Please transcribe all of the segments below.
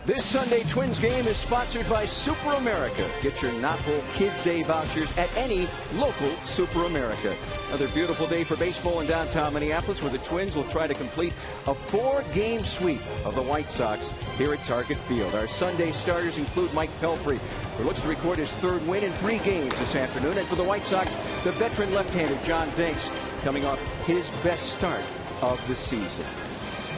This Sunday Twins game is sponsored by Super America. Get your Knothole Kids Day vouchers at any local Super America. Another beautiful day for baseball in downtown Minneapolis, where the Twins will try to complete a 4-game sweep of the White Sox here at Target Field. Our Sunday starters include Mike Pelfrey, who looks to record his 3rd win in 3 games this afternoon. And for the White Sox, the veteran left-hander John Danks, coming off his best start of the season.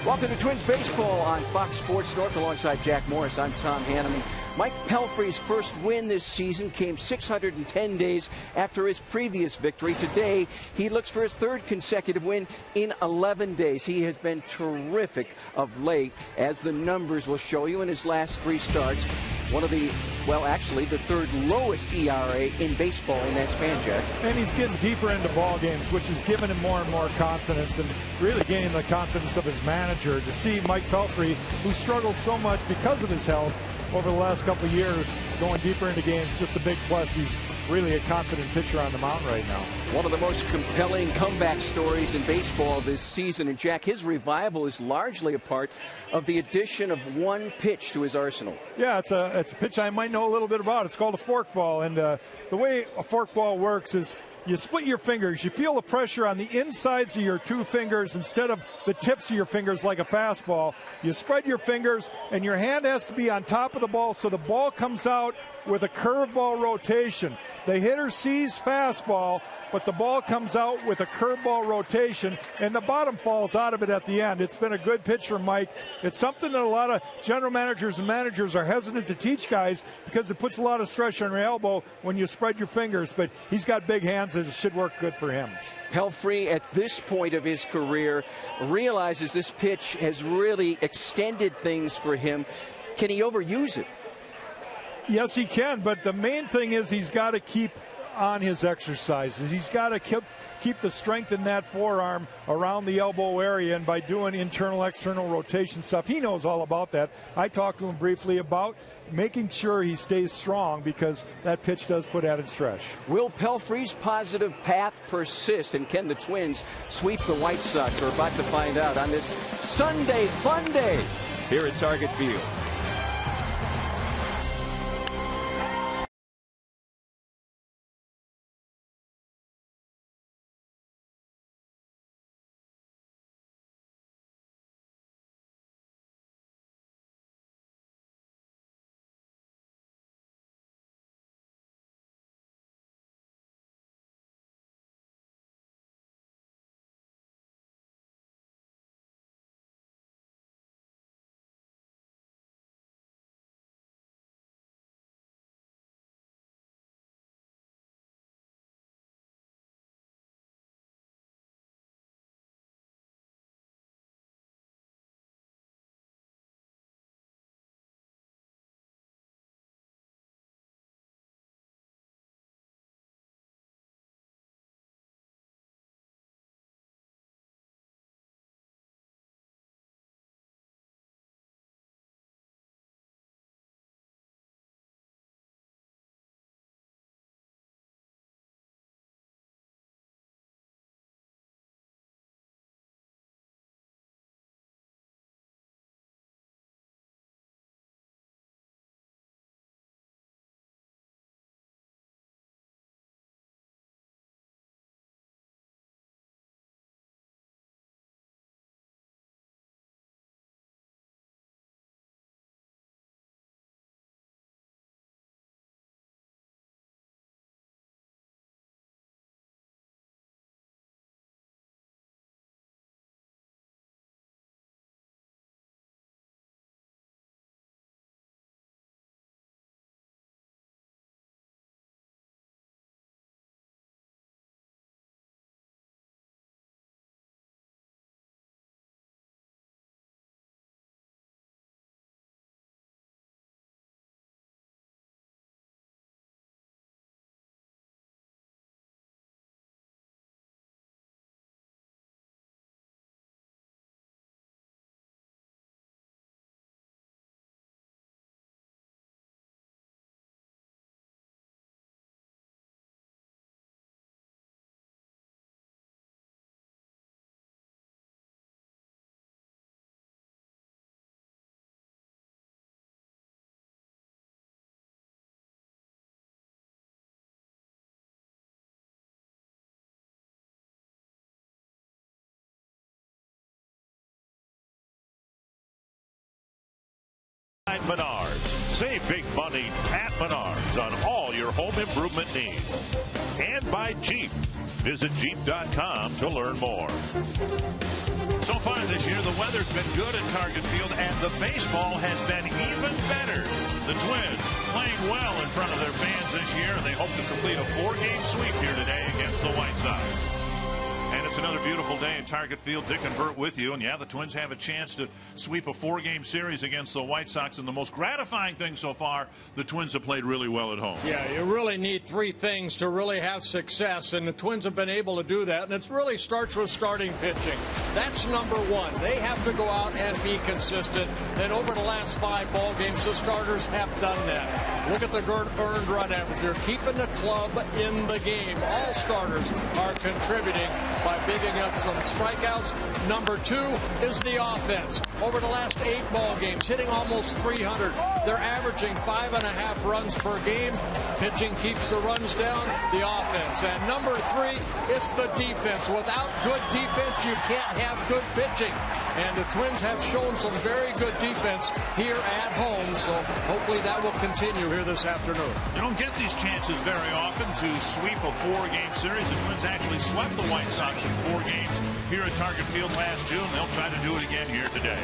Welcome to Twins Baseball on Fox Sports North alongside Jack Morris. I'm Tom Hanneman. Mike Pelfrey's first win this season came 610 days after his previous victory. Today, he looks for his 3rd consecutive win in 11 days. He has been terrific of late, as the numbers will show you in his last 3 starts. One of the, well, actually, the 3rd lowest ERA in baseball in that span, Jack. And he's getting deeper into ball games, which has given him more and more confidence and really gaining the confidence of his manager. To see Mike Pelfrey, who struggled so much because of his health over the last couple of years, going deeper into games, just a big plus. He's really a confident pitcher on the mound right now. One of the most compelling comeback stories in baseball this season. And Jack, his revival is largely a part of the addition of one pitch to his arsenal. Yeah, it's a pitch I might know a little bit about. It's called a forkball. And the way a forkball works is you split your fingers. You feel the pressure on the insides of your 2 fingers instead of the tips of your fingers like a fastball. You spread your fingers, and your hand has to be on top of the ball so the ball comes out with a curveball rotation. The hitter sees fastball, but the ball comes out with a curveball rotation, and the bottom falls out of it at the end. It's been a good pitch for Mike. It's something that a lot of general managers and managers are hesitant to teach guys because it puts a lot of stress on your elbow when you spread your fingers, but he's got big hands and it should work good for him. Pelfrey, at this point of his career, realizes this pitch has really extended things for him. Can he overuse it? Yes, he can, but the main thing is he's got to keep on his exercises. He's got to keep the strength in that forearm around the elbow area, and by doing internal-external rotation stuff, he knows all about that. I talked to him briefly about making sure he stays strong because that pitch does put added stress. Will Pelfrey's positive path persist, and can the Twins sweep the White Sox? We're about to find out on this Sunday Fun Day here at Target Field. At Menards. Save big money at Menards on all your home improvement needs. And by Jeep. Visit Jeep.com to learn more. So far this year, the weather's been good at Target Field, and the baseball has been even better. The Twins playing well in front of their fans this year, and they hope to complete a 4-game sweep here today against the White Sox. And it's another beautiful day at Target Field. Dick and Bert with you. And yeah, the Twins have a chance to sweep a 4-game series against the White Sox. And the most gratifying thing so far, the Twins have played really well at home. Yeah, you really need 3 things to really have success. And the Twins have been able to do that. And it really starts with starting pitching. That's number 1. They have to go out and be consistent. And over the last 5 ball games, the starters have done that. Look at the earned run average. They're keeping the club in the game. All starters are contributing by bigging up some strikeouts. Number 2 is the offense. Over the last 8 ball games, hitting almost 300. They're averaging 5.5 runs per game. Pitching keeps the runs down. The offense. And number 3, it's the defense. Without good defense, you can't have good pitching. And the Twins have shown some very good defense here at home. So hopefully that will continue here this afternoon. You don't get these chances very often to sweep a 4-game series. The Twins actually swept the White Sox in 4 games here at Target Field last June. They'll try to do it again here today.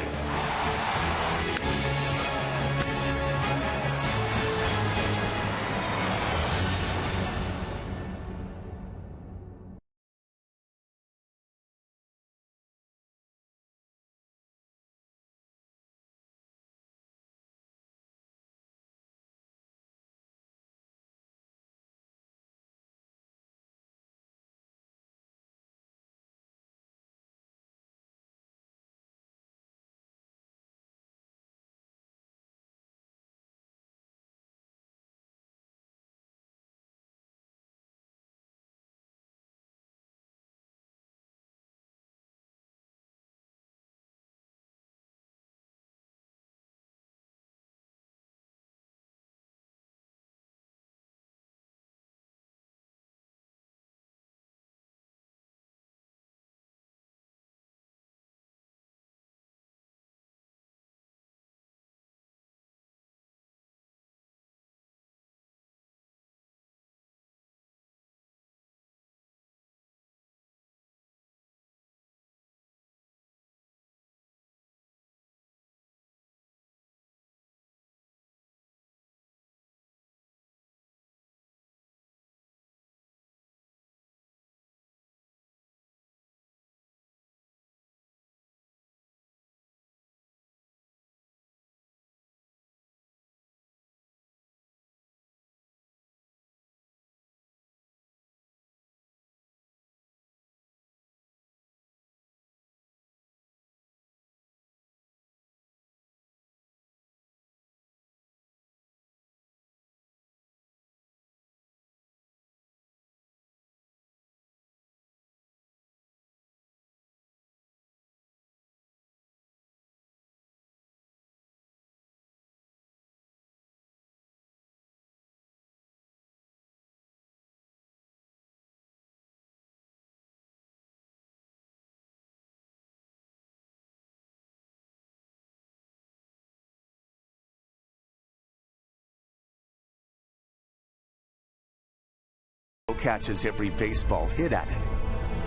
Catches every baseball hit at it.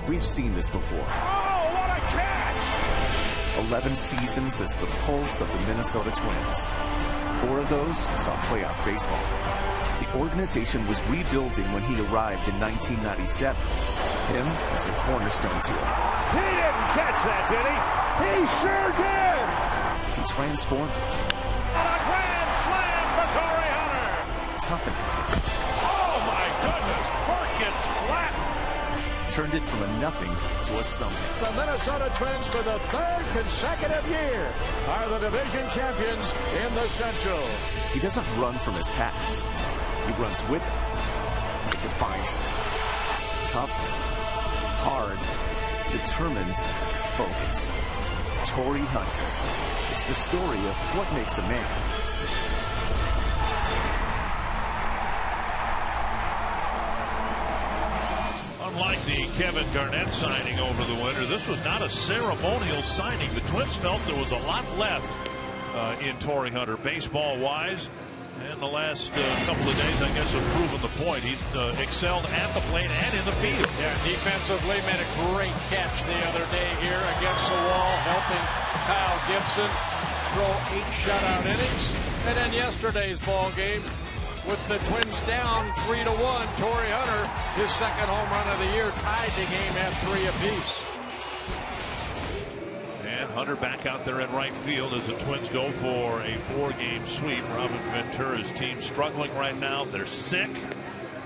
We've seen this before. Oh, what a catch! 11 seasons as the pulse of the Minnesota Twins. 4 of those saw playoff baseball. The organization was rebuilding when he arrived in 1997. Him as a cornerstone to it. He didn't catch that, did he? He sure did! He transformed it. And a grand slam for Corey Hunter! Toughened it. Oh, my goodness! Gets flat. Turned it from a nothing to a something. The Minnesota Twins, for the 3rd consecutive year, are the division champions in the Central. He doesn't run from his past. He runs with it. It defines him. Tough, hard, determined, focused. Torrey Hunter. It's the story of what makes a man. Unlike the Kevin Garnett signing over the winter, this was not a ceremonial signing. The Twins felt there was a lot left in Torrey Hunter. Baseball wise, and the last couple of days, I guess, have proven the point. He's excelled at the plate and in the field. Yeah, defensively made a great catch the other day here against the wall, helping Kyle Gibson throw 8 shutout innings. And then yesterday's ball game, with the Twins down 3-1, Torrey Hunter, his second home run of the year, tied the game at 3 apiece. And Hunter back out there in right field as the Twins go for a 4-game sweep. Robin Ventura's team struggling right now. They're sick.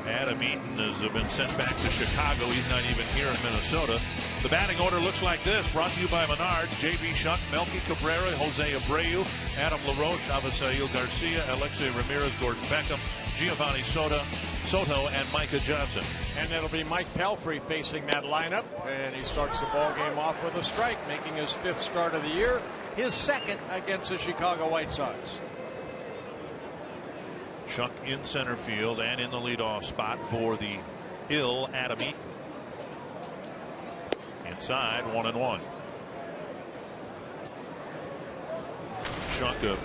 Adam Eaton has been sent back to Chicago. He's not even here in Minnesota. The batting order looks like this. Brought to you by Menards. J.B. Shuck, Melky Cabrera, Jose Abreu, Adam LaRoche, Avisail Garcia, Alexei Ramirez, Gordon Beckham, Giovanni Soto, and Micah Johnson. And it'll be Mike Pelfrey facing that lineup. And he starts the ball game off with a strike, making his 5th start of the year, his 2nd against the Chicago White Sox. Shuck in center field and in the leadoff spot for the ill Adam Eaton. Inside, 1-1. Shuck, a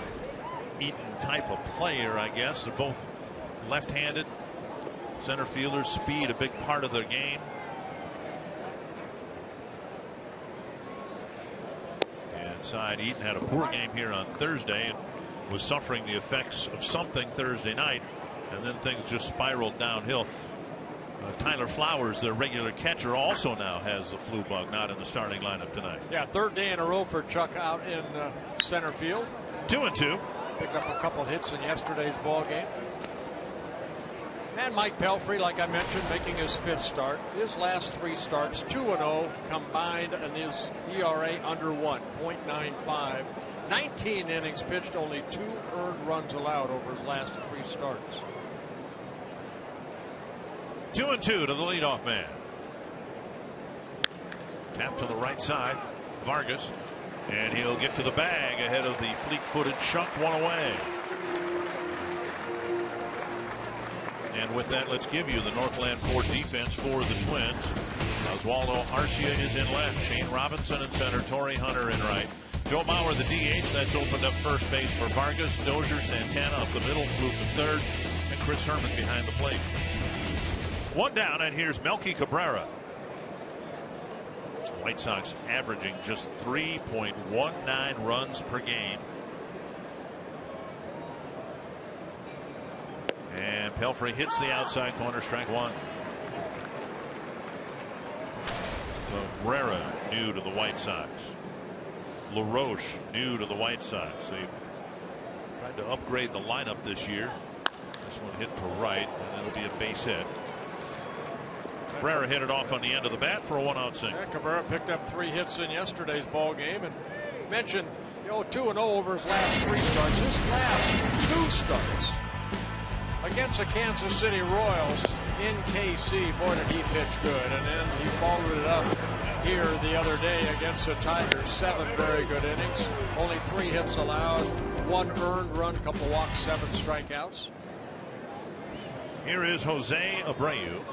Eaton type of player, I guess. They're both left-handed center fielders. Speed a big part of their game. Inside, Eaton had a poor game here on Thursday and was suffering the effects of something Thursday night, and then things just spiraled downhill. Tyler Flowers, their regular catcher, also now has the flu bug, not in the starting lineup tonight. Yeah, 3rd day in a row for Chuck out in center field. 2-2. Picked up a couple hits in yesterday's ball game. And Mike Pelfrey, like I mentioned, making his 5th start. His last 3 starts, 2-0 combined, and his ERA under 1, .95. 19 innings pitched, only 2 earned runs allowed over his last 3 starts. 2-2 to the leadoff man. Tap to the right side, Vargas, and he'll get to the bag ahead of the fleet-footed Shuck, 1 away. And with that, let's give you the Northland Ford defense for the Twins. Oswaldo Arcia is in left, Shane Robinson in center, Torrey Hunter in right. Joe Mauer, the DH, that's opened up first base for Vargas. Dozier, Santana up the middle, moved to 3rd, and Chris Herman behind the plate. 1 down, and here's Melky Cabrera. White Sox averaging just 3.19 runs per game. And Pelfrey hits the outside corner, strike 1. Cabrera, new to the White Sox. LaRoche, new to the White Sox. They've tried to upgrade the lineup this year. This one hit to right, and it'll be a base hit. Cabrera hit it off on the end of the bat for a 1-out single. Yeah, Cabrera picked up 3 hits in yesterday's ball game, and mentioned 2-0 over his last 3 starts. His last 2 starts against the Kansas City Royals in KC. Boy, did he pitch good, and then he followed it up here the other day against the Tigers. 7 very good innings, only 3 hits allowed, 1 earned run, couple walks, 7 strikeouts. Here is Jose Abreu.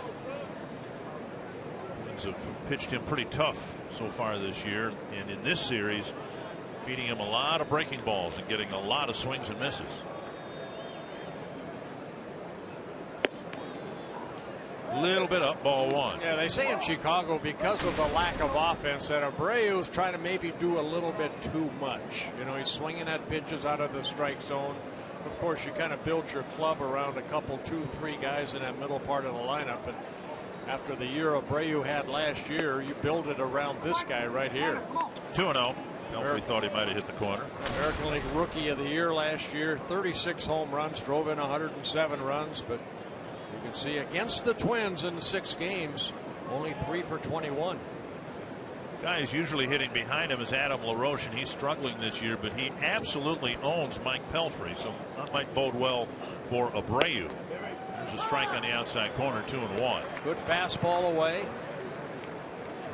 Twins have pitched him pretty tough so far this year, and in this series feeding him a lot of breaking balls and getting a lot of swings and misses. Little bit up, ball 1. Yeah, they say in Chicago, because of the lack of offense, that Abreu's trying to maybe do a little bit too much. He's swinging at pitches out of the strike zone. Of course, you kind of build your club around a couple, 2-3 guys in that middle part of the lineup. And after the year Abreu had last year, you build it around this guy right here. 2-0. Pelfrey thought he might have hit the corner. American League Rookie of the Year last year, 36 home runs, drove in 107 runs, but you can see against the Twins in the 6 games, only 3 for 21. Guy who's usually hitting behind him is Adam LaRoche, and he's struggling this year, but he absolutely owns Mike Pelfrey, so that might bode well for Abreu. There's a strike on the outside corner, 2-1. Good fastball away.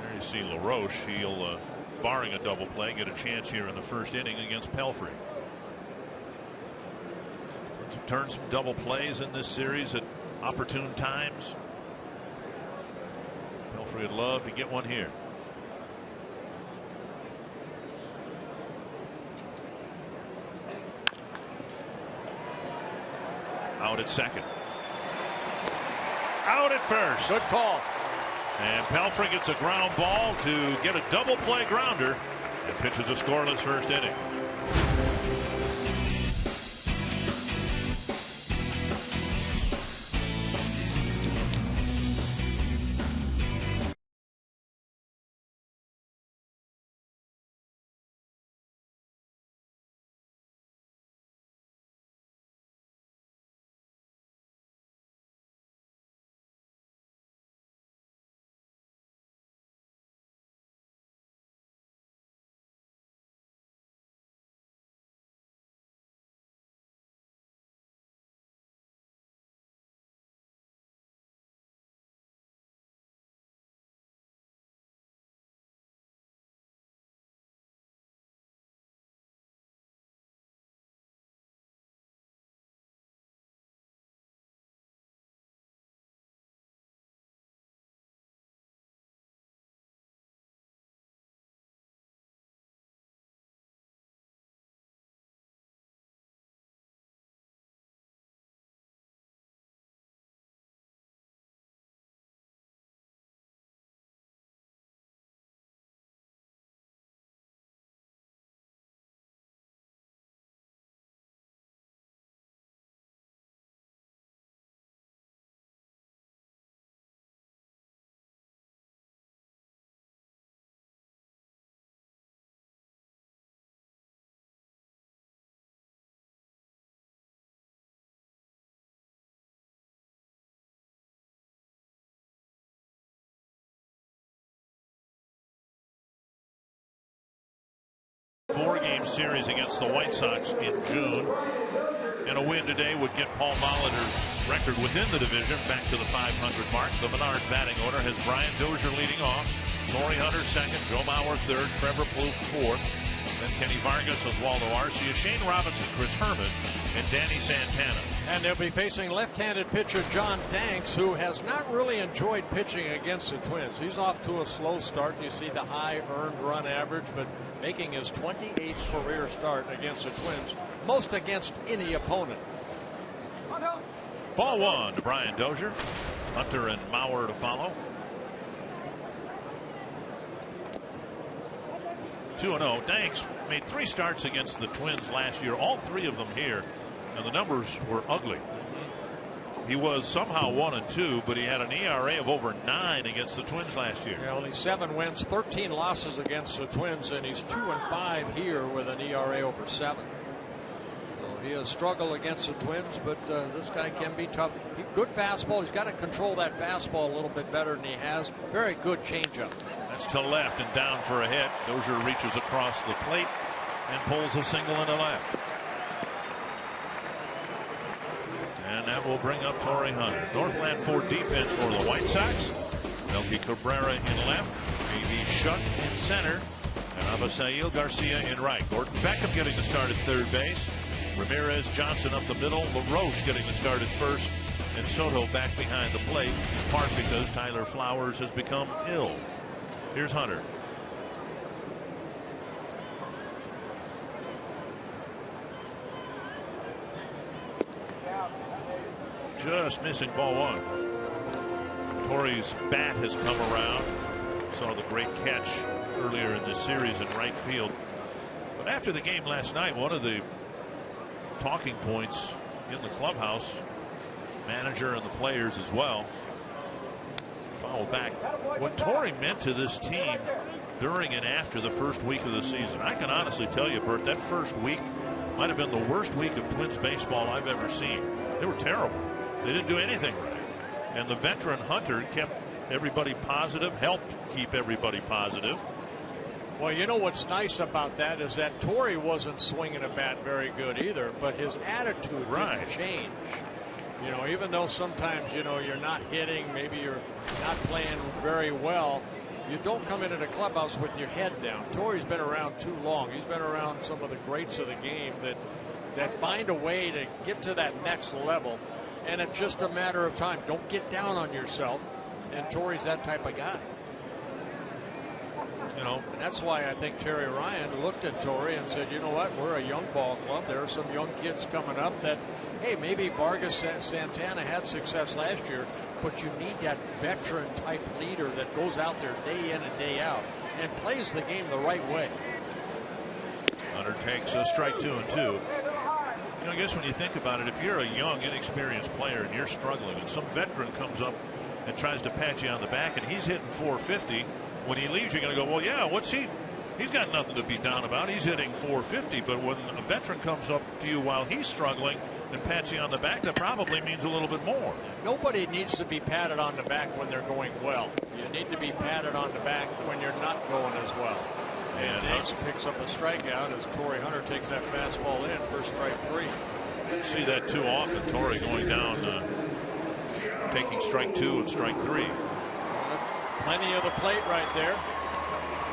There you see LaRoche. He'll, barring a double play, get a chance here in the first inning against Pelfrey. Turn some double plays in this series at opportune times. Pelfrey would love to get one here. Out at second. Out at first. Good call. And Pelfrey gets a ground ball to get a double play grounder and pitches a scoreless first inning. Four-game series against the White Sox in June. And a win today would get Paul Molitor's record within the division back to the 500 mark. The Menards batting order has Brian Dozier leading off, Torrey Hunter second, Joe Mauer third, Trevor Plouffe fourth, then Kenny Vargas, Oswaldo Arcia, Shane Robinson, Chris Herman, and Danny Santana. And they'll be facing left-handed pitcher John Danks, who has not really enjoyed pitching against the Twins. He's off to a slow start. You see the high earned run average, but making his 28th career start against the Twins, most against any opponent. Ball one to Brian Dozier. Hunter and Mauer to follow. 2-0. Danks made 3 starts against the Twins last year, all 3 of them here, and the numbers were ugly. He was somehow 1-2, but he had an ERA of over 9 against the Twins last year. Yeah, only 7 wins, 13 losses against the Twins, and he's 2-5 here with an ERA over 7. So he has struggled against the Twins, but this guy can be tough. Good fastball. He's got to control that fastball a little bit better than he has. Very good changeup. That's to left and down for a hit. Dozier reaches across the plate and pulls a single into left. And that will bring up Torrey Hunter. Northland 4 defense for the White Sox. Melky Cabrera in left. A.B. Shuck in center. And Abisail Garcia in right. Gordon Beckham getting the start at third base. Ramirez Johnson up the middle. LaRoche getting the start at first. And Soto back behind the plate, in part because Tyler Flowers has become ill. Here's Hunter. Just missing ball one. Torrey's bat has come around. Saw the great catch earlier in this series in right field. But after the game last night, one of the talking points in the clubhouse, manager and the players as well, foul back, what Torrey meant to this team during and after the first week of the season. I can honestly tell you, Bert, that first week might have been the worst week of Twins baseball I've ever seen. They were terrible. They didn't do anything right. And the veteran Hunter kept everybody positive, helped keep everybody positive. Well, you know what's nice about that is that Torrey wasn't swinging a bat very good either, but his attitude didn't change. You know, even though sometimes, you know, you're not hitting, maybe you're not playing very well, you don't come into the clubhouse with your head down. Torrey's been around too long. He's been around some of the greats of the game that find a way to get to that next level, and it's just a matter of time. Don't get down on yourself, and Torrey's that type of guy. You know, and that's why I think Terry Ryan looked at Torrey and said, you know what, we're a young ball club. There are some young kids coming up that, hey, maybe Vargas Santana had success last year, but you need that veteran type leader that goes out there day in and day out and plays the game the right way. Hunter takes a strike 2 and 2. You know, I guess when you think about it, if you're a young, inexperienced player and you're struggling, and some veteran comes up and tries to pat you on the back, and he's hitting 450. When he leaves, you're going to go, well, yeah, what's he? He's got nothing to be down about. He's hitting 450. But when a veteran comes up to you while he's struggling and pats you on the back, that probably means a little bit more. Nobody needs to be patted on the back when they're going well. You need to be patted on the back when you're not going as well. And Diggs picks up a strikeout as Torrey Hunter takes that fastball in for strike 3. See that too often. Torrey going down, taking strike 2 and strike 3. Plenty of the plate right there.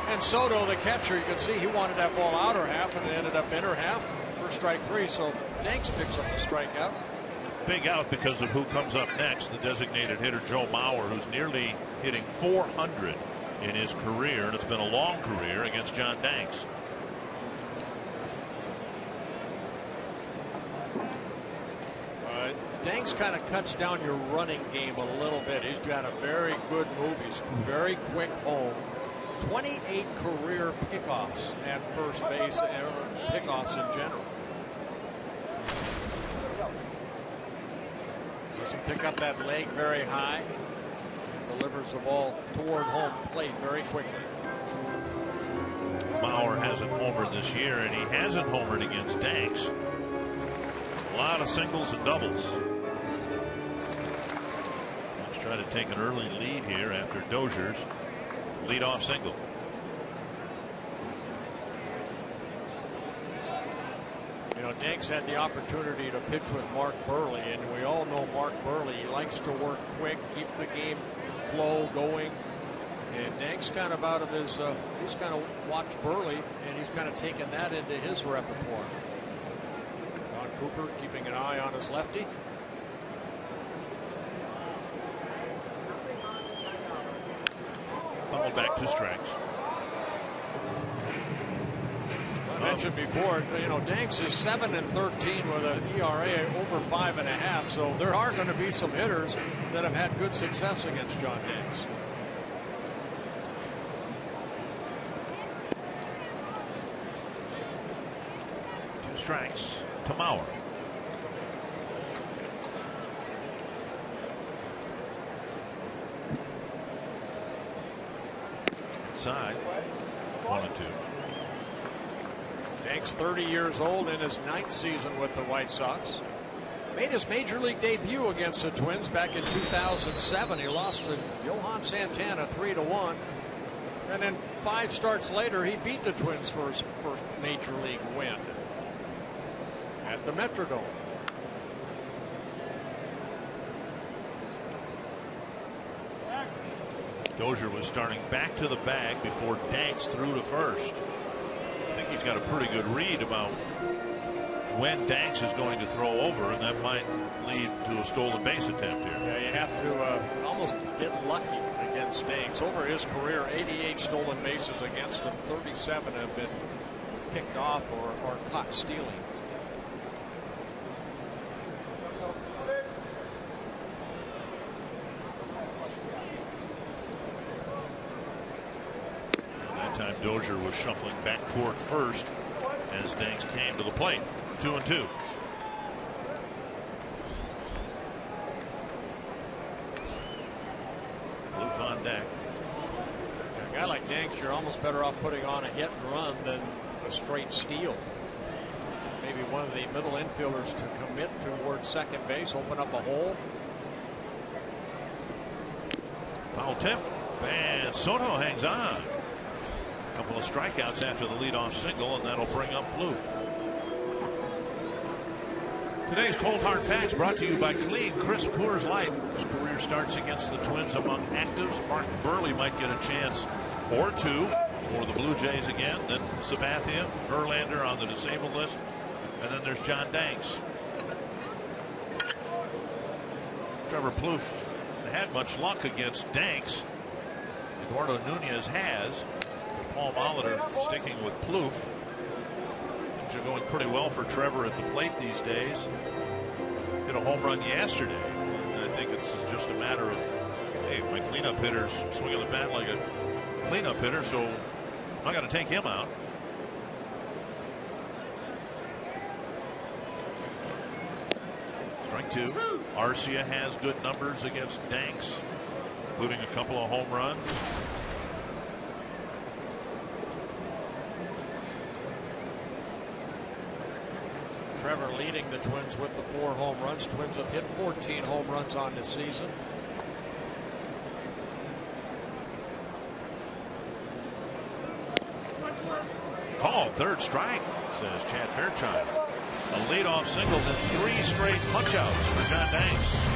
And Soto, the catcher, you can see he wanted that ball outer half, and it ended up inner half for strike 3. So Danks picks up the strikeout. Big out because of who comes up next, the designated hitter Joe Mauer, who's nearly hitting 400 in his career, and it's been a long career against John Danks. Danks kind of cuts down your running game a little bit. He's got a very good move. He's very quick home. 28 career pickoffs at first base, pickoffs in general. Doesn't pick up that leg very high. Delivers the ball toward home plate very quickly. Mauer hasn't homered this year, and he hasn't homered against Danks. A lot of singles and doubles. Let's try to take an early lead here after Dozier's leadoff single. You know, Danks had the opportunity to pitch with Mark Burley, and we all know Mark Burley. He likes to work quick, keep the game flow going. And Danks kind of out of his, he's kind of watched Burley, and he's kind of taken that into his repertoire. Don Cooper keeping an eye on his lefty. Fumbled back 2 strikes. I mentioned before, you know, Danks is 7-13 with an ERA over 5.5. So there are going to be some hitters that have had good success against John Danks. Strikes to Mauer. Inside. 1-2. Danks 30 years old in his 9th season with the White Sox. Made his major league debut against the Twins back in 2007. He lost to Johan Santana 3-1. And then 5 starts later, he beat the Twins for his first major league win at the Metrodome. Dozier was starting back to the bag before Danks threw to first. I think he's got a pretty good read about when Danks is going to throw over, and that might lead to a stolen base attempt here. Yeah, you have to almost get lucky against Danks. Over his career, 88 stolen bases against him. 37 have been picked off or caught stealing. Time Dozier was shuffling back toward first as Danks came to the plate. 2-2. Blue on deck. A guy like Danks, you're almost better off putting on a hit and run than a straight steal. Maybe one of the middle infielders to commit towards second base, open up a hole. Foul tip, and Soto hangs on. Couple of strikeouts after the leadoff single, and that'll bring up Blue. Today's Cold Hard Facts brought to you by Clean Crisp Coors Light. His career starts against the Twins among actives. Mark Burley might get a chance or two for the Blue Jays again. Then Sabathia, Verlander on the disabled list, and then there's John Danks. Trevor Plouffe had much luck against Danks. Eduardo Nunez has. Paul Molitor sticking with Plouffe. Things are going pretty well for Trevor at the plate these days. Hit a home run yesterday. And I think it's just a matter of, hey, my cleanup hitter's swinging the bat like a cleanup hitter, so I got to take him out. Strike two. Arcia has good numbers against Danks, including a couple of home runs. Trevor leading the Twins with the 4 home runs. Twins have hit 14 home runs on this season. Call, third strike, says Chad Fairchild. A leadoff single, then 3 straight punch-outs for John Danks.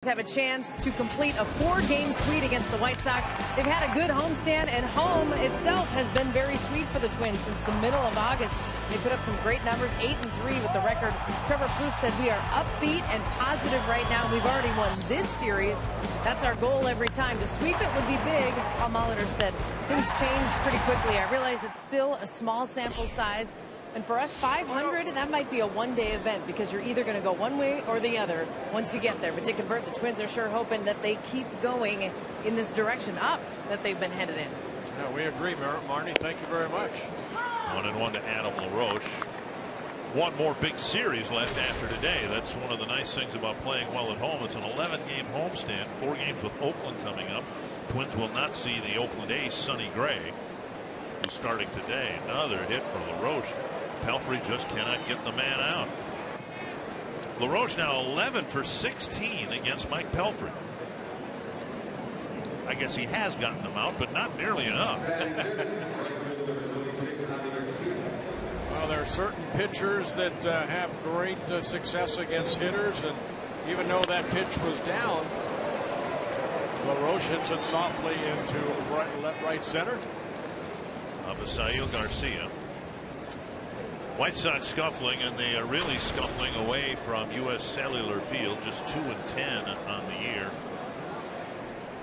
Have a chance to complete a 4-game sweep against the White Sox. They've had a good homestand, and home itself has been very sweet for the Twins since the middle of August. They put up some great numbers, 8-3 with the record. Trevor Plouffe said, "We are upbeat and positive right now. We've already won this series. That's our goal every time. To sweep it would be big." Paul Molitor said, "Things change pretty quickly. I realize it's still a small sample size. And for us, 500, that might be a one-day event because you're either going to go one way or the other once you get there." But Dick and Bert, the Twins are sure hoping that they keep going in this direction up that they've been headed in. Yeah, we agree, Marnie. Thank you very much. 1-1 to Adam LaRoche. One more big series left after today. That's one of the nice things about playing well at home. It's an 11-game homestand, 4 games with Oakland coming up. Twins will not see the Oakland ace, Sonny Gray, who's starting today. Another hit for LaRoche. Pelfrey just cannot get the man out. LaRoche now 11 for 16 against Mike Pelfrey. I guess he has gotten them out, but not nearly enough. Well, there are certain pitchers that have great success against hitters, and even though that pitch was down, LaRoche hits it softly into right center. Abisail Garcia. White Sox scuffling, and they are really scuffling away from U.S. Cellular Field, just 2-10 on the year.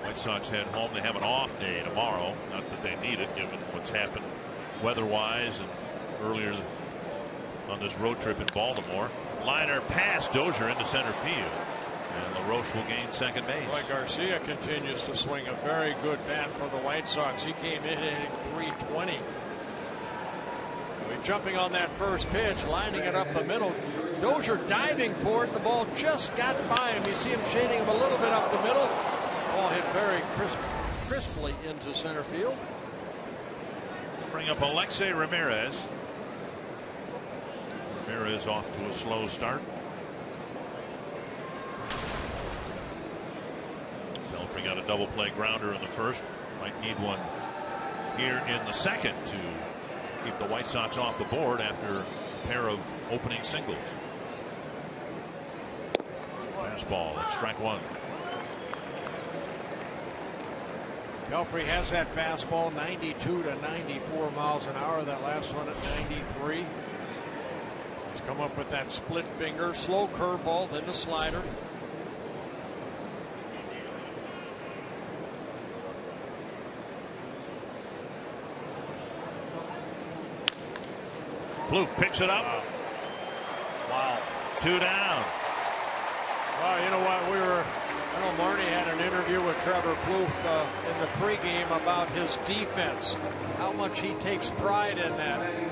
White Sox head home. They have an off day tomorrow. Not that they need it, given what's happened weather-wise and earlier on this road trip in Baltimore. Liner past Dozier into center field, and LaRoche will gain second base. Like Garcia continues to swing a very good bat for the White Sox. He came in hitting .320. Jumping on that first pitch, lining it up the middle. Dozier diving for it. The ball just got by him. You see him shading him a little bit up the middle. Ball hit very crisply into center field. Bring up Alexei Ramirez. Ramirez off to a slow start. Pelfrey got a double play grounder in the first. Might need one here in the second to keep the White Sox off the board after a pair of opening singles. Fastball at strike one. Pelfrey has that fastball 92 to 94 miles an hour. That last one at 93. He's come up with that split finger, slow curveball, then the slider. Plouffe picks it up. Wow. 2 down. Well, you know what? I know Marnie had an interview with Trevor Plouffe in the pregame about his defense, how much he takes pride in that. And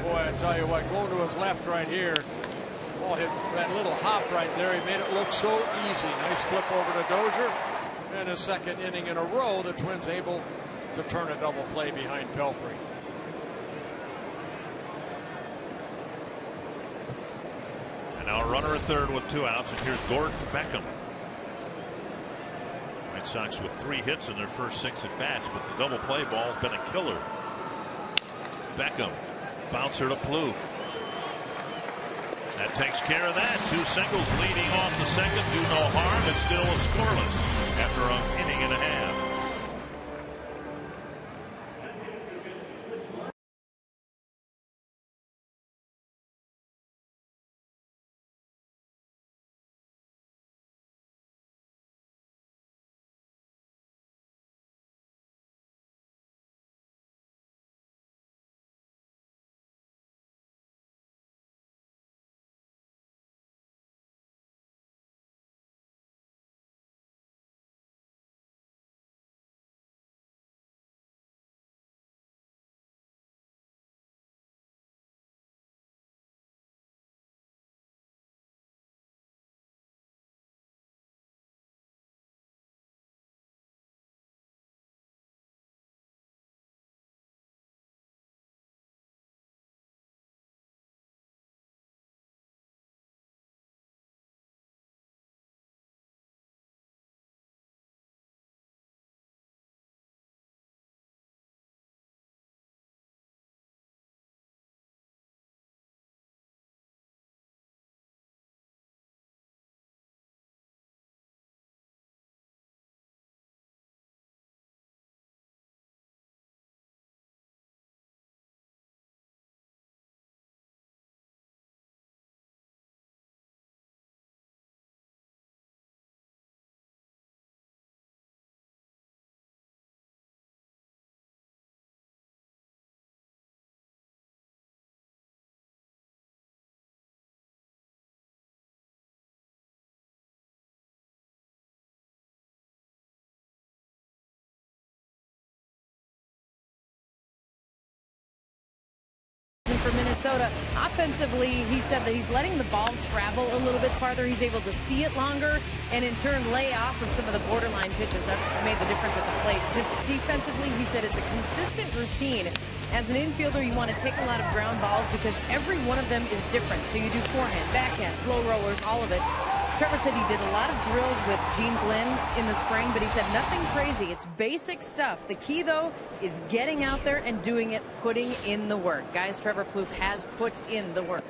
boy, I tell you what, going to his left right here, oh, that little hop right there, he made it look so easy. Nice flip over to Dozier. And his second inning in a row, the Twins able to turn a double play behind Pelfrey. Now a runner at third with 2 outs, and here's Gordon Beckham. White Sox with 3 hits in their first 6 at bats, but the double play ball has been a killer. Beckham, bouncer to Plouffe. That takes care of that. 2 singles leading off the second, do no harm. It's still scoreless after an inning and a half. For Minnesota, offensively, he said that he's letting the ball travel a little bit farther. He's able to see it longer and in turn lay off of some of the borderline pitches. That's made the difference at the plate. Just defensively, he said it's a consistent routine. As an infielder, you want to take a lot of ground balls because every one of them is different. So you do forehand, backhand, slow rollers, all of it. Trevor said he did a lot of drills with Gene Glenn in the spring, but he said nothing crazy. It's basic stuff. The key, though, is getting out there and doing it, putting in the work. Guys, Trevor Plouffe has put in the work.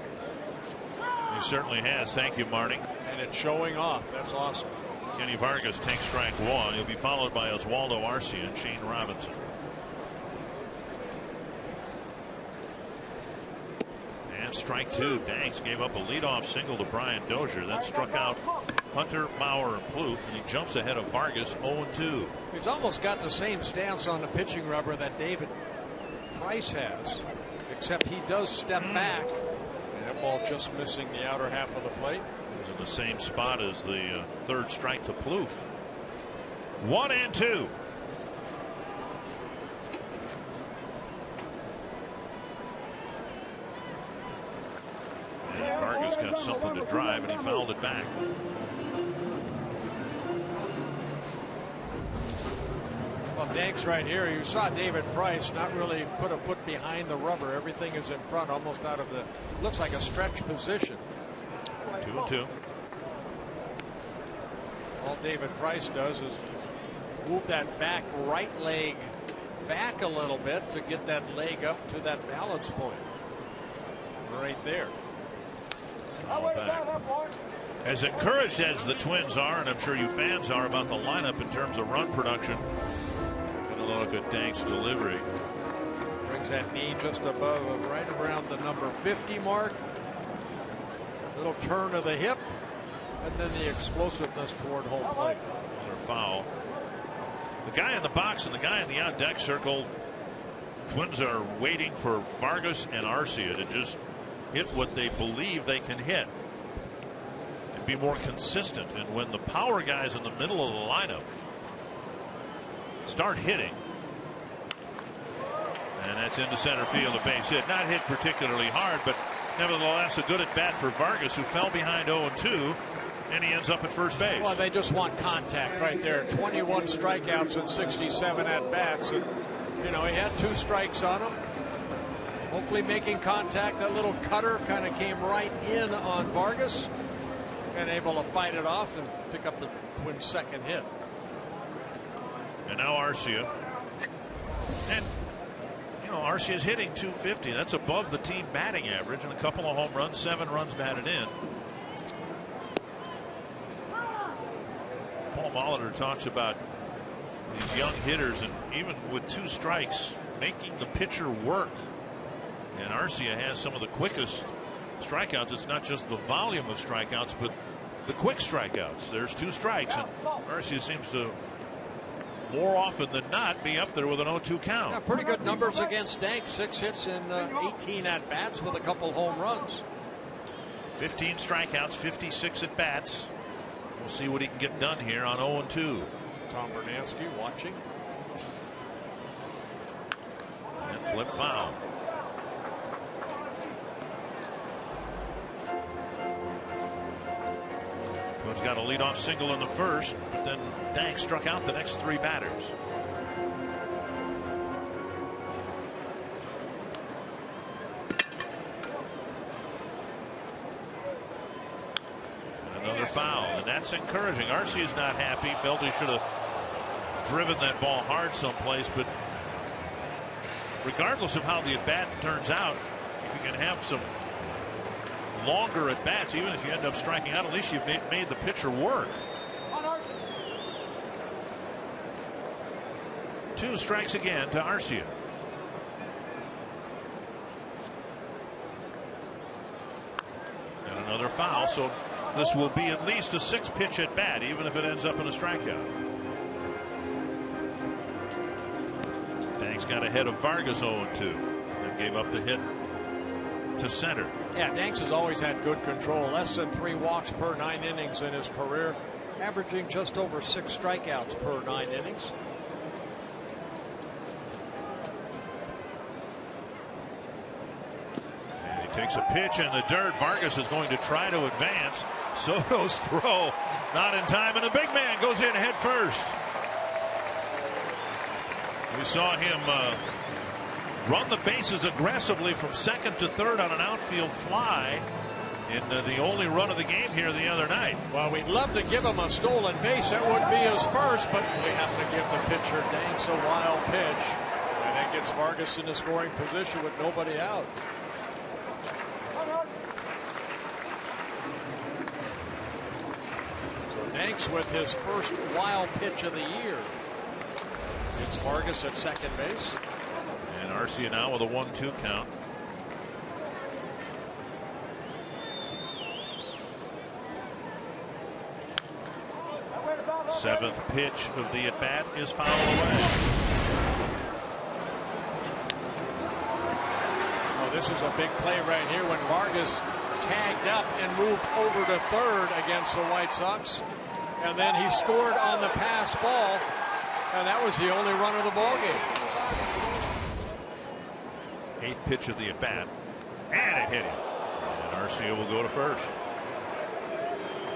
He certainly has. Thank you, Marty. And it's showing off. That's awesome. Kenny Vargas takes strike one. He'll be followed by Oswaldo Arcia and Shane Robinson. And strike two. Danks gave up a leadoff single to Brian Dozier, then struck out Hunter, Bauer, and Plouffe, and he jumps ahead of Vargas 0-2. He's almost got the same stance on the pitching rubber that David Price has, except he does step back. And that ball just missing the outer half of the plate. He's in the same spot as the third strike to Plouffe. 1-2. Vargas got something to drive, and he fouled it back. Well, Danks right here, you saw David Price not really put a foot behind the rubber. Everything is in front, almost out of the, looks like a stretch position. 2-2. All David Price does is move that back right leg back a little bit to get that leg up to that balance point. Right there. As encouraged as the Twins are, and I'm sure you fans are about the lineup in terms of run production, going to look at Dank's delivery. Brings that knee just above, right around the number 50 mark. Little turn of the hip, and then the explosiveness toward home plate. Another foul. The guy in the box and the guy in the on deck circle. Twins are waiting for Vargas and Arcia to just hit what they believe they can hit and be more consistent. And when the power guys in the middle of the lineup start hitting, and that's into center field, a base hit, not hit particularly hard, but nevertheless a good at bat for Vargas, who fell behind 0-2, and he ends up at first base. Well, they just want contact right there. 21 strikeouts and 67 at bats, and you know, he had 2 strikes on him. Hopefully making contact. That little cutter kind of came right in on Vargas and able to fight it off and pick up the Twins' second hit. And now Arcia. And you know, Arcia's hitting .250. That's above the team batting average, and a couple of home runs, 7 runs batted in. Paul Molitor talks about these young hitters, and even with 2 strikes, making the pitcher work. And Arcia has some of the quickest strikeouts. It's not just the volume of strikeouts, but the quick strikeouts. There's 2 strikes, and Arcia seems to more often than not be up there with an 0-2 count. Yeah, pretty good numbers against Dank. 6 hits in 18 at bats with a couple home runs. 15 strikeouts, 56 at bats. We'll see what he can get done here on 0-2. Tom Bernansky watching. And flip foul. Twins got a leadoff single in the first, but then Dank struck out the next 3 batters. And another foul, and that's encouraging. Arcia's not happy. Felt he should have driven that ball hard someplace, but regardless of how the at-bat turns out, if you can have some longer at bats, even if you end up striking out, at least you've made the pitcher work. 2 strikes again to Arcia. And another foul, so this will be at least a 6-pitch at bat, even if it ends up in a strikeout. Dank's got ahead of Vargas 0-2 and gave up the hit to center. Yeah, Danks has always had good control. Less than 3 walks per 9 innings in his career, averaging just over 6 strikeouts per 9 innings. And he takes a pitch in the dirt. Vargas is going to try to advance. Soto's throw not in time, and the big man goes in head first. We saw him run the bases aggressively from second to third on an outfield fly in the only run of the game here the other night. Well, we'd love to give him a stolen base. That would be his first, but we have to give the pitcher Danks a wild pitch, and that gets Vargas in the scoring position with nobody out. So Danks with his first wild pitch of the year. It's Vargas at second base. And Arcia now with a 1-2 count. Seventh pitch of the at bat is fouled away. Oh, this is a big play right here when Vargas tagged up and moved over to third against the White Sox, and then he scored on the pass ball, and that was the only run of the ball game. 8th pitch of the at bat, and it hit him. And Arcia will go to first.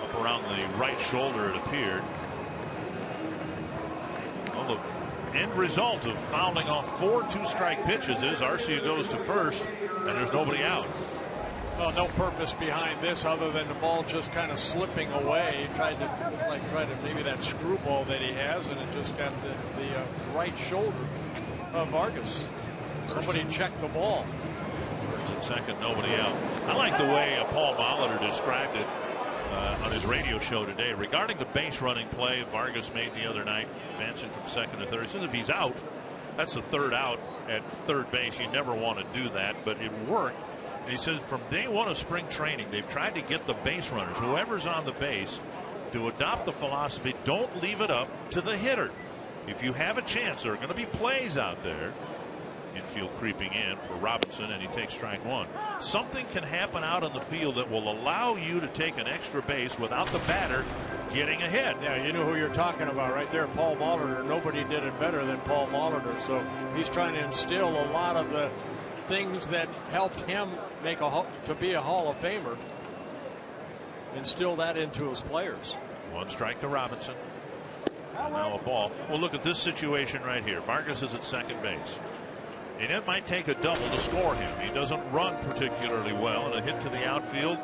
Up around the right shoulder, it appeared. Well, the end result of fouling off 4 2-strike pitches is Arcia goes to first, and there's nobody out. Well, no purpose behind this other than the ball just kind of slipping away. He tried to maybe that screwball that he has, and it just got the right shoulder of Vargas. Somebody checked the ball. First and second, nobody out. I like the way Paul Molitor described it on his radio show today regarding the base running play Vargas made the other night, advancing from second to third. He says if he's out, that's the third out at third base. You never want to do that, but it worked. And he says from day one of spring training, they've tried to get the base runners, whoever's on the base, to adopt the philosophy, don't leave it up to the hitter. If you have a chance, there are going to be plays out there. Infield creeping in for Robinson, and he takes strike one. Something can happen out on the field that will allow you to take an extra base without the batter getting a hit. Yeah, you know who you're talking about right there, Paul Molitor. Nobody did it better than Paul Molitor. So he's trying to instill a lot of the things that helped him to be a Hall of Famer. Instill that into his players. One strike to Robinson. And now a ball. Well, look at this situation right here. Vargas is at second base. And it might take a double to score him. He doesn't run particularly well, and a hit to the outfield,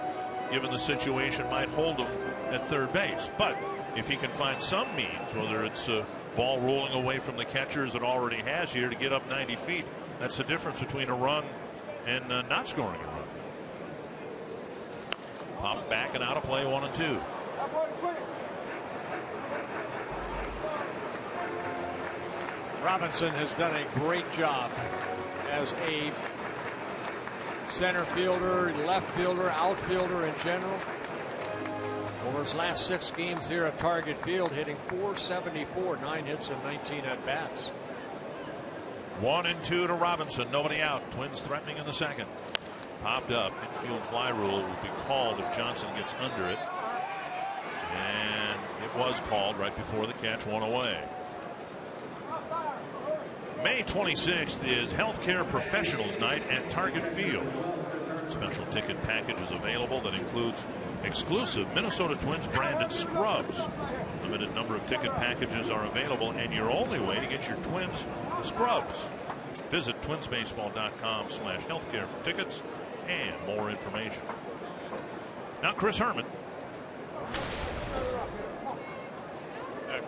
given the situation, might hold him at third base. But if he can find some means, whether it's a ball rolling away from the catcher as it already has here to get up 90 feet, that's the difference between a run and not scoring a run. Pop back and out of play, 1-2. Robinson has done a great job as a center fielder, left fielder, outfielder in general. Over his last 6 games here at Target Field, hitting .474, 9 hits and 19 at bats. 1-2 to Robinson, nobody out. Twins threatening in the second. Popped up. Infield fly rule will be called if Johnson gets under it. And it was called right before the catch, one away. May 26th is Healthcare Professionals Night at Target Field. Special ticket package is available that includes exclusive Minnesota Twins branded scrubs. Limited number of ticket packages are available, and your only way to get your Twins scrubs. Visit twinsbaseball.com/healthcare for tickets and more information. Now Chris Herman.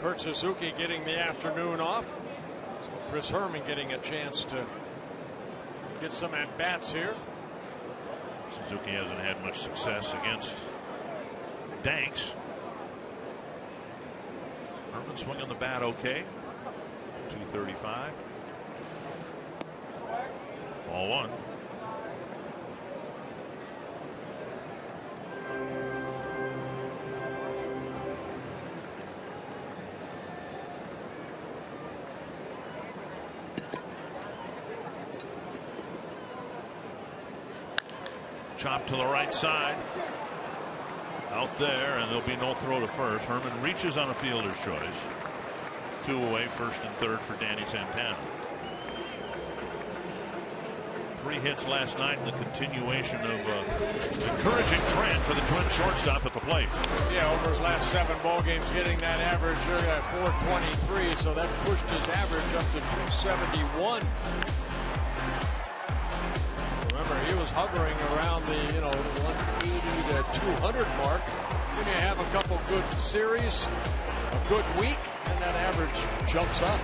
Kurt Suzuki getting the afternoon off. So Chris Herman getting a chance to get some at-bats here. Suzuki hasn't had much success against Danks. Herman swinging the bat okay. 235. Ball one. Chop to the right side. Out there, and there'll be no throw to first. Herman reaches on a fielder's choice. 2 away, first and third for Danny Santana. 3 hits last night in the continuation of encouraging trend for the Twins shortstop at the plate. Yeah, over his last 7 ball games, getting that average at .423, so that pushed his average up to .271. Remember, he was hovering around the 180 to 200 mark. Then you have a couple good series, a good week, and that average jumps up.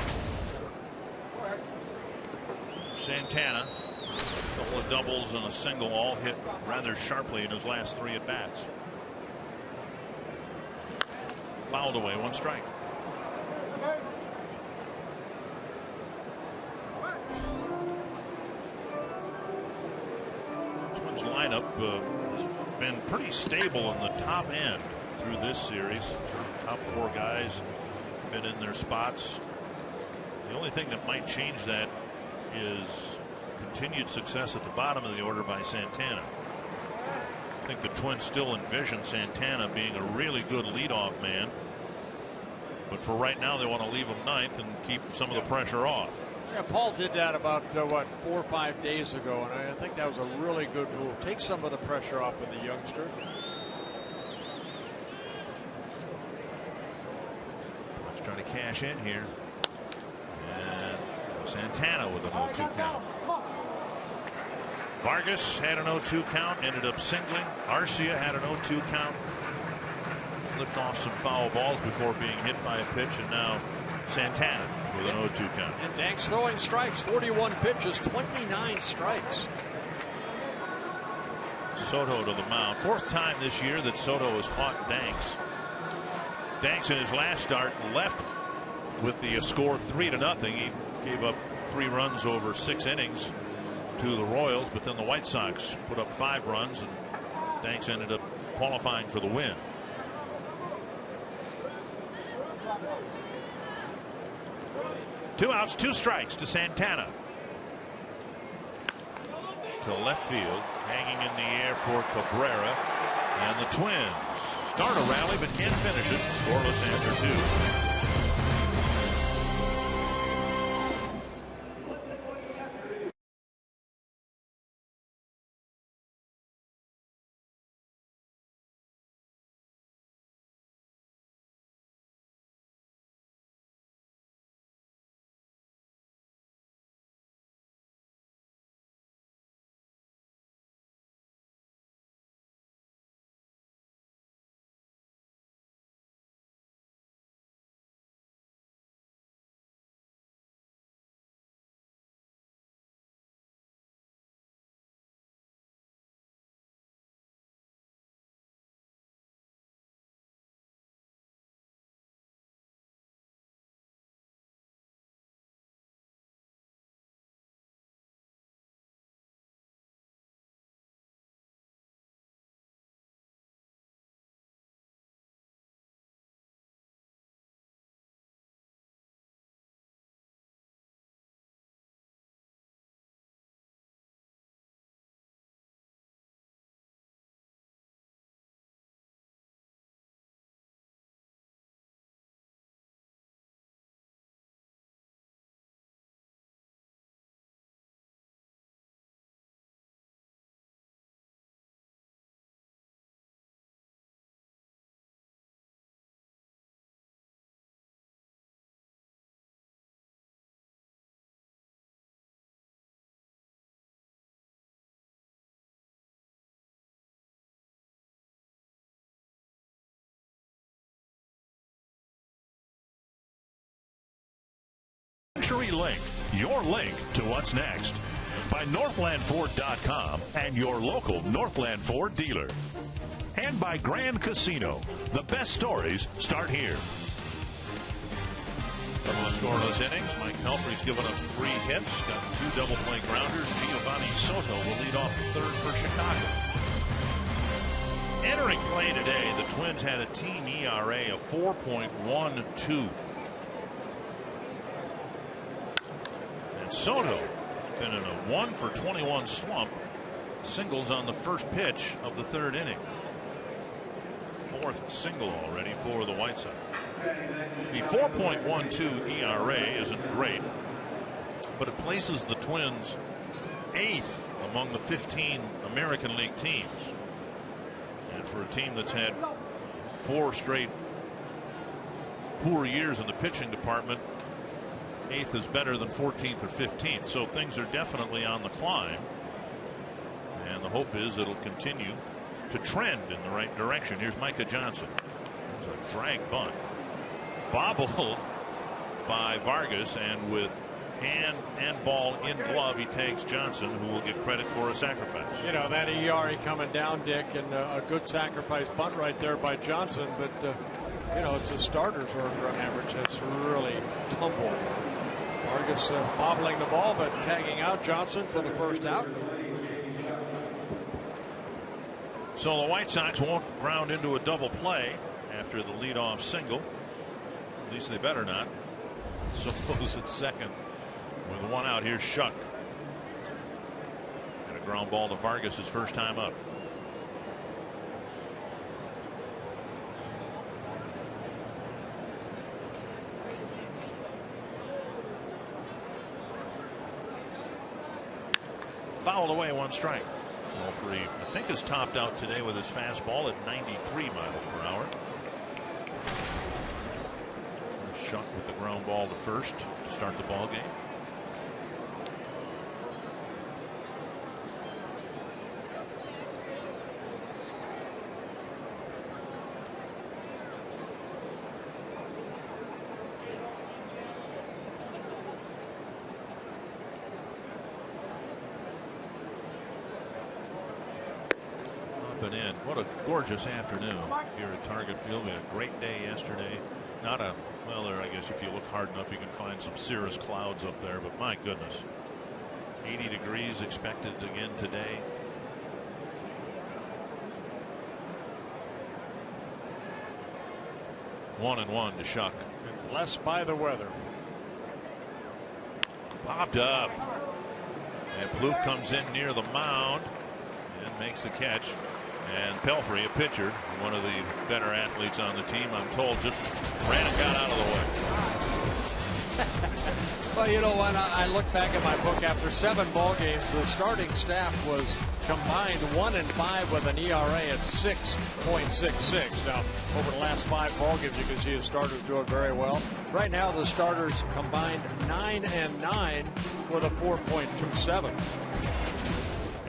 Santana, a couple of doubles and a single, all hit rather sharply in his last 3 at bats. Fouled away, 1 strike. Twins lineup has been pretty stable in the top end through this series. Top 4 guys have been in their spots. The only thing that might change that is continued success at the bottom of the order by Santana. I think the Twins still envision Santana being a really good leadoff man, but for right now they want to leave him 9th and keep some of the pressure off. Yeah, Paul did that about 4 or 5 days ago, and I think that was a really good move. Take some of the pressure off of the youngster. Let's try to cash in here. And Santana with an 0-2 count. Vargas had an 0-2 count, ended up singling. Arcia had an 0-2 count. Flipped off some foul balls before being hit by a pitch, and now Santana with an 0-2 count. And Danks throwing strikes, 41 pitches, 29 strikes. Soto to the mound. Fourth time this year that Soto has fought Danks. Danks in his last start left with the score 3-0. He gave up 3 runs over 6 innings to the Royals, but then the White Sox put up 5 runs, and Danks ended up qualifying for the win. Two outs, 2 strikes to Santana. To left field, hanging in the air for Cabrera, and the Twins start a rally but can't finish it. Scoreless after 2. Luxury Link, your link to what's next. By NorthlandFord.com and your local Northland Ford dealer. And by Grand Casino. The best stories start here. Couple of scoreless innings. Mike Pelfrey's given up 3 hits. Got 2 double play grounders. Giovanni Soto will lead off the third for Chicago. Entering play today, the Twins had a team ERA of 4.12. And Soto been in a 1-for-21 slump. Singles on the first pitch of the third inning. 4th single already for the White Sox. The 4.12 ERA isn't great, but it places the Twins 8th among the 15 American League teams. And for a team that's had 4 straight poor years in the pitching department, 8th is better than 14th or 15th. So things are definitely on the climb. And the hope is it'll continue to trend in the right direction. Here's Micah Johnson. There's a drag bunt. Bobbled by Vargas, and with hand and ball in glove, he takes Johnson, who will get credit for a sacrifice. You know, that ERA coming down, Dick, and a good sacrifice bunt right there by Johnson. But, you know, it's a starter's run average that's really tumbled. Vargas bobbling the ball, but tagging out Johnson for the first out. So the White Sox won't ground into a double play after the leadoff single. At least they better not. Suppose it's second with 1 out. Here's Shuck. And a ground ball to Vargas his first time up. Fouled away, 1 strike. Pelfrey, I think, is topped out today with his fastball at 93 miles per hour. Shuck with the ground ball to first to start the ball game. in. What a gorgeous afternoon here at Target Field. We had a great day yesterday. Not a, well, there, I guess if you look hard enough, you can find some cirrus clouds up there, but my goodness. 80 degrees expected again today. One and one to Shuck. Blessed by the weather. Popped up. And Plouffe comes in near the mound and makes the catch. And Pelfrey, a pitcher, one of the better athletes on the team, I'm told, just ran and got out of the way. Well, you know what? I look back at my book after 7 ball games. The starting staff was combined 1-5 with an ERA at 6.66. Now, over the last 5 ball games, you can see the starters doing very well. Right now, the starters combined 9-9 with a 4.27.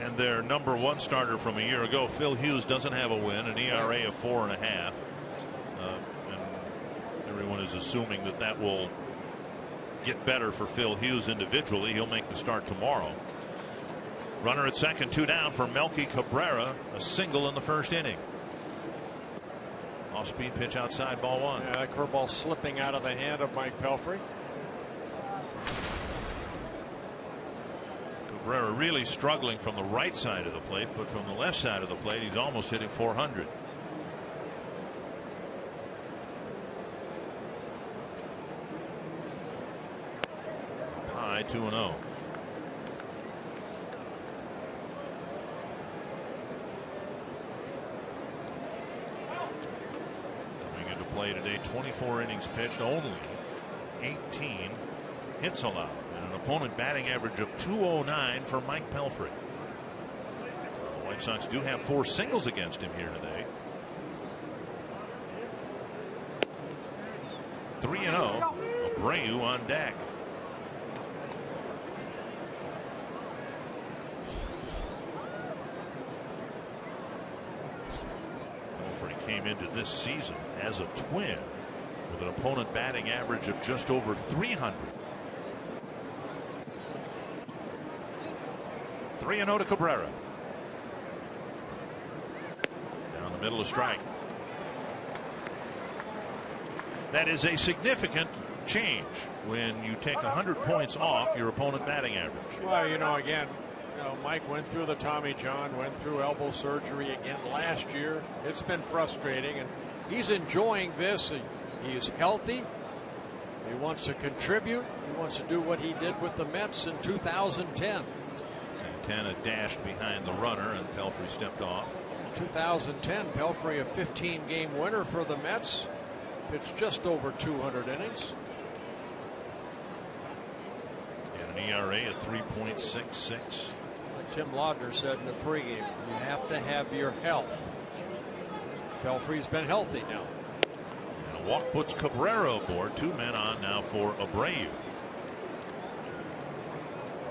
And their number 1 starter from a year ago, Phil Hughes, doesn't have a win, an ERA of 4.5. And everyone is assuming that that will get better for Phil Hughes individually. He'll make the start tomorrow. Runner at second, 2 down for Melky Cabrera, a single in the first inning. Off speed pitch outside, ball 1. Yeah, that curveball slipping out of the hand of Mike Pelfrey. Cabrera really struggling from the right side of the plate, but from the left side of the plate, he's almost hitting 400. High 2-0. Coming into play today, 24 innings pitched, only 18 hits allowed, and an opponent batting average of .209 for Mike Pelfrey. The White Sox do have 4 singles against him here today. 3-0. Abreu on deck. Came into this season as a Twin with an opponent batting average of just over 300. 3-0 to Cabrera. Down the middle of strike. That is a significant change when you take 100 points off your opponent batting average. Well, you know, again, Mike went through the Tommy John, went through elbow surgery again last year. It's been frustrating, and he's enjoying this. He's healthy. He wants to contribute. He wants to do what he did with the Mets in 2010. Santana dashed behind the runner, and Pelfrey stepped off. In 2010, Pelfrey, a 15-game winner for the Mets, pitched just over 200 innings. And an ERA at 3.66. Tim Laudner said in the pregame, you have to have your health. Pelfrey's been healthy now. And a walk puts Cabrera aboard. 2 men on now for Abreu.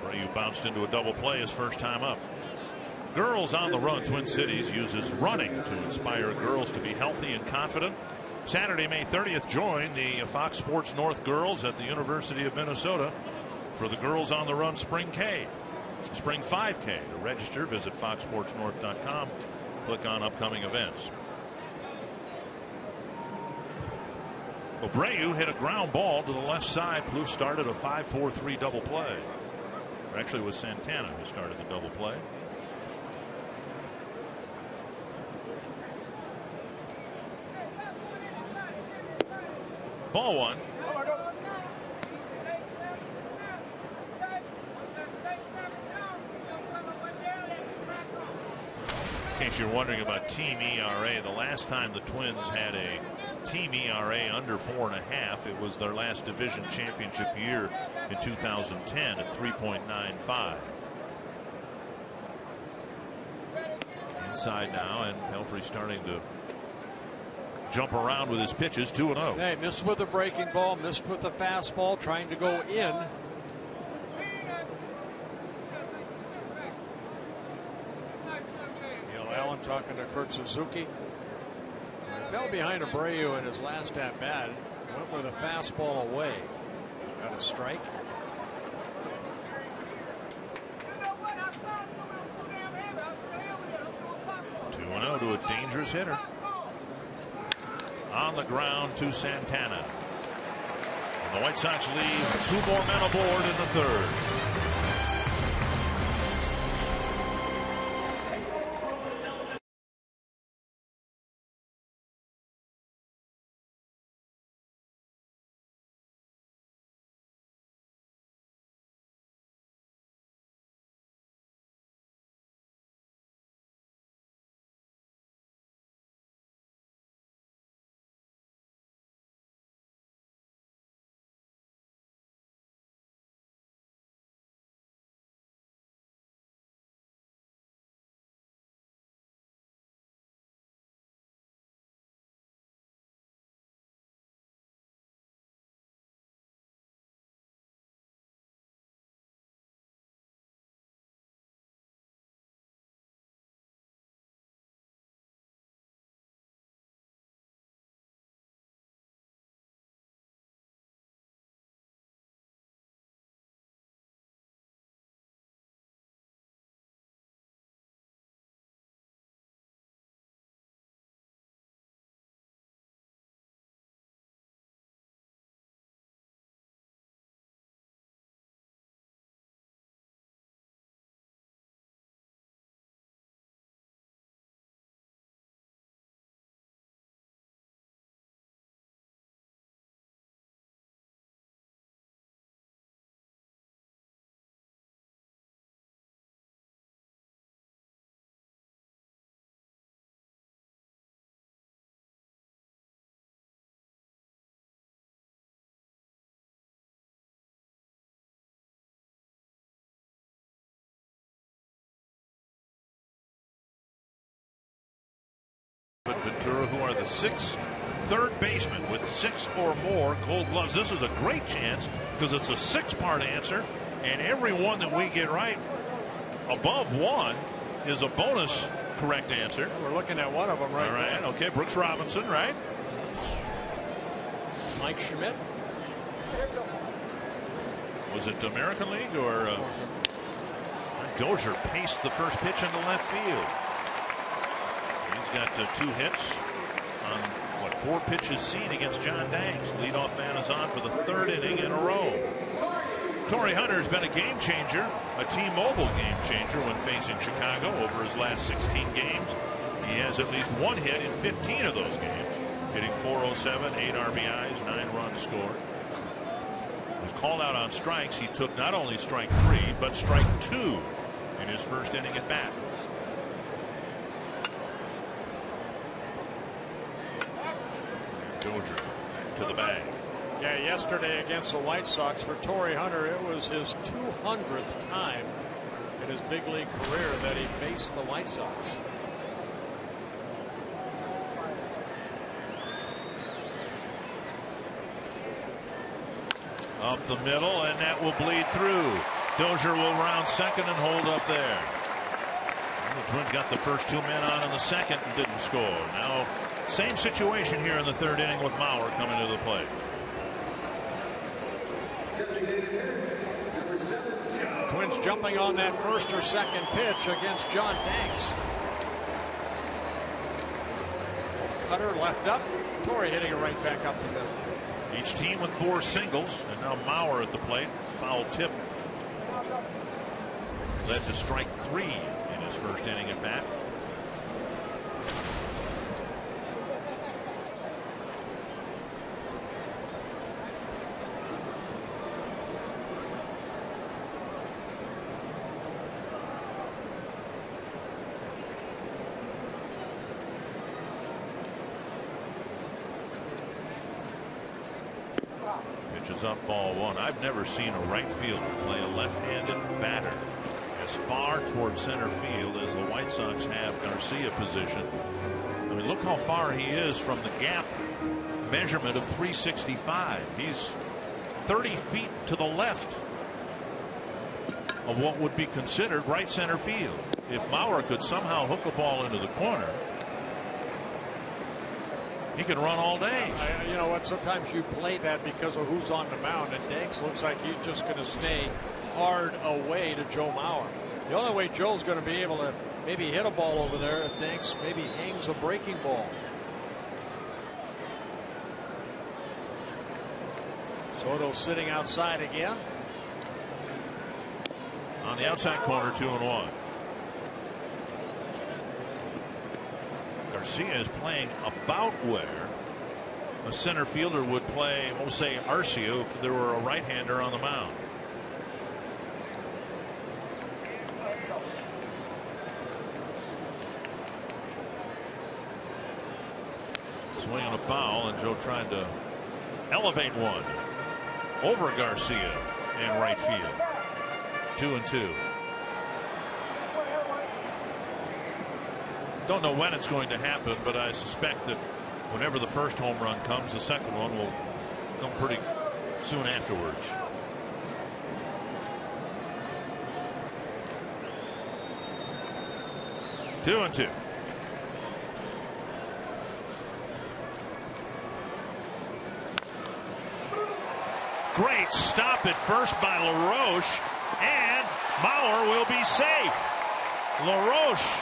Abreu bounced into a double play his first time up. Girls on the Run. Twin Cities uses running to inspire girls to be healthy and confident. Saturday, May 30th, join the Fox Sports North girls at the University of Minnesota for the Girls on the Run Spring 5K. To register, visit foxsportsnorth.com. Click on upcoming events. Abreu hit a ground ball to the left side. Plouffe started a 5-4-3 double play. Or actually, it was Santana who started the double play. Ball 1. In case you're wondering about team ERA, the last time the Twins had a team ERA under 4.5, it was their last division championship year in 2010 at 3.95. Inside now, and Pelfrey starting to jump around with his pitches. 2-0. Hey, missed with a breaking ball, missed with a fastball, trying to go in. Allen talking to Kurt Suzuki. He fell behind Abreu in his last at bat. Went with a fastball away. Got a strike. Machado to a dangerous hitter. On the ground to Santana. And the White Sox leave 2 more men aboard in the third. But Ventura, who are the 6 third basemen with 6 or more Gold Gloves. This is a great chance because it's a 6-part answer, and every one that we get right above 1 is a bonus correct answer. We're looking at one of them right now. All right, okay, Brooks Robinson, right? Mike Schmidt. Was it the American League or Dozier paced the first pitch into left field. He's got 2 hits on, 4 pitches seen against John Danks. Leadoff man is on for the 3rd inning in a row. Torrey Hunter's been a game changer, a T-Mobile game changer when facing Chicago over his last 16 games. He has at least 1 hit in 15 of those games, hitting .407, 8 RBIs, 9 runs scored. He was called out on strikes. He took not only strike 3, but strike 2 in his first inning at bat. Dozier to the bag. Yeah, yesterday against the White Sox for Torrey Hunter, it was his 200th time in his big league career that he faced the White Sox. Up the middle, and that will bleed through. Dozier will round second and hold up there. And the Twins got the first 2 men on in the second and didn't score. Now, same situation here in the 3rd inning with Mauer coming to the plate. Twins jumping on that first or second pitch against John Danks. Cutter left up. Torrey hitting it right back up the middle. Each team with 4 singles, and now Mauer at the plate. Foul tip led to strike 3 in his first inning at bat. Pitches up, ball 1. I've never seen a right fielder play a left-handed batter as far toward center field as the White Sox have Garcia position. I mean, look how far he is from the gap measurement of 365. He's 30 feet to the left of what would be considered right center field. If Mauer could somehow hook a ball into the corner, he can run all day. You know what? Sometimes you play that because of who's on the mound, and Danks looks like he's just going to stay hard away to Joe Mauer. The only way Joe's going to be able to maybe hit a ball over there if Danks maybe hangs a breaking ball. Soto sitting outside again. On the outside corner, 2-1. Garcia is playing about where a center fielder would play, we'll say Arcia, if there were a right-hander on the mound. Swing on a foul, and Joe trying to elevate one over Garcia in right field. 2-2. Don't know when it's going to happen, but I suspect that whenever the first home run comes, the second one will come pretty soon afterwards. Two and two. Great stop at first by LaRoche, and Mauer will be safe. LaRoche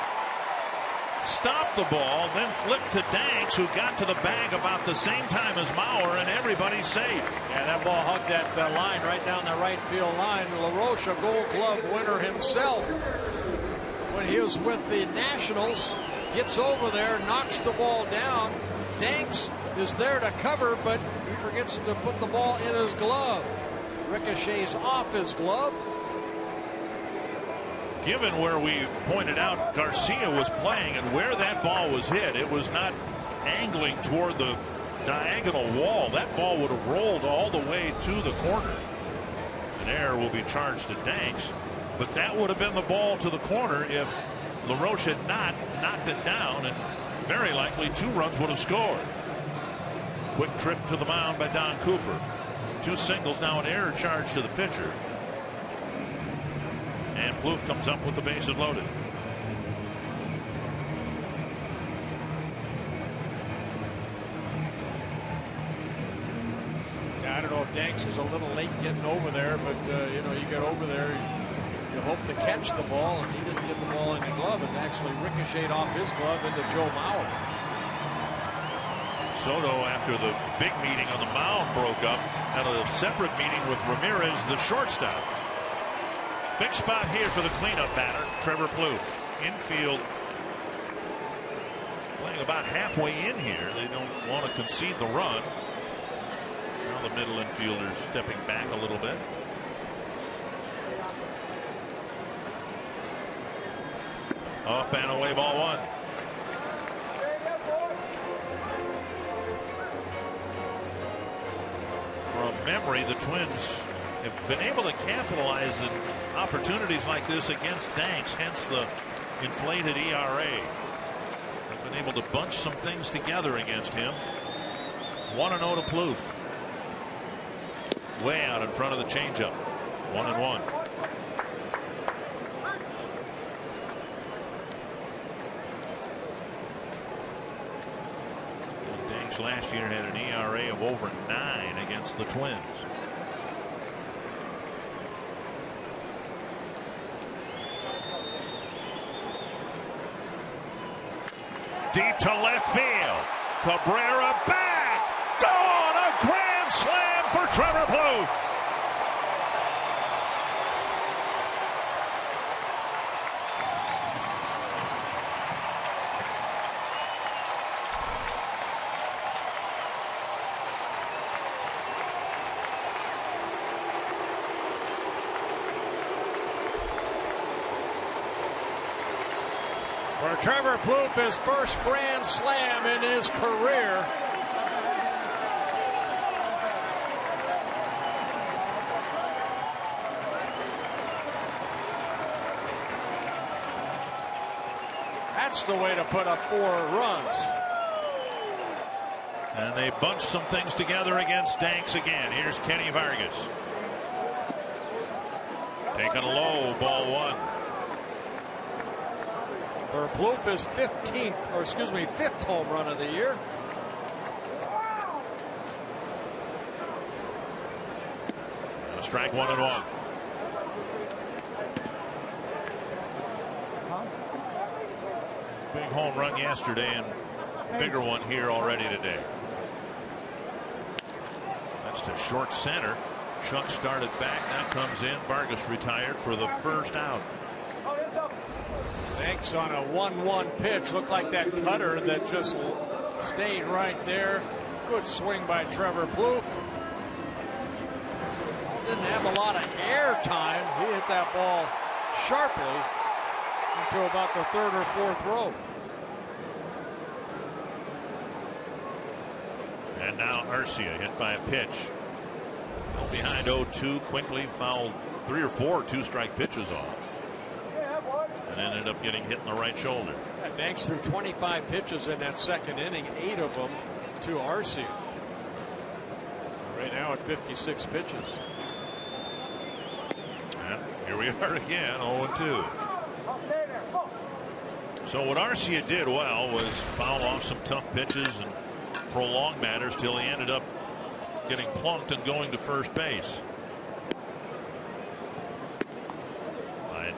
stopped the ball, then flipped to Danks, who got to the bag about the same time as Mauer, and everybody's safe. Yeah, that ball hugged that line right down the right field line. LaRoche, a Gold Glove winner himself when he was with the Nationals, gets over there, knocks the ball down. Danks is there to cover, but he forgets to put the ball in his glove. Ricochets off his glove. Given where we pointed out Garcia was playing and where that ball was hit, it was not angling toward the diagonal wall. That ball would have rolled all the way to the corner. An error will be charged to Danks, but that would have been the ball to the corner if LaRoche had not knocked it down, and very likely 2 runs would have scored. Quick trip to the mound by Don Cooper. 2 singles, now an error charge to the pitcher. And Plouffe comes up with the bases loaded. I don't know if Danks was a little late getting over there, but you know, you get over there, you hope to catch the ball, and he didn't get the ball in the glove, and actually ricocheted off his glove into Joe Mauer. Soto, after the big meeting on the mound broke up, had a separate meeting with Ramirez, the shortstop. Big spot here for the cleanup batter, Trevor Plouffe. Infield playing about halfway in here. They don't want to concede the run. Now the middle infielder's stepping back a little bit. Up and away, ball 1. From memory, the Twins have been able to capitalize on opportunities like this against Danks, hence the inflated ERA. They've been able to bunch some things together against him. 1-0 to Plouffe. Way out in front of the changeup. 1-1. Danks last year had an ERA of over 9 against the Twins. Deep to left field. Cabrera back. Gone! A grand slam for Trevor Plouffe. For Trevor Plouffe, his first grand slam in his career. That's the way to put up 4 runs. And they bunched some things together against Danks again. Here's Kenny Vargas. Taken low, ball 1. For Plouffe, his 5th home run of the year. A strike, 1-1. Big home run yesterday and bigger one here already today. That's to short center. Chuck started back, now comes in. Vargas retired for the first out. Banks on a 1-1 pitch. Looked like that cutter that just stayed right there. Good swing by Trevor Plouffe. Ball didn't have a lot of air time. He hit that ball sharply into about the third or fourth row. And now Arcia hit by a pitch. Behind 0-2, quickly fouled 3 or 4 two-strike pitches off. And ended up getting hit in the right shoulder. Banks threw 25 pitches in that second inning, 8 of them to Arcia. Right now at 56 pitches. And here we are again, 0-2. So what Arcia did well was foul off some tough pitches and prolong matters till he ended up getting plunked and going to first base.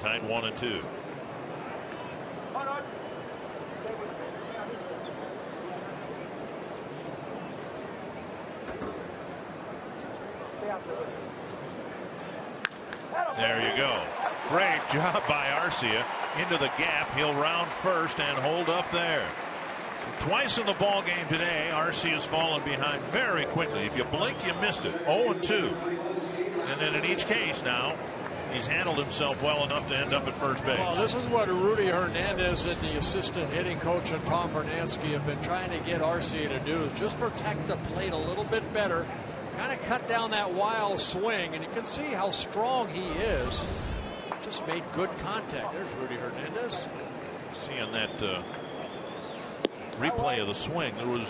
Tied 1-2. There you go. Great job by Arcia into the gap. He'll round first and hold up there. Twice in the ball game today, Arcia's fallen behind very quickly. If you blink, you missed it. 0-2. And then in each case now, he's handled himself well enough to end up at first base. Well, this is what Rudy Hernandez and the assistant hitting coach and Tom Bernansky have been trying to get Arcia to do, is just protect the plate a little bit better, kind of cut down that wild swing, and you can see how strong he is. Just made good contact. There's Rudy Hernandez. Seeing that replay of the swing, there was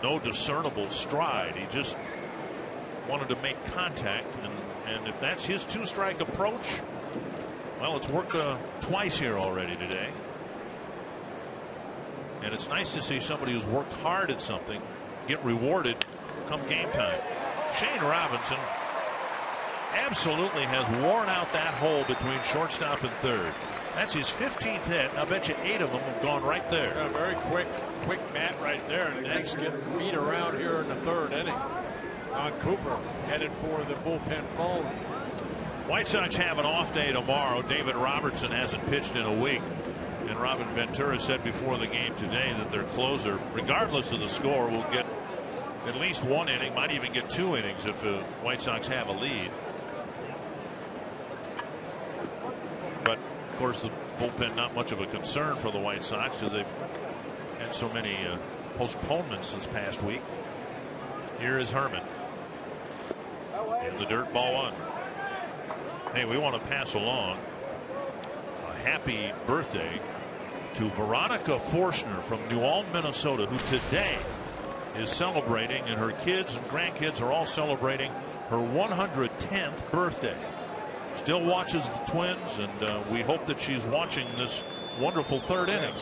no discernible stride. He just wanted to make contact, and if that's his two-strike approach, well, it's worked twice here already today. And it's nice to see somebody who's worked hard at something get rewarded come game time. Shane Robinson absolutely has worn out that hole between shortstop and third. That's his 15th hit. I bet you 8 of them have gone right there. Yeah, very quick bat right there. And Danks getting beat around here in the third inning. On Cooper headed for the bullpen phone. White Sox have an off day tomorrow. David Robertson hasn't pitched in a week. And Robin Ventura said before the game today that their closer, regardless of the score, will get at least 1 inning, might even get 2 innings if the White Sox have a lead. But of course the bullpen not much of a concern for the White Sox because they've had so many postponements this past week. Here is Herman in the dirt, ball 1. Hey, we want to pass along a happy birthday to Veronica Forstner from New Ulm, Minnesota, who today is celebrating, and her kids and grandkids are all celebrating her 110th birthday. Still watches the Twins, and we hope that she's watching this wonderful third inning.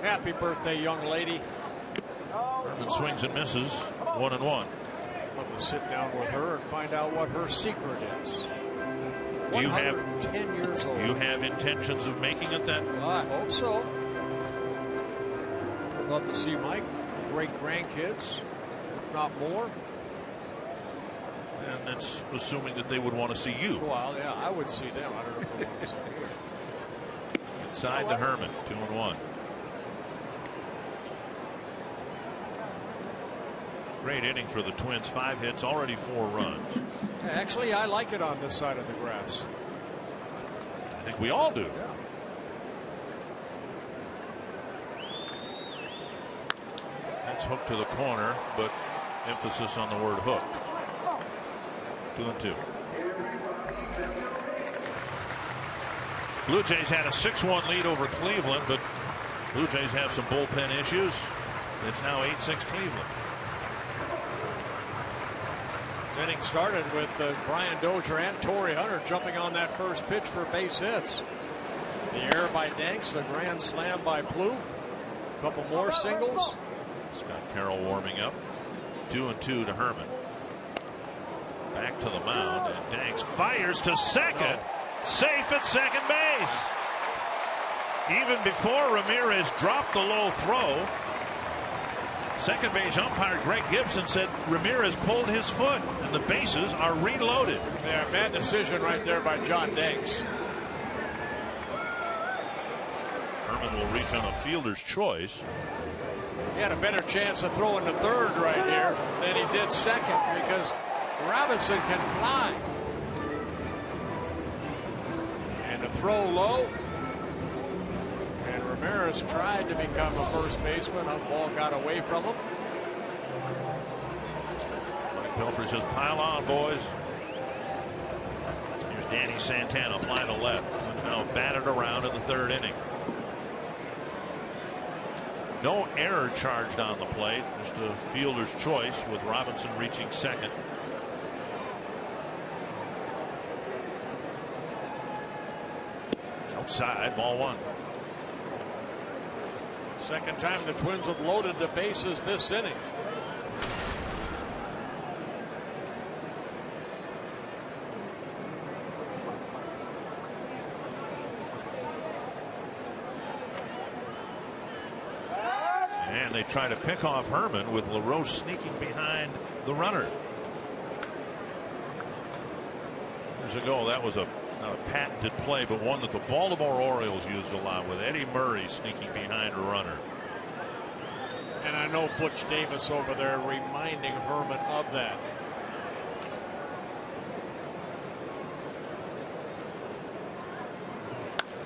Happy birthday, young lady. Herman swings and misses, 1-1. Love to sit down with her and find out what her secret is. Do you have 10 years old? You have intentions of making it that? I hope so. I'd love to see my great grandkids, if not more. And that's assuming that they would want to see you. Well, yeah, I would see them. I don't know if they want to see me. Inside to Herman, 2-1. Great inning for the Twins. 5 hits, already 4 runs. Actually, I like it on this side of the grass. I think we all do. Yeah. That's hooked to the corner, but emphasis on the word hooked. 2-2. Blue Jays had a 6-1 lead over Cleveland, but Blue Jays have some bullpen issues. It's now 8-6 Cleveland. This inning started with Brian Dozier and Torrey Hunter jumping on that first pitch for base hits. The error by Danks, the grand slam by Plouffe. A couple more singles. Scott Carroll warming up. 2-2 to Herman. Back to the mound, and Danks fires to second. Safe at second base. Even before Ramirez dropped the low throw, second base umpire Greg Gibson said Ramirez pulled his foot and the bases are reloaded. Yeah, bad decision right there by John Danks. Herman will reach on a fielder's choice. He had a better chance of throwing the third right here than he did second because Robinson can fly. And the throw low. And Ramirez tried to become a first baseman. The ball got away from him. Mike Pelfrey says, pile on, boys. Here's Danny Santana, fly to left. Now batted around in the third inning. No error charged on the plate. Just a fielder's choice with Robinson reaching second. Outside, ball one. Second time the Twins have loaded the bases this inning. And they try to pick off Herman with LaRoche sneaking behind the runner. Years ago, that was not a patented play, but one that the Baltimore Orioles used a lot, with Eddie Murray sneaking behind a runner. And I know Butch Davis over there reminding Herman of that.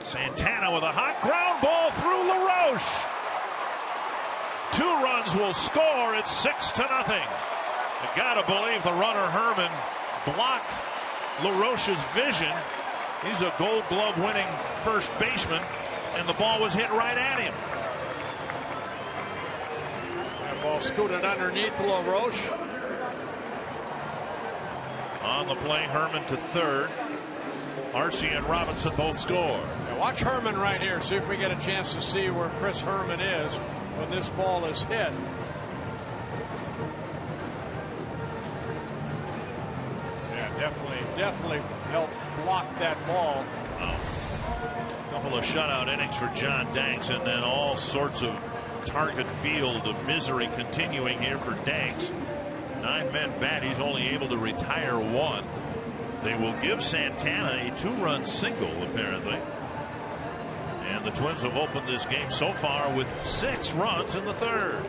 Santana with a hot ground ball through LaRoche. 2 runs will score. It's 6-0. You gotta believe the runner Herman blocked LaRoche's vision. He's a Gold Glove winning first baseman, and the ball was hit right at him. That ball scooted underneath LaRoche. On the play, Herman to third. Arce and Robinson both score. Now watch Herman right here. See if we get a chance to see where Chris Herman is when this ball is hit. Yeah, definitely helped block that ball. Wow. A couple of shutout innings for John Danks, and then all sorts of target field misery continuing here for Danks. 9 men bat. He's only able to retire 1. They will give Santana a 2-run single, apparently. And the Twins have opened this game so far with 6 runs in the third.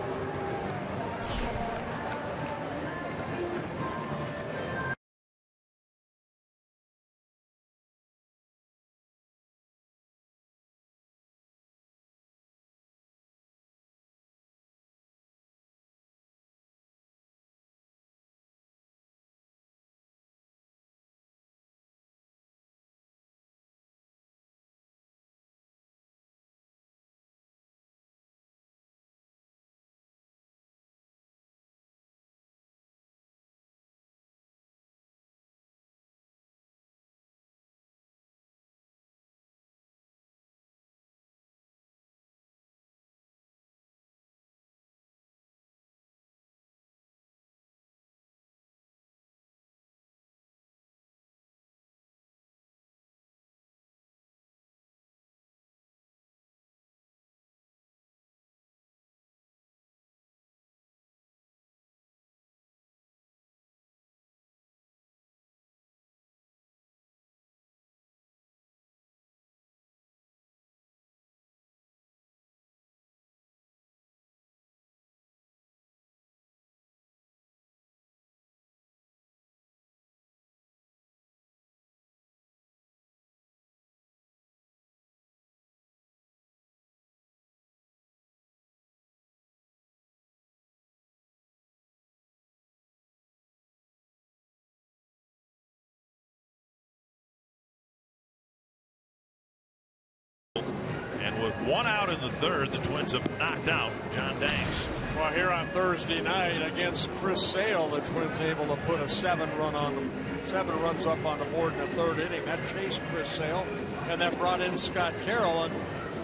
And with 1 out in the third, the Twins have knocked out John Danks. Well, here on Thursday night against Chris Sale, the Twins able to put a 7 runs up on the board in the third inning. That chased Chris Sale, and that brought in Scott Carroll, and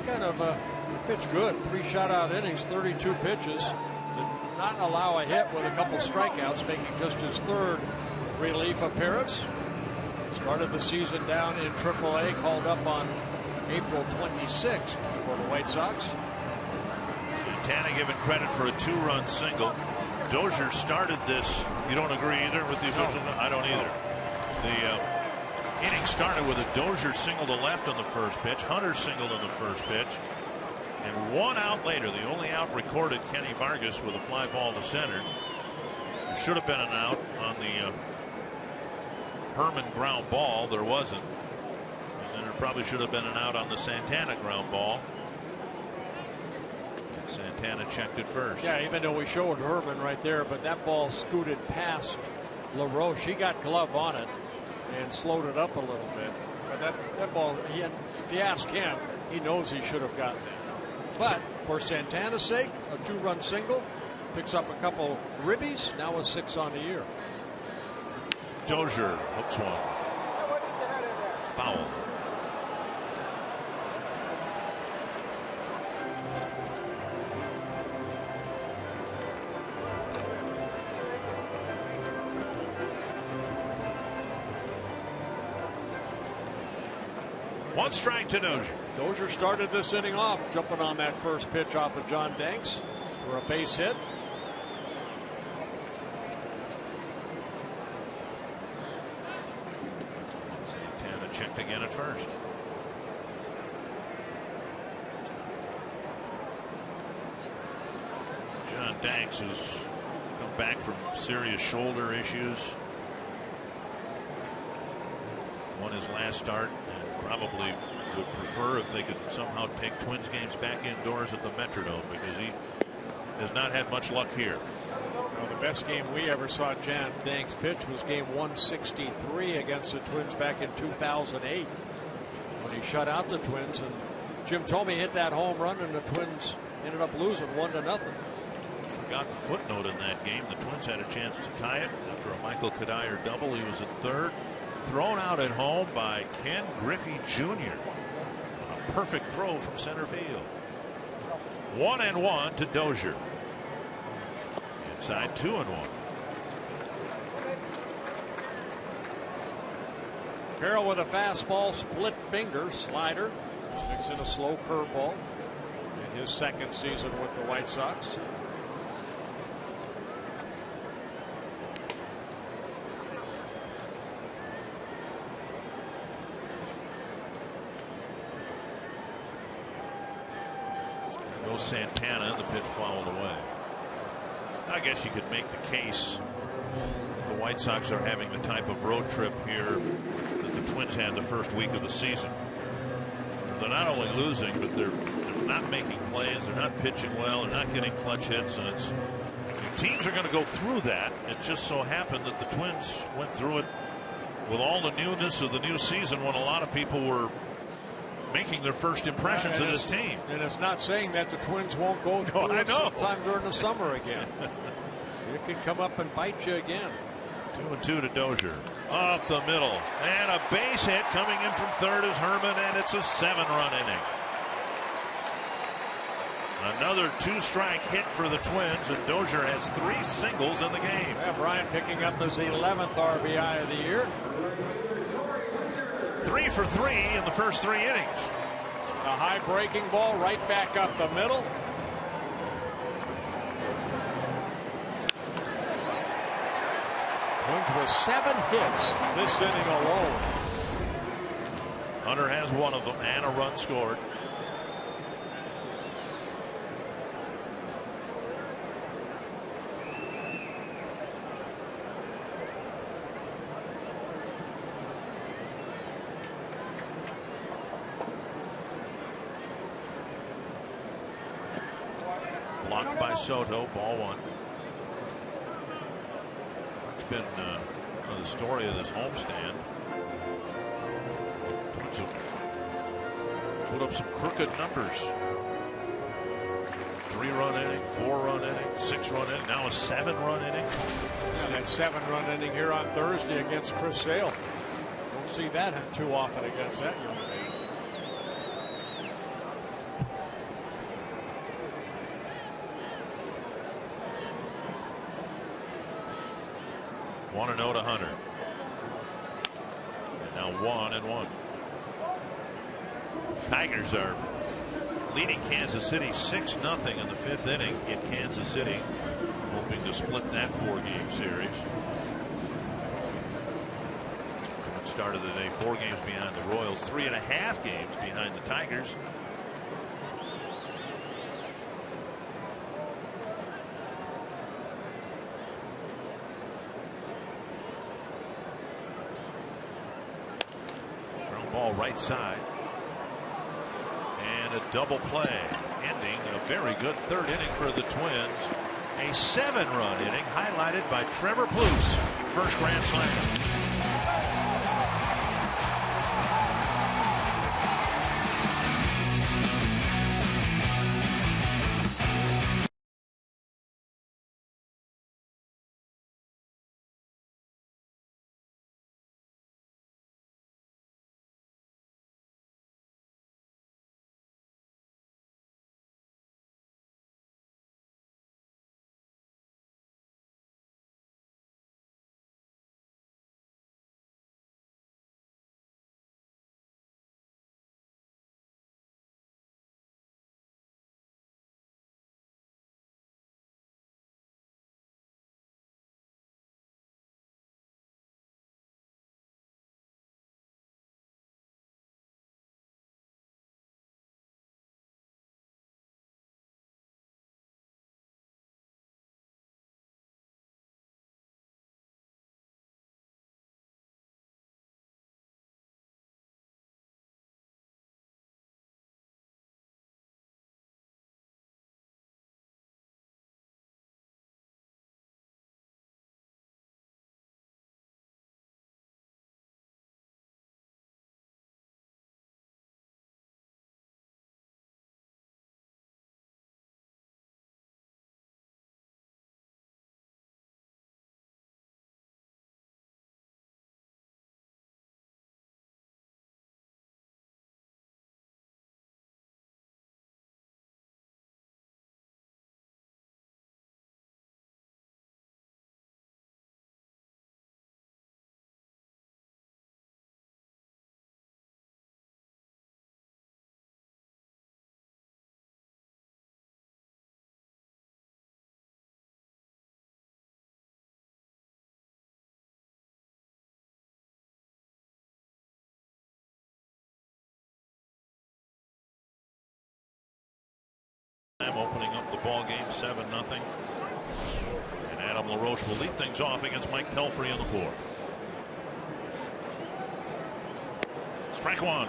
kind of pitched good. 3 shutout innings, 32 pitches. Did not allow a hit with a couple strikeouts, making just his 3rd relief appearance. Started the season down in AAA, called up on April 26th for the White Sox. Santana given credit for a 2-run single. Dozier started this. You don't agree either with the official? No. I don't either. The inning started with a Dozier single to left on the first pitch. Hunter singled on the first pitch. And 1 out later, the only out recorded, Kenny Vargas with a fly ball to center. There should have been an out on the Herman ground ball. There wasn't. And then there probably should have been an out on the Santana ground ball. Santana checked it first. Yeah, even though we showed Herman right there, but that ball scooted past LaRoche. He got glove on it and slowed it up a little bit. But that ball, if you ask him, he knows he should have gotten it. But for Santana's sake, a 2-run single, picks up a couple ribbies, now a 6 on the year. Dozier hooks one. Foul. One strike to Dozier. Dozier started this inning off jumping on that first pitch off of John Danks for a base hit. Santana checked again at first. John Danks has come back from serious shoulder issues. Won his last start and probably would prefer if they could somehow take Twins games back indoors at the Metrodome, because he has not had much luck here. Well, the best game we ever saw John Danks pitch was game 163 against the Twins back in 2008 when he shut out the Twins, and Jim Thome hit that home run and the Twins ended up losing 1-0. Forgotten footnote in that game, the Twins had a chance to tie it after a Michael Kadire double. He was at third, thrown out at home by Ken Griffey Jr. A perfect throw from center field. 1-1 to Dozier. Inside 2-1. Carroll with a fastball, split finger slider, mix in a slow curveball in his second season with the White Sox. Santana, the pitch fouled away. I guess you could make the case that the White Sox are having the type of road trip here that the Twins had the first week of the season. They're not only losing, but they're not making plays, they're not pitching well, they're not getting clutch hits, and it's teams are going to go through that. It just so happened that the Twins went through it with all the newness of the new season when a lot of people were making their first impressions of this team. And it's not saying that the Twins won't go through it sometime during the summer again. It can come up and bite you again. 2-2 to Dozier. Up the middle. And a base hit coming in from third is Herman, and it's a 7-run inning. Another 2-strike hit for the Twins, and Dozier has 3 singles in the game. Yeah, Brian picking up his 11th RBI of the year. 3 for 3 in the first 3 innings. A high breaking ball right back up the middle. Twins with 7 hits this inning alone. Hunter has one of them and a run scored. Blocked by Soto, ball 1. It's been the story of this homestand. Twins have put up some crooked numbers. 3-run inning, 4-run inning, 6-run inning, now a 7-run inning. And that 7-run inning here on Thursday against Chris Sale. Don't see that too often against that young man. 1-0 to Hunter. And now 1-1. Tigers are leading Kansas City 6-0 in the 5th inning in Kansas City, hoping to split that 4-game series. Start of the day, 4 games behind the Royals, 3.5 games behind the Tigers. Ground ball right side. And a double play, ending a very good 3rd inning for the Twins. A 7-run inning highlighted by Trevor Plouffe, first grand slam. Opening up the ball game 7-0. And Adam LaRoche will lead things off against Mike Pelfrey in the 4th. Strike 1.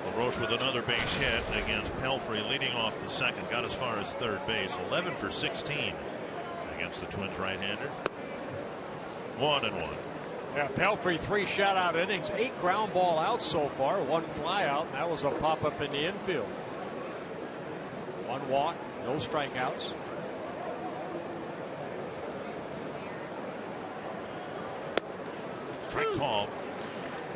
LaRoche with another base hit against Pelfrey, leading off the 2nd. Got as far as 3rd base. 11 for 16 against the Twins right-hander. 1-1. Yeah, Pelfrey 3 shutout innings, 8 ground ball outs so far, 1 fly out, and that was a pop up in the infield. 1 walk, no strikeouts. Strike call.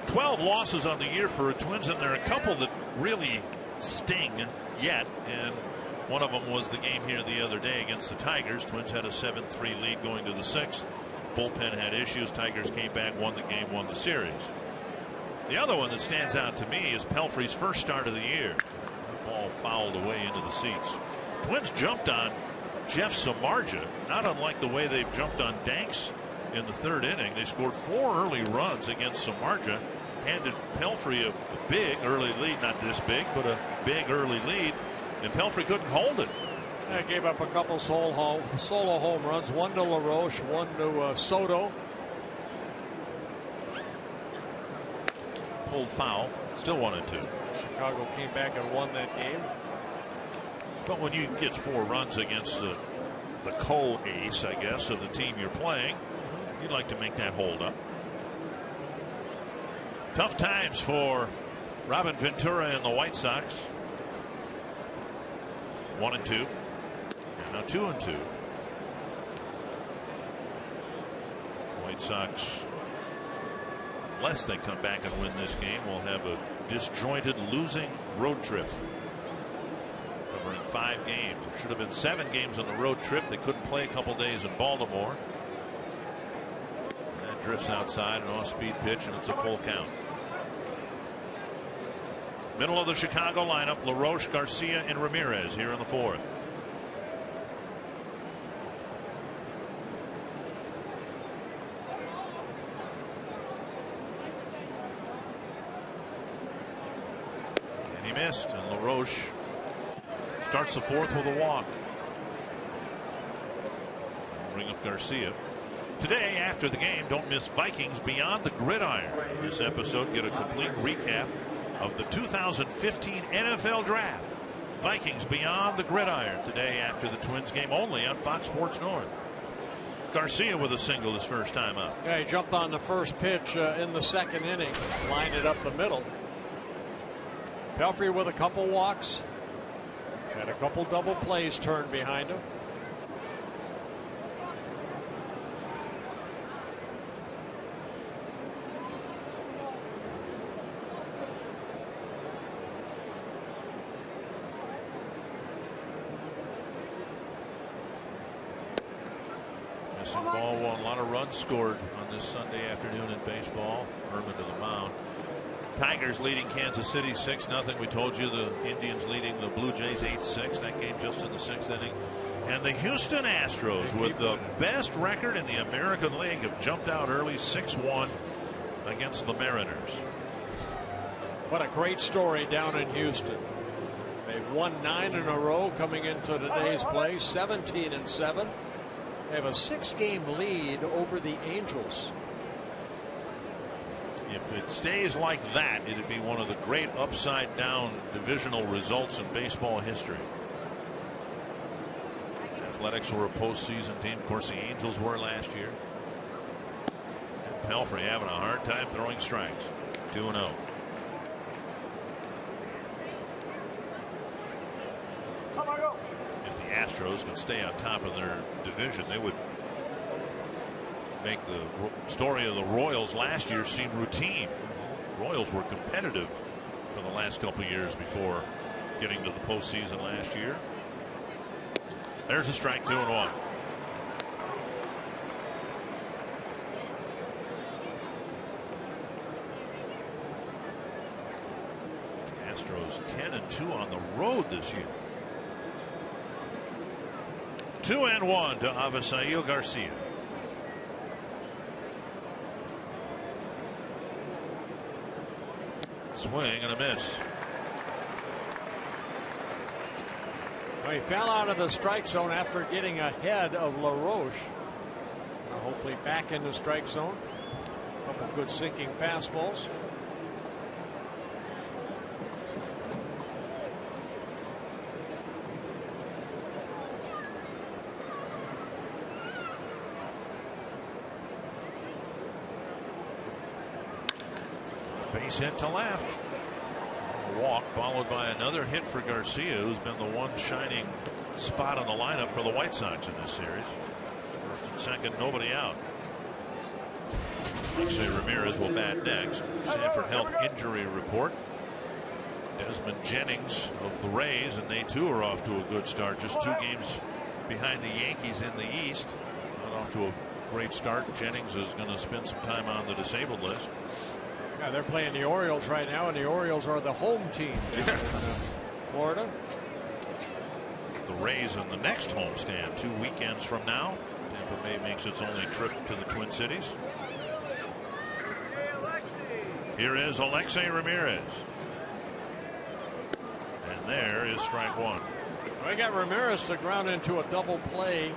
12 losses on the year for the Twins, and there are a couple that really sting yet, and one of them was the game here the other day against the Tigers. Twins had a 7-3 lead going to the 6th. Bullpen had issues. Tigers came back, won the game, won the series. The other one that stands out to me is Pelfrey's first start of the year. Ball fouled away into the seats. Twins jumped on Jeff Samardzija, not unlike the way they've jumped on Danks in the 3rd inning. They scored 4 early runs against Samardzija, handed Pelfrey a big early lead, not this big, but a big early lead, and Pelfrey couldn't hold it. They gave up a couple solo home runs, 1 to LaRoche, 1 to Soto. Pulled foul, still 1-2. Chicago came back and won that game. But when you get 4 runs against the co-ace, I guess, of the team you're playing, you'd like to make that hold up. Tough times for Robin Ventura and the White Sox. 1-2. Now 2-2. White Sox, unless they come back and win this game, will have a disjointed losing road trip covering 5 games. There should have been 7 games on the road trip. They couldn't play a couple days in Baltimore. That drifts outside, an off-speed pitch, and it's a full count. Middle of the Chicago lineup, LaRoche, Garcia, and Ramirez here in the fourth. And he missed, and LaRoche starts the fourth with a walk. Bring up Garcia. Today, after the game, don't miss Vikings Beyond the Gridiron. In this episode, get a complete recap of the 2015 NFL Draft. Vikings Beyond the Gridiron today after the Twins game, only on Fox Sports North. Garcia with a single his first time up. Yeah, he jumped on the first pitch in the second inning, lined it up the middle. Pelfrey with a couple walks, had a couple double plays turned behind him. Ball one. A lot of runs scored on this Sunday afternoon in baseball. Herman to the mound. Tigers leading Kansas City 6-0. We told you the Indians leading the Blue Jays 8-6. That game just in the sixth inning. And the Houston Astros, with the best record in the American League, have jumped out early 6-1 against the Mariners. What a great story down in Houston. They've won 9 in a row coming into today's play, 17-7. They have a 6-game lead over the Angels. If it stays like that, it'd be one of the great upside down divisional results in baseball history. Athletics were a postseason team. Of course, the Angels were last year. And Pelfrey having a hard time throwing strikes. 2-0. Astros can stay on top of their division, they would make the story of the Royals last year seem routine. Royals were competitive for the last couple of years before getting to the postseason last year. There's a strike, 2-1. Astros 10-2 on the road this year. 2-1 to Avisail Garcia. Swing and a miss. Well, he fell out of the strike zone after getting ahead of LaRoche. Hopefully back in the strike zone. A couple good sinking fastballs. Base hit to left. A walk followed by another hit for Garcia, who's been the one shining spot on the lineup for the White Sox in this series. First and second, nobody out. Alexei Ramirez will bat next. Sanford Health injury report. Desmond Jennings of the Rays, and they too are off to a good start. Just 2 games behind the Yankees in the East. Not off to a great start. Jennings is going to spend some time on the disabled list. Yeah, they're playing the Orioles right now, and the Orioles are the home team in Florida. The Rays on the next homestand 2 weekends from now. Tampa Bay makes its only trip to the Twin Cities. Here is Alexei Ramirez. And there is strike 1. We got Ramirez to ground into a double play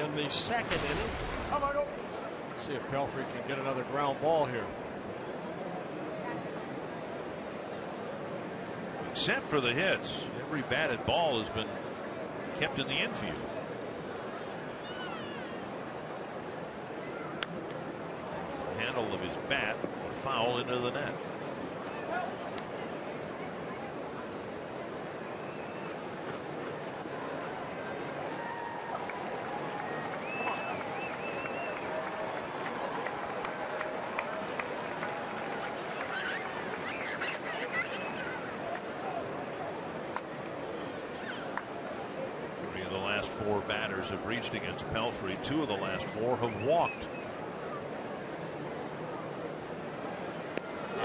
in the second inning. Let's see if Pelfrey can get another ground ball here. Except for the hits, every batted ball has been kept in the infield. The handle of his bat, a foul into the net. Batters have reached against Pelfrey. 2 of the last 4 have walked.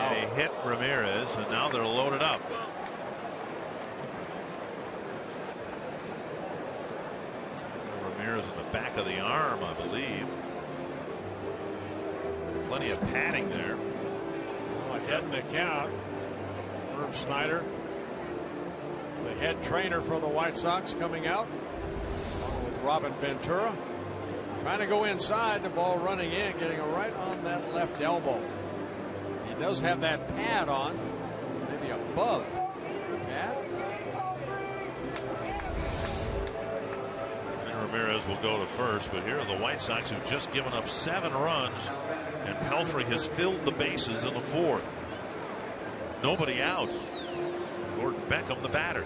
And he hit Ramirez, and now they're loaded up. Ramirez in the back of the arm, I believe. Plenty of padding there. Ahead in the count. Herb Snyder, the head trainer for the White Sox, coming out with Robin Ventura. Trying to go inside, the ball running in, getting it right on that left elbow. He does have that pad on, maybe above the pad. And Ramirez will go to first, but here are the White Sox who've just given up 7 runs, and Pelfrey has filled the bases in the 4th. Nobody out. Gordon Beckham, the batter.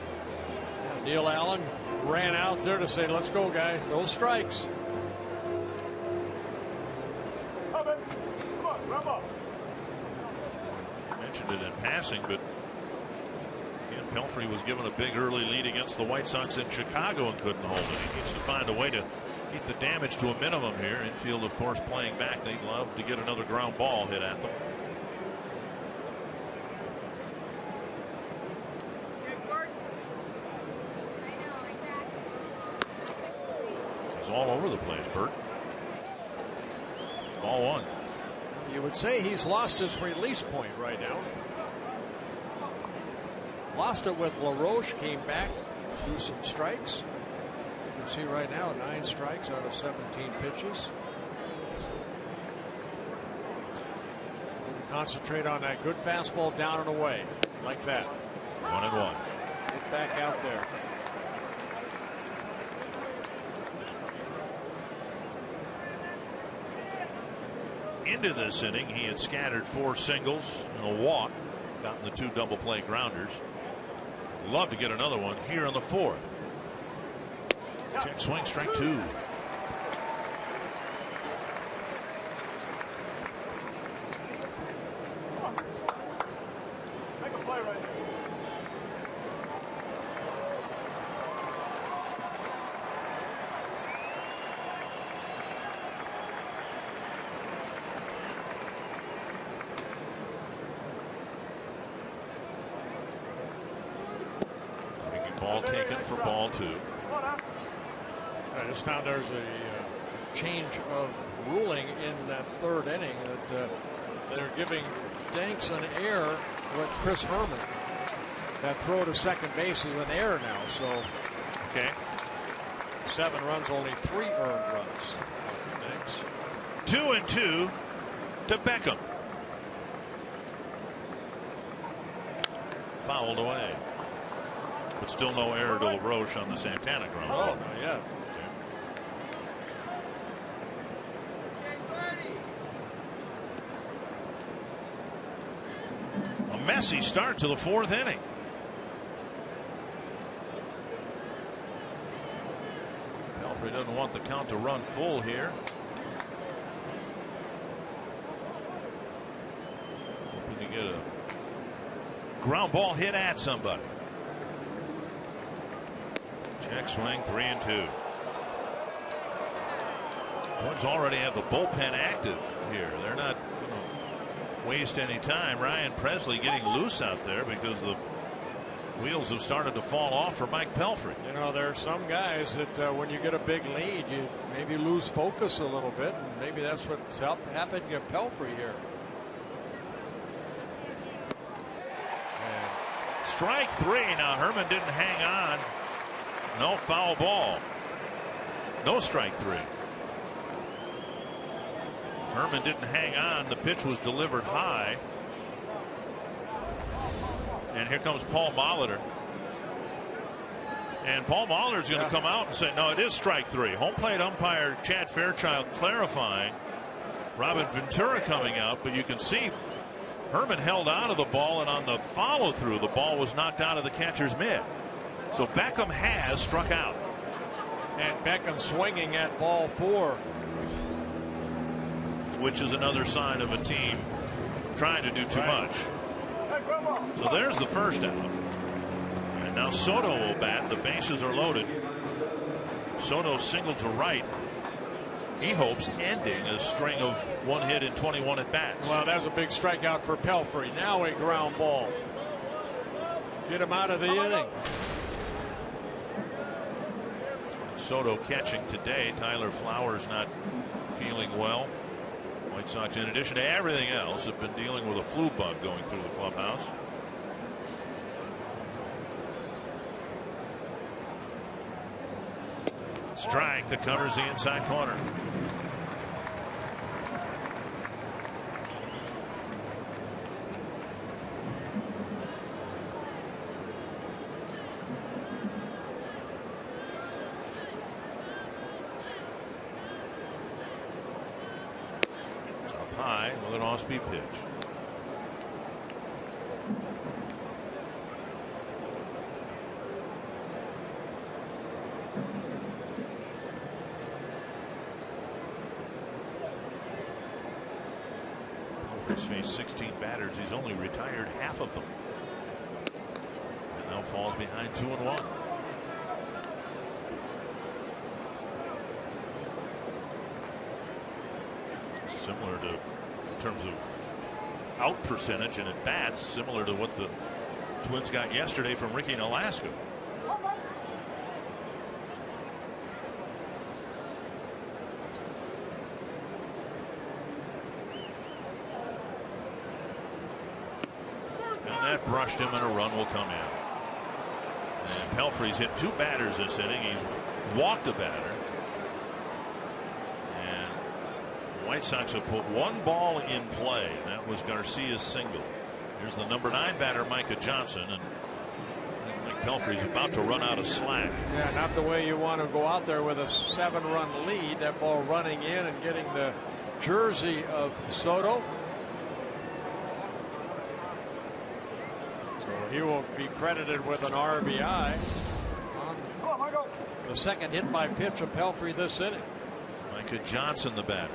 Neil Allen ran out there to say, let's go, guys. Those strikes. Mentioned it in passing, but again, Pelfrey was given a big early lead against the White Sox in Chicago and couldn't hold it. He needs to find a way to keep the damage to a minimum here. Infield, of course, playing back. They'd love to get another ground ball hit at them. He's all over the place, Bert. Ball 1. You would say he's lost his release point right now. Lost it with LaRoche, came back, threw some strikes. You can see right now 9 strikes out of 17 pitches. Concentrate on that good fastball down and away, like that. 1-1. Get back out there. Into this inning, he had scattered 4 singles and a walk, gotten the 2 double play grounders. Love to get another one here in the 4th. Check swing, strike 2. Ball taken for ball 2. I just found there's a change of ruling in that 3rd inning that they're giving Danks an error with Chris Herman. That throw to second base is an error now. So, okay, 7 runs, only 3 earned runs. Danks. 2-2 to Beckham. Fouled away. But still no error to LaRoche on the Santana ground. Oh, not yet. A messy start to the 4th inning. Pelfrey doesn't want the count to run full here. Hoping to get a ground ball hit at somebody. Check swing, 3-2. Twins already have the bullpen active here. They're not going to waste any time. Ryan Presley getting loose out there because the wheels have started to fall off for Mike Pelfrey. You know, there are some guys that when you get a big lead, you maybe lose focus a little bit, and maybe that's what's happened to Pelfrey here. And strike 3. Now Herman didn't hang on. No, foul ball. No, strike 3. Herman didn't hang on. The pitch was delivered high. And here comes Paul Molitor. And Paul Molitor is going to come out and say, no, it is strike 3. Home plate umpire Chad Fairchild clarifying. Robin Ventura coming out, but you can see Herman held on to the ball, and on the follow through, the ball was knocked out of the catcher's mitt. So Beckham has struck out. And Beckham swinging at ball 4. Which is another sign of a team trying to do too much. So there's the first out. And now Soto will bat. The bases are loaded. Soto single to right. he hopes ending a string of 1 hit in 21 at bats. Well, that was a big strikeout for Pelfrey. Now a ground ball. Get him out of the inning. Soto catching today. Tyler Flowers not feeling well. White Sox, in addition to everything else, have been dealing with a flu bug going through the clubhouse. Strike that covers the inside corner. Up high with an off-speed pitch. He's faced 16 batters. He's only retired half of them. And now falls behind 2-1. Similar to, in terms of out percentage and at bats, similar to what the Twins got yesterday from Ricky Nolasco. Brushed him and a run will come in. And Pelfrey's hit 2 batters this inning. He's walked a batter. And the White Sox have put 1 ball in play. That was Garcia's single. Here's the number 9 batter, Micah Johnson. And Mike Pelfrey's about to run out of slack. Yeah, not the way you want to go out there with a 7-run lead. That ball running in and getting the jersey of Soto. He will be credited with an RBI on the second hit by pitch of Pelfrey this inning. Micah Johnson, the batter.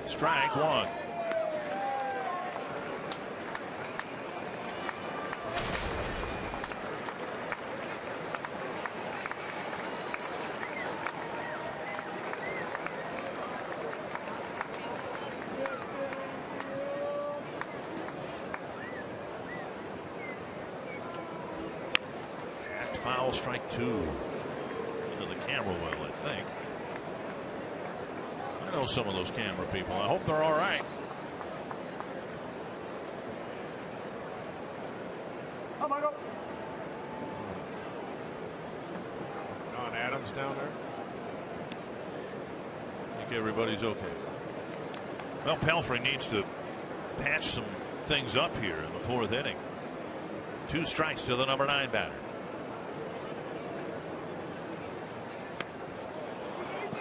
Strike 1. Foul, strike 2. Into the camera well, I think. I know some of those camera people. I hope they're all right. Don Adams down there. I think everybody's okay. Well, Pelfrey needs to patch some things up here in the 4th inning. 2 strikes to the number 9 batter.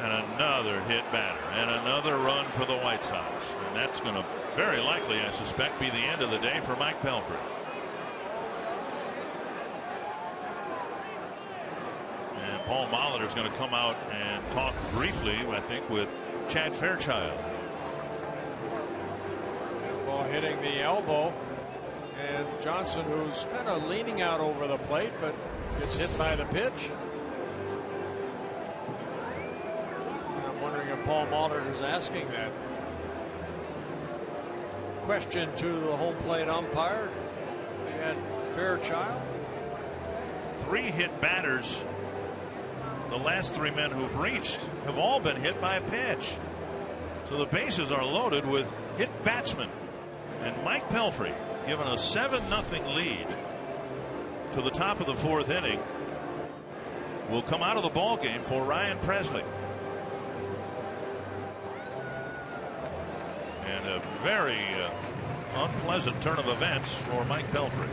And another hit batter and another run for the White Sox. And that's going to very likely, I suspect, be the end of the day for Mike Pelfrey. And Paul Molitor is going to come out and talk briefly, I think, with Chad Fairchild. Ball hitting the elbow. And Johnson, who's kind of leaning out over the plate, but gets hit by the pitch. Paul Molitor is asking that question to the home plate umpire, Chad Fairchild. 3 hit batters. The last 3 men who've reached have all been hit by a pitch. So the bases are loaded with hit batsmen. And Mike Pelfrey, given a 7-0 lead to the top of the 4th inning, will come out of the ball game for Ryan Presley. And a very unpleasant turn of events for Mike Pelfrey.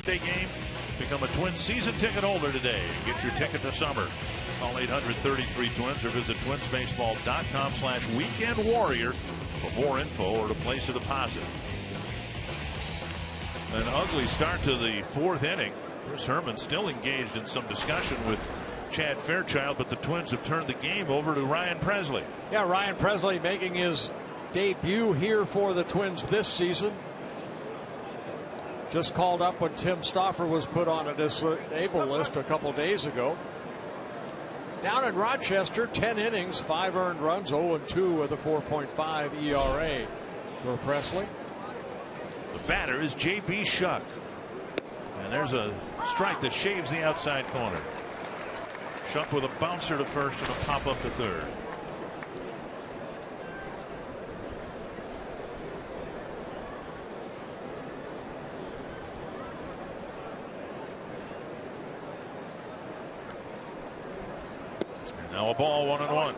birthday game. Become a Twins season ticket holder today. Get your ticket to summer. Call 800-33-TWINS or visit twinsbaseball.com/weekendwarrior for more info or to place a deposit. An ugly start to the fourth inning. Chris Herman still engaged in some discussion with Chad Fairchild, but the Twins have turned the game over to Ryan Presley. Yeah, Ryan Presley making his debut here for the Twins this season. Just called up when Tim Stauffer was put on a disabled list a couple days ago. Down in Rochester, 10 innings, 5 earned runs, 0-2 with a 4.5 ERA for Presley. The batter is J.B. Shuck. And there's a strike that shaves the outside corner. Shuck with a bouncer to first and a pop up to third. Now a ball, 1-1.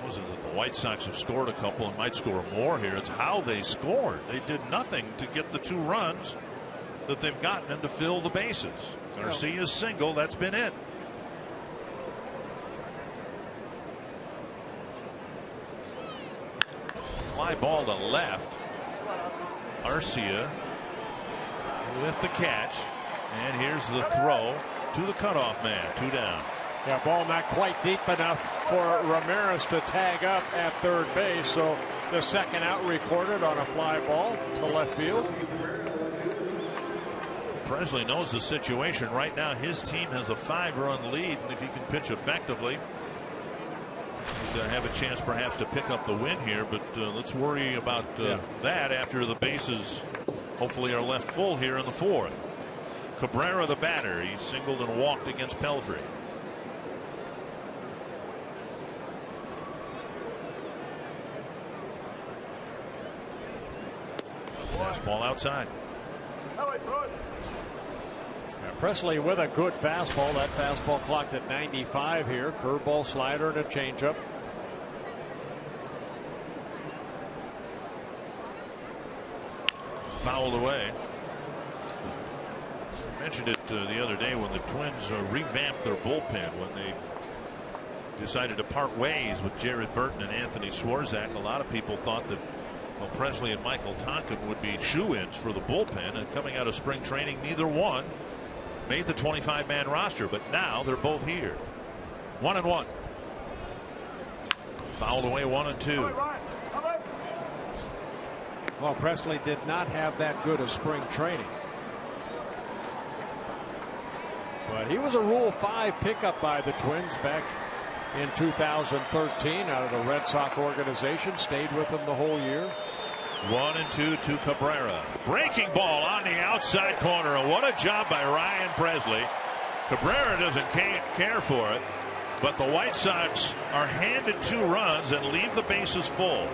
Was it that the White Sox have scored a couple and might score more here? It's how they scored. They did nothing to get the 2 runs that they've gotten and to fill the bases. Garcia's single, that's been it. Fly ball to left. Garcia with the catch. And here's the throw to the cutoff man. 2 down. Yeah, ball not quite deep enough for Ramirez to tag up at third base. So the second out recorded on a fly ball to left field. Presley knows the situation right now. His team has a 5-run lead, and if he can pitch effectively, he'd have a chance perhaps to pick up the win here. But let's worry about that after the bases hopefully are left full here in the 4th. Cabrera, the batter, he singled and walked against Pelfrey. Fastball outside. Presley with a good fastball. That fastball clocked at 95 here. Curveball, slider, and a changeup. Fouled away. I mentioned it the other day when the Twins revamped their bullpen when they decided to part ways with Jared Burton and Anthony Swarzak. A lot of people thought that Presley and Michael Tonkin would be shoo-ins for the bullpen, and coming out of spring training, neither one made the 25-man roster, but now they're both here. 1-1. Fouled away, 1-2. Well, Presley did not have that good a spring training, but he was a Rule 5 pickup by the Twins back in 2013 out of the Red Sox organization. Stayed with them the whole year. 1-2 to Cabrera. Breaking ball on the outside corner. What a job by Ryan Presley. Cabrera doesn't care for it, but the White Sox are handed 2 runs and leave the bases full.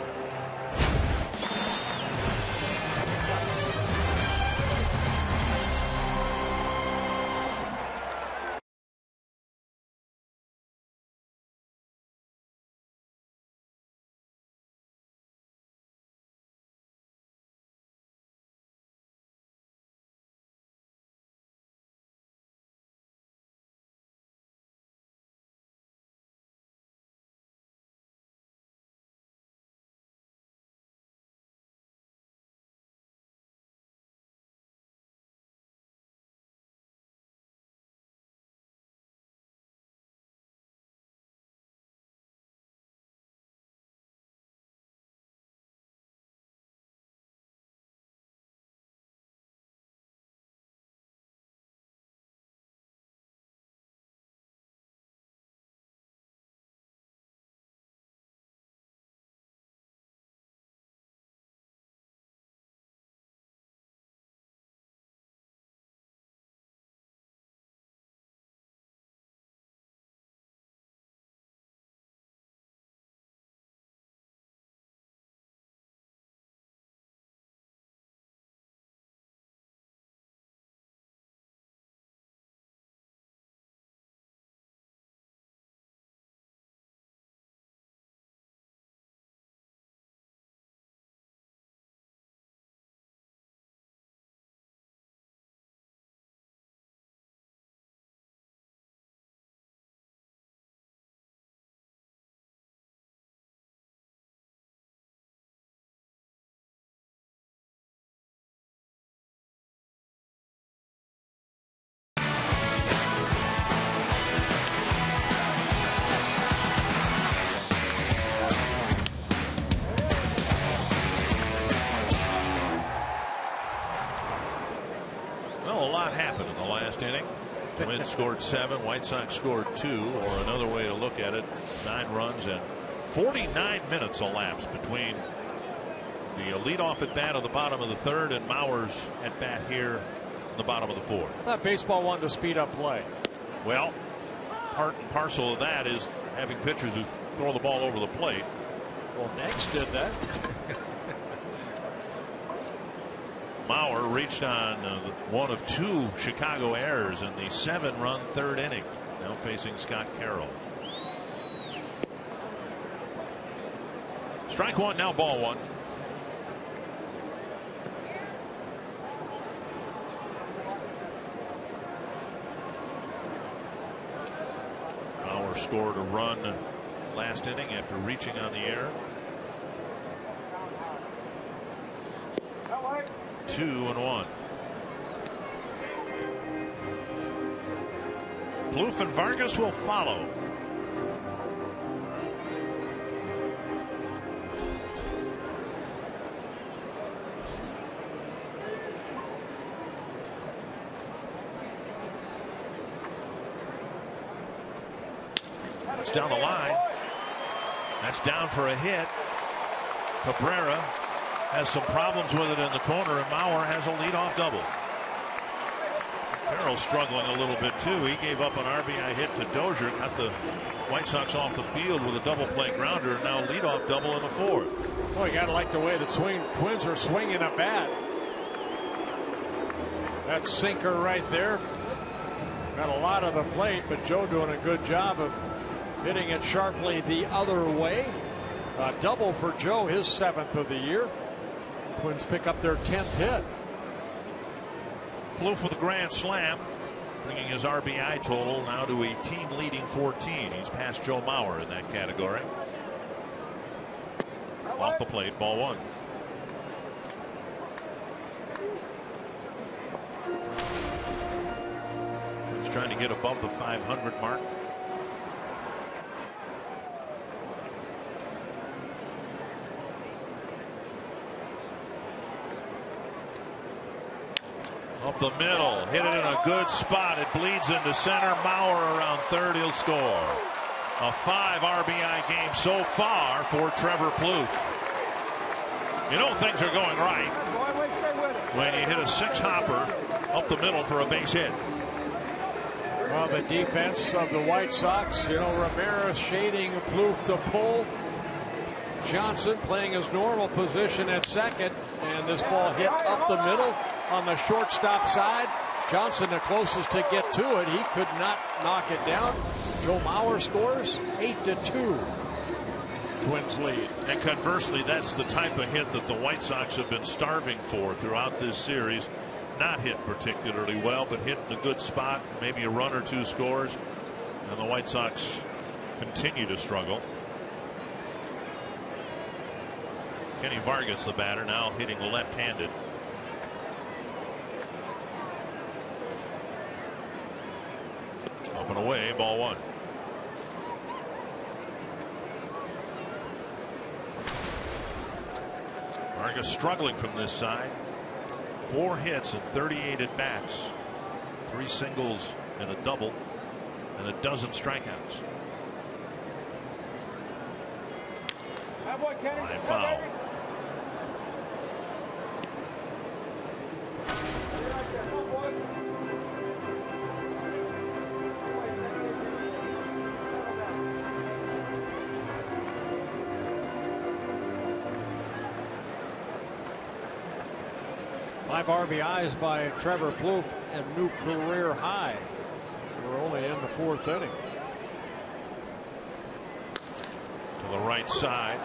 Phillies scored 7, White Sox scored 2, or another way to look at it, 9 runs, and 49 minutes elapsed between the leadoff at bat of the bottom of the 3rd and Mauer's at bat here in the bottom of the 4th. That baseball wanted to speed up play. Well, part and parcel of that is having pitchers who throw the ball over the plate. Well, Next did that. Mauer reached on one of 2 Chicago errors in the 7-run 3rd inning. Now facing Scott Carroll. Strike 1, now ball 1. Mauer scored a run last inning after reaching on the error. 2-1. Plouffe and Vargas will follow. It's down the line. That's down for a hit. Cabrera has some problems with it in the corner, and Mauer has a leadoff double. Carroll's struggling a little bit too. He gave up an RBI hit to Dozier, got the White Sox off the field with a double play grounder, and now leadoff double in the 4th. Boy, you gotta like the way the Twins are swinging a bat. That sinker right there got a lot of the plate, but Joe doing a good job of hitting it sharply the other way. A double for Joe, his 7th of the year. Twins pick up their 10th hit. Plouffe with a grand slam, bringing his RBI total now to a team leading 14. He's passed Joe Mauer in that category. Off the plate, ball 1. He's trying to get above the 500 mark. Up the middle, hit it in a good spot. It bleeds into center. Mauer around 3rd. He'll score. A 5 RBI game so far for Trevor Plouffe. You know things are going right when you hit a 6-hopper up the middle for a base hit. Well, the defense of the White Sox, Ramirez shading Plouffe to pull. Johnson playing his normal position at second, and this ball hit up the middle on the shortstop side. Johnson the closest to get to it. He could not knock it down. Joe Mauer scores 8-2. Twins lead. And conversely, that's the type of hit that the White Sox have been starving for throughout this series. Not hit particularly well, but hit in a good spot. Maybe a run or 2 scores. And the White Sox continue to struggle. Kenny Vargas, the batter, now hitting left-handed. Up and away, ball 1. Vargas struggling from this side. 4 hits and 38 at bats. 3 singles and a double, and a dozen strikeouts. Line foul. Five RBIs by Trevor Plouffe and new career high. We're only in the 4th inning. To the right side.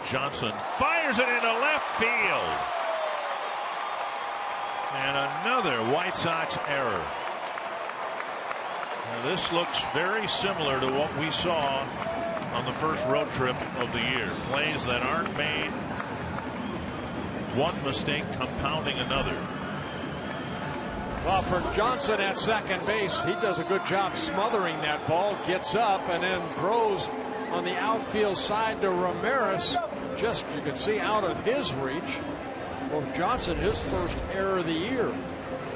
Johnson fires it into left field. And another White Sox error. Now this looks very similar to what we saw on the first road trip of the year. Plays that aren't made. One mistake compounding another. Well, for Johnson at second base, he does a good job smothering that ball. Gets up and then throws on the outfield side to Ramirez. Just, you can see, out of his reach. Well, Johnson, his first error of the year.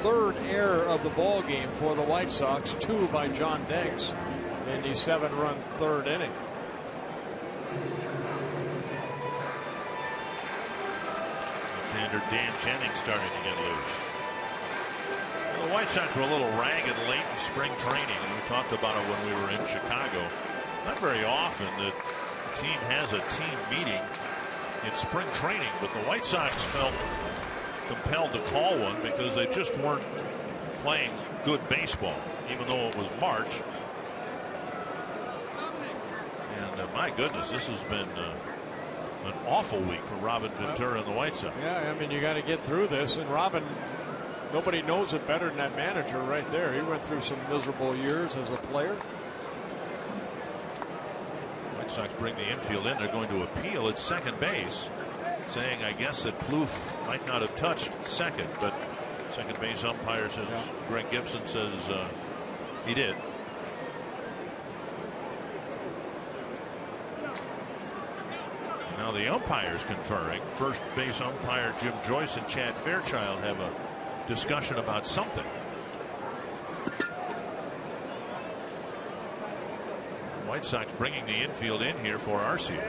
third error of the ball game for the White Sox, 2 by John Deggs in the 7-run third inning. Left-hander Dan Jennings starting to get loose. Well, the White Sox were a little ragged late in spring training. We talked about it when we were in Chicago. Not very often that a team has a team meeting in spring training, but the White Sox felt compelled to call one because they just weren't playing good baseball, even though it was March. And my goodness, this has been an awful week for Robin Ventura and the White Sox. Yeah, I mean, you got to get through this, and Robin, nobody knows it better than that manager right there. He went through some miserable years as a player. White Sox bring the infield in. They're going to appeal at second base, saying, I guess, that Plouffe might not have touched second, but second base umpire says, Greg Gibson says he did. Now the umpires conferring. First base umpire Jim Joyce and Chad Fairchild have a discussion about something. White Sox bringing the infield in here for Arcia.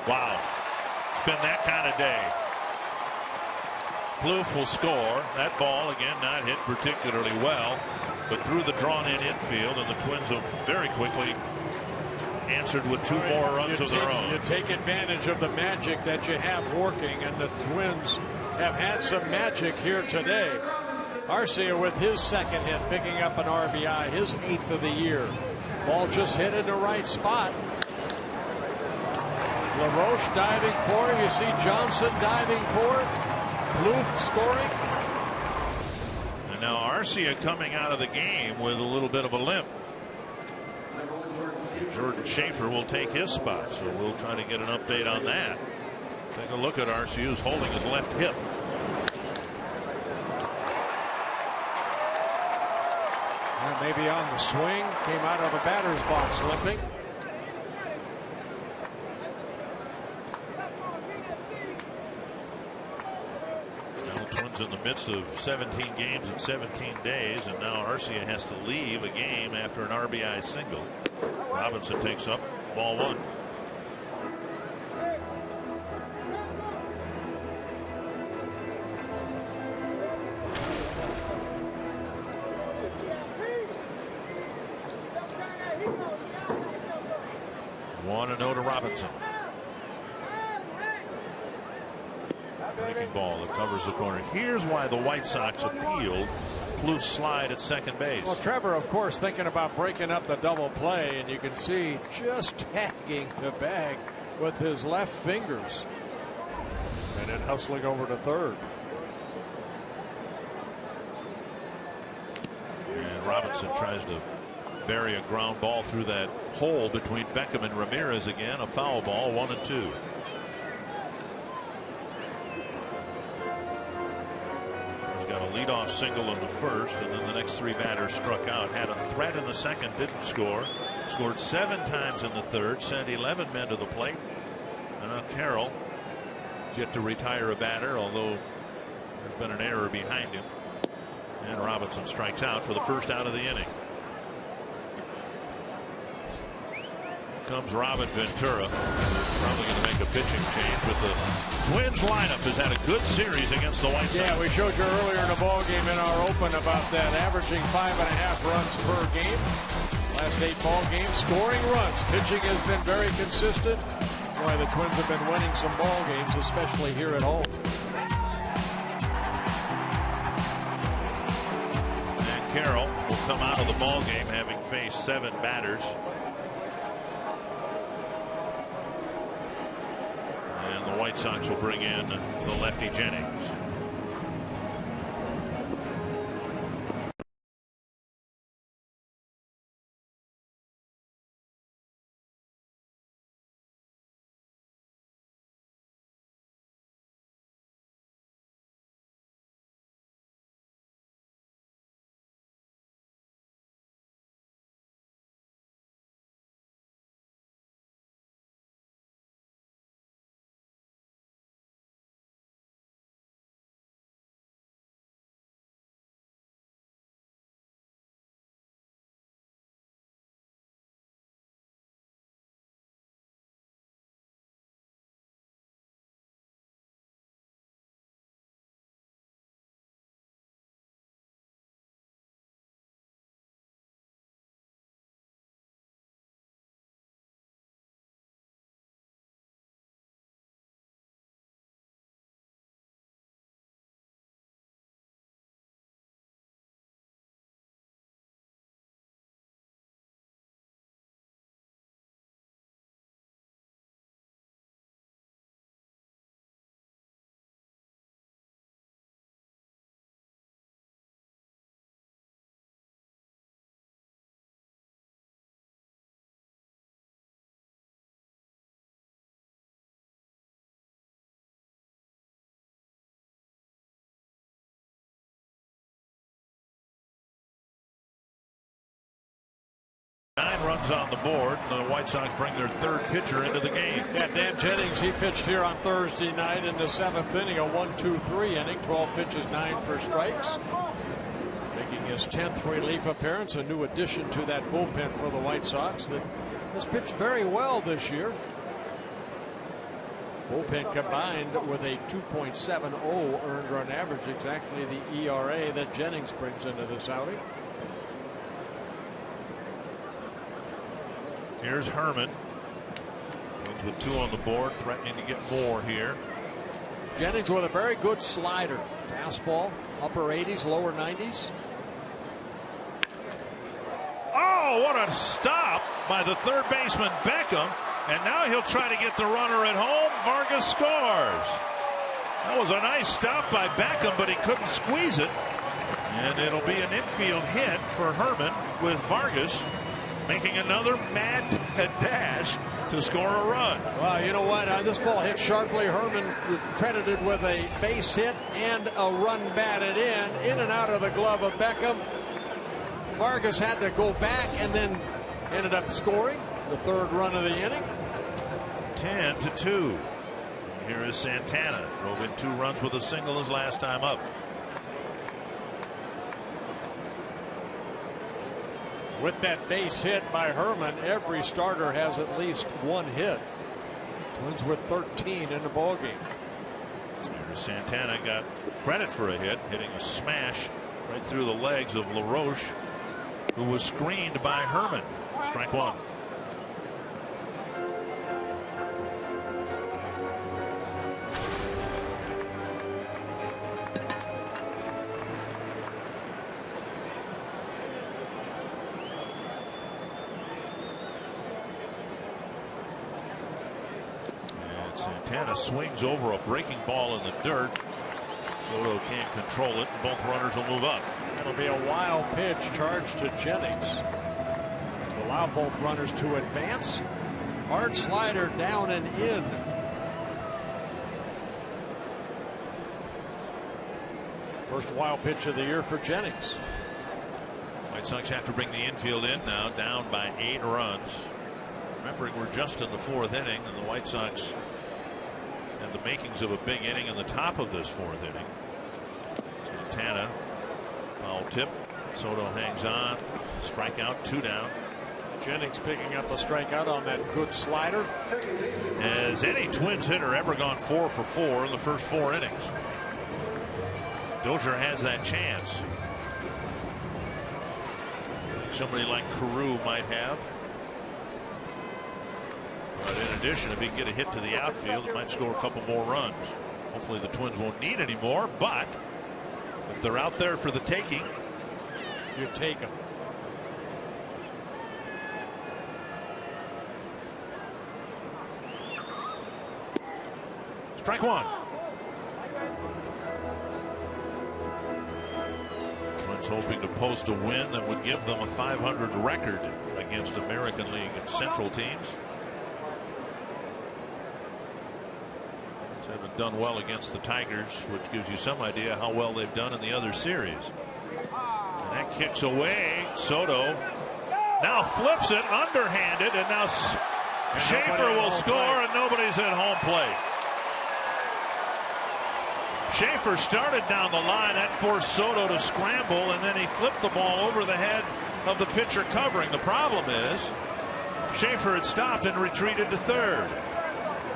Wow, it's been that kind of day. Plouffe will score. That ball again not hit particularly well, but through the drawn-in infield, and the Twins have very quickly answered with 2 more runs of their own. You take advantage of the magic that you have working, and the Twins have had some magic here today. Arcia with his second hit, picking up an RBI, his 8th of the year. Ball just hit in the right spot. LaRoche diving for it. You see Johnson diving for it. Plouffe scoring. And now Arcia coming out of the game with a little bit of a limp. Jordan Schaefer will take his spot, so we'll try to get an update on that. Take a look at Arcia, who's holding his left hip. And maybe on the swing, came out of the batter's box limping. In the midst of 17 games in 17 days, and now Arcia has to leave a game after an RBI single. Robinson takes up ball 1. One and 0 to Robinson. Breaking ball that covers the corner. Here's why the White Sox appealed Plouffe's slide at second base. Well, Trevor, of course, thinking about breaking up the double play, and you can see just tagging the bag with his left fingers, and then hustling over to third. And Robinson tries to bury a ground ball through that hole between Beckham and Ramirez again. A foul ball, 1-2. Leadoff single in the first, and then the next 3 batters struck out. Had a threat in the second, didn't score. Scored 7 times in the third, sent 11 men to the plate. And now Carroll is yet to retire a batter, although there's been an error behind him. And Robinson strikes out for the first out of the inning. Comes Robin Ventura, probably going to make a pitching change, but the Twins lineup has had a good series against the White Sox. Yeah, we showed you earlier in the ball game in our open about that, averaging 5.5 runs per game. Last 8 ball games, scoring runs. Pitching has been very consistent. Why the Twins have been winning some ball games, especially here at home. And Carroll will come out of the ball game having faced 7 batters. The White Sox will bring in the lefty Jennings. runs on the board. The White Sox bring their third pitcher into the game. Yeah, Dan Jennings, he pitched here on Thursday night in the 7th inning, a 1-2-3 inning, 12 pitches, 9 for strikes. Making his 10th relief appearance, a new addition to that bullpen for the White Sox that has pitched very well this year. Bullpen combined with a 2.70 earned run average, exactly the ERA that Jennings brings into this outing. Here's Herman. Twins with 2 on the board, threatening to get more here. Jennings with a very good slider. Fastball, upper 80s, lower 90s. Oh, what a stop by the third baseman Beckham. And now he'll try to get the runner at home. Vargas scores. That was a nice stop by Beckham, but he couldn't squeeze it. And it'll be an infield hit for Herman, with Vargas making another mad dash to score a run. Well, you know what? This ball hit sharply. Herman credited with a base hit and a run batted in and out of the glove of Beckham. Vargas had to go back and then ended up scoring the third run of the inning. 10-2. Here is Santana. Drove in 2 runs with a single his last time up. With that base hit by Herman, every starter has at least 1 hit. Twins with 13 in the ballgame. Santana got credit for a hit, hitting a smash right through the legs of LaRoche, who was screened by Herman. Strike 1. Santana swings over a breaking ball in the dirt. Soto can't control it. Both runners will move up. It'll be a wild pitch charged to Jennings to allow both runners to advance. Hard slider down and in. First wild pitch of the year for Jennings. White Sox have to bring the infield in now, down by 8 runs. Remembering we're just in the 4th inning, and the White Sox had the makings of a big inning in the top of this 4th inning. Santana, foul tip. Soto hangs on. Strikeout, 2 down. Jennings picking up a strikeout on that good slider. Has any Twins hitter ever gone 4 for 4 in the first 4 innings? Dozier has that chance. Somebody like Carew might have. But in addition, if he can get a hit to the outfield, it might score a couple more runs. Hopefully the Twins won't need any more, but if they're out there for the taking, you take them. Strike 1. Twins hoping to post a win that would give them a .500 record against American League and Central teams. Haven't done well against the Tigers, which gives you some idea how well they've done in the other series. And that kicks away. Soto now flips it underhanded, and now Schaefer will score, and nobody's at home plate. Schaefer started down the line. That forced Soto to scramble, and then he flipped the ball over the head of the pitcher covering. The problem is Schaefer had stopped and retreated to third.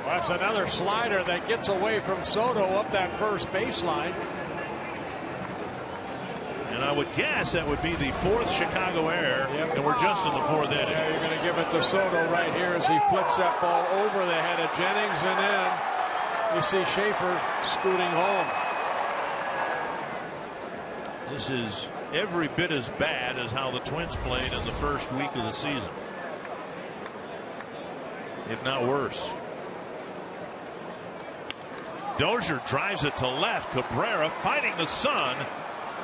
Well, that's another slider that gets away from Soto up that first baseline. And I would guess that would be the 4th Chicago error, and we're just in the 4th inning. Yeah, you're going to give it to Soto right here as he flips that ball over the head of Jennings, and then you see Schaefer scooting home. This is every bit as bad as how the Twins played in the first week of the season, if not worse. Dozier drives it to left. Cabrera, fighting the sun,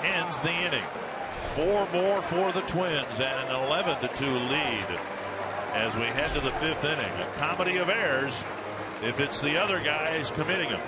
ends the inning. 4 more for the Twins at an 11-2 lead as we head to the 5th inning. A comedy of errors if it's the other guys committing them.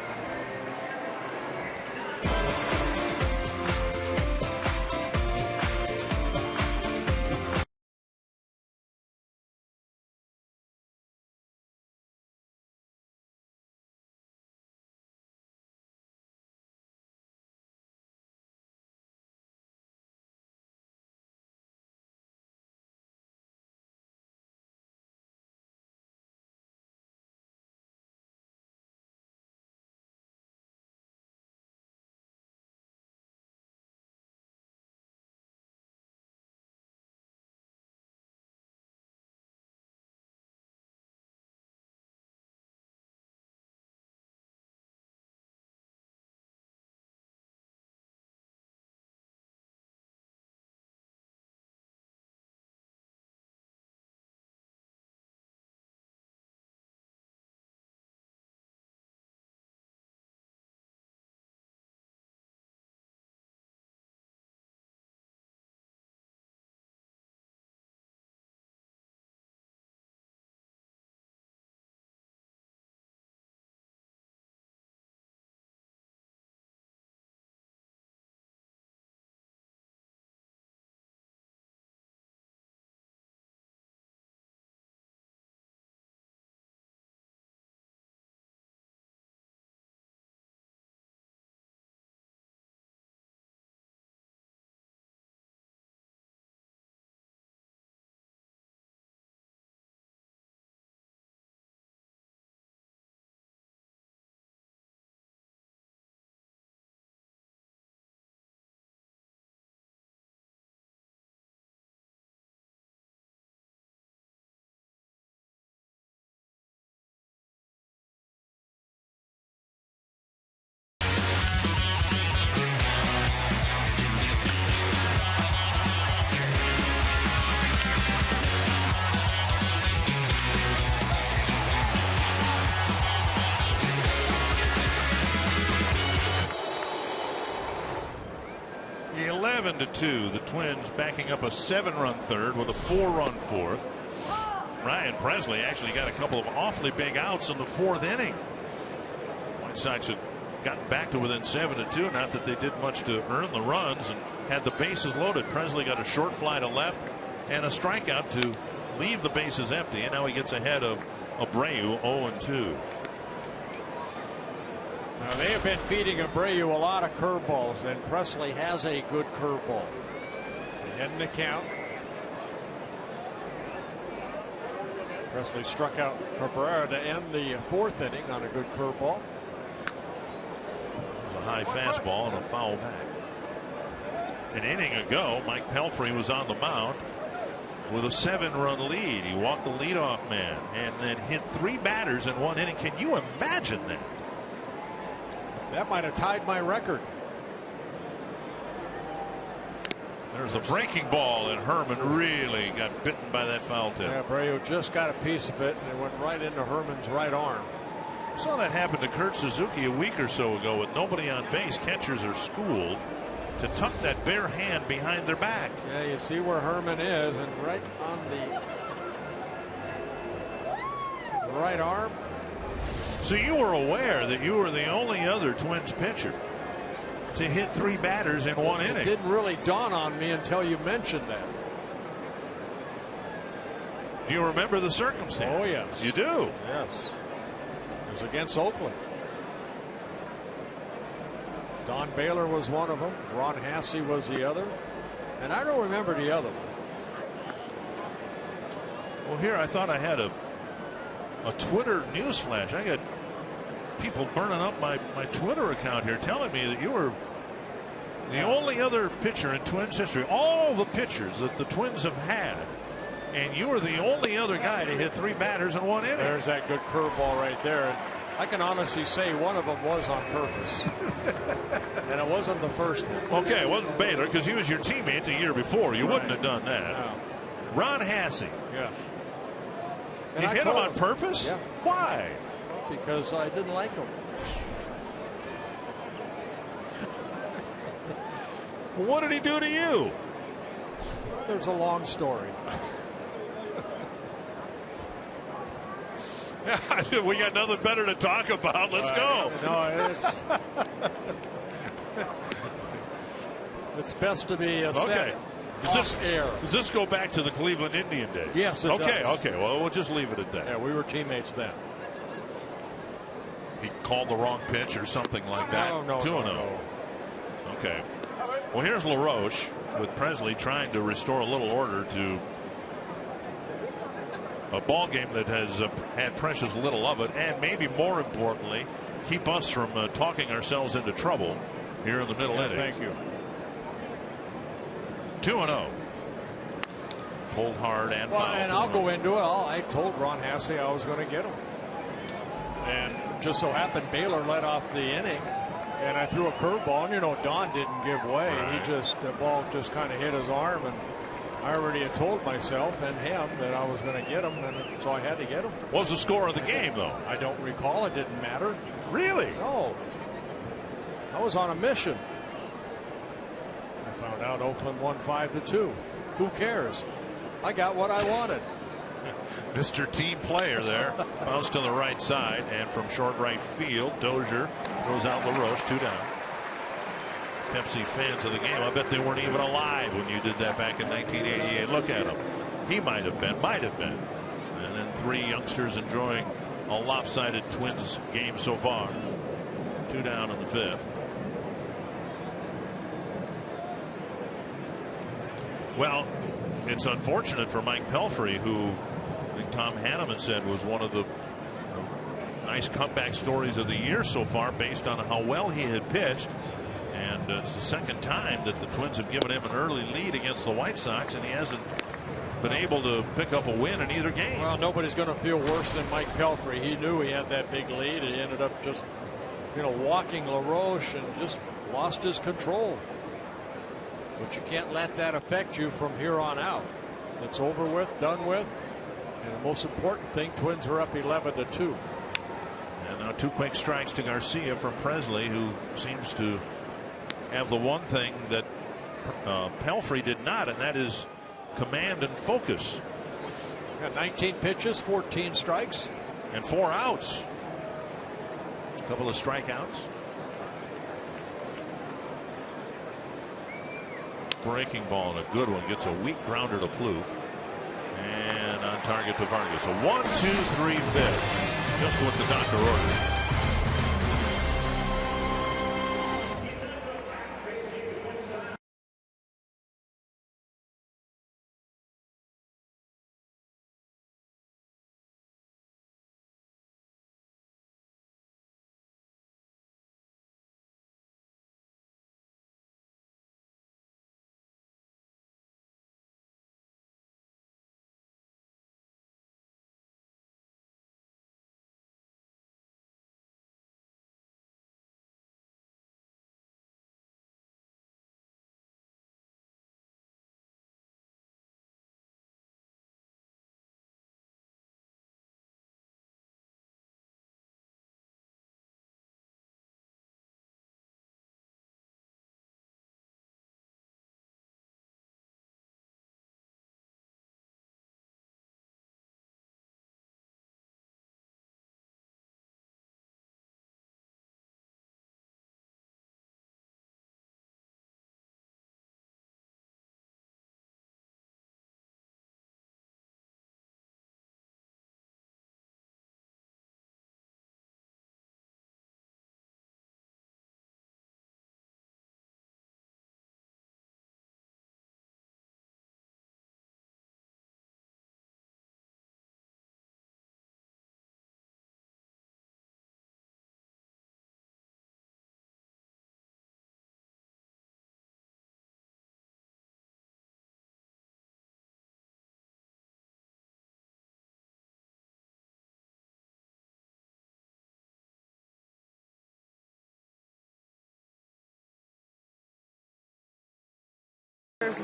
11-2. The Twins backing up a 7-run third with a 4-run fourth. Ryan Presley actually got a couple of awfully big outs in the 4th inning. White Sox had gotten back to within 7-2. Not that they did much to earn the runs and had the bases loaded. Presley got a short fly to left and a strikeout to leave the bases empty. And now he gets ahead of Abreu, 0-2. Now they have been feeding Abreu a lot of curveballs, and Presley has a good curveball. Ahead in the count. Presley struck out Cabrera to end the 4th inning on a good curveball. A high fastball and a foul back. An inning ago, Mike Pelfrey was on the mound with a 7-run lead. He walked the leadoff man and then hit 3 batters in 1 inning. Can you imagine that? That might have tied my record. There's a breaking ball, and Herman really got bitten by that foul tip. Yeah, Abreu just got a piece of it, and it went right into Herman's right arm. Saw that happen to Kurt Suzuki a week or so ago with nobody on base. Catchers are schooled to tuck that bare hand behind their back. Yeah, you see where Herman is, and right on the right arm. So you were aware that you were the only other Twins pitcher to hit 3 batters in 1 inning. It didn't really dawn on me until you mentioned that. Do you remember the circumstance? Oh, yes. You do? Yes. It was against Oakland. Don Baylor was one of them. Ron Hasse was the other. And I don't remember the other one. Well, here I thought I had a Twitter news flash. I got people burning up my Twitter account here telling me that you were the only other pitcher in Twins history. All the pitchers that the Twins have had, and you were the only other guy to hit 3 batters in 1 inning. There's that good curveball right there. I can honestly say one of them was on purpose. And it wasn't the first one. Okay, it wasn't Baylor because he was your teammate the year before. You wouldn't have done that. No. Ron Hasse. Yes. You hit him on purpose? Yeah. Why? Because I didn't like him. What did he do to you? There's a long story. We got nothing better to talk about. Let's go. No, it's best to be okay. Air. Does this go back to the Cleveland Indian days? Yes, it okay, does. Okay. Well, we'll just leave it at that. Yeah, we were teammates then. He called the wrong pitch or something like that. No. 2-0. Okay. Well, here's LaRoche with Presley trying to restore a little order to a ball game that has had precious little of it, and maybe more importantly, keep us from talking ourselves into trouble here in the middle innings. Thank you. 2-0. Pulled hard and fouled. And I'll go into it. I told Ron Hasse I was going to get him. And just so happened Baylor led off the inning, and I threw a curveball, and Don didn't give way. Right. The ball just kind of hit his arm, and I already had told myself and him that I was going to get him, and so I had to get him. What was the score of the game, though? I don't recall. It didn't matter. Really? No. I was on a mission. I found out Oakland won 5-2. Who cares? I got what I wanted. Mr. Team Player there. Bounce to the right side, and from short right field, Dozier throws out LaRoche, 2 down. Pepsi fans of the game, I bet they weren't even alive when you did that back in 1988. Look at him. He might have been. And then 3 youngsters enjoying a lopsided Twins game so far. 2 down in the 5th. Well, it's unfortunate for Mike Pelfrey, who I think Tom Hanneman said was one of the nice comeback stories of the year so far based on how well he had pitched. And it's the second time that the Twins have given him an early lead against the White Sox, and he hasn't been able to pick up a win in either game. Well, nobody's going to feel worse than Mike Pelfrey. He knew he had that big lead. He ended up just, walking LaRoche and just lost his control. But you can't let that affect you from here on out. It's over with, done with. And the most important thing, Twins are up 11-2. And now 2 quick strikes to Garcia from Presley, who seems to have the one thing that Pelfrey did not, and that is command and focus. Got 19 pitches, 14 strikes, and 4 outs. A couple of strikeouts. Breaking ball and a good one. Gets a weak grounder to Plouffe. And on target to Vargas. A 1-2-3 pitch. Just what the doctor ordered.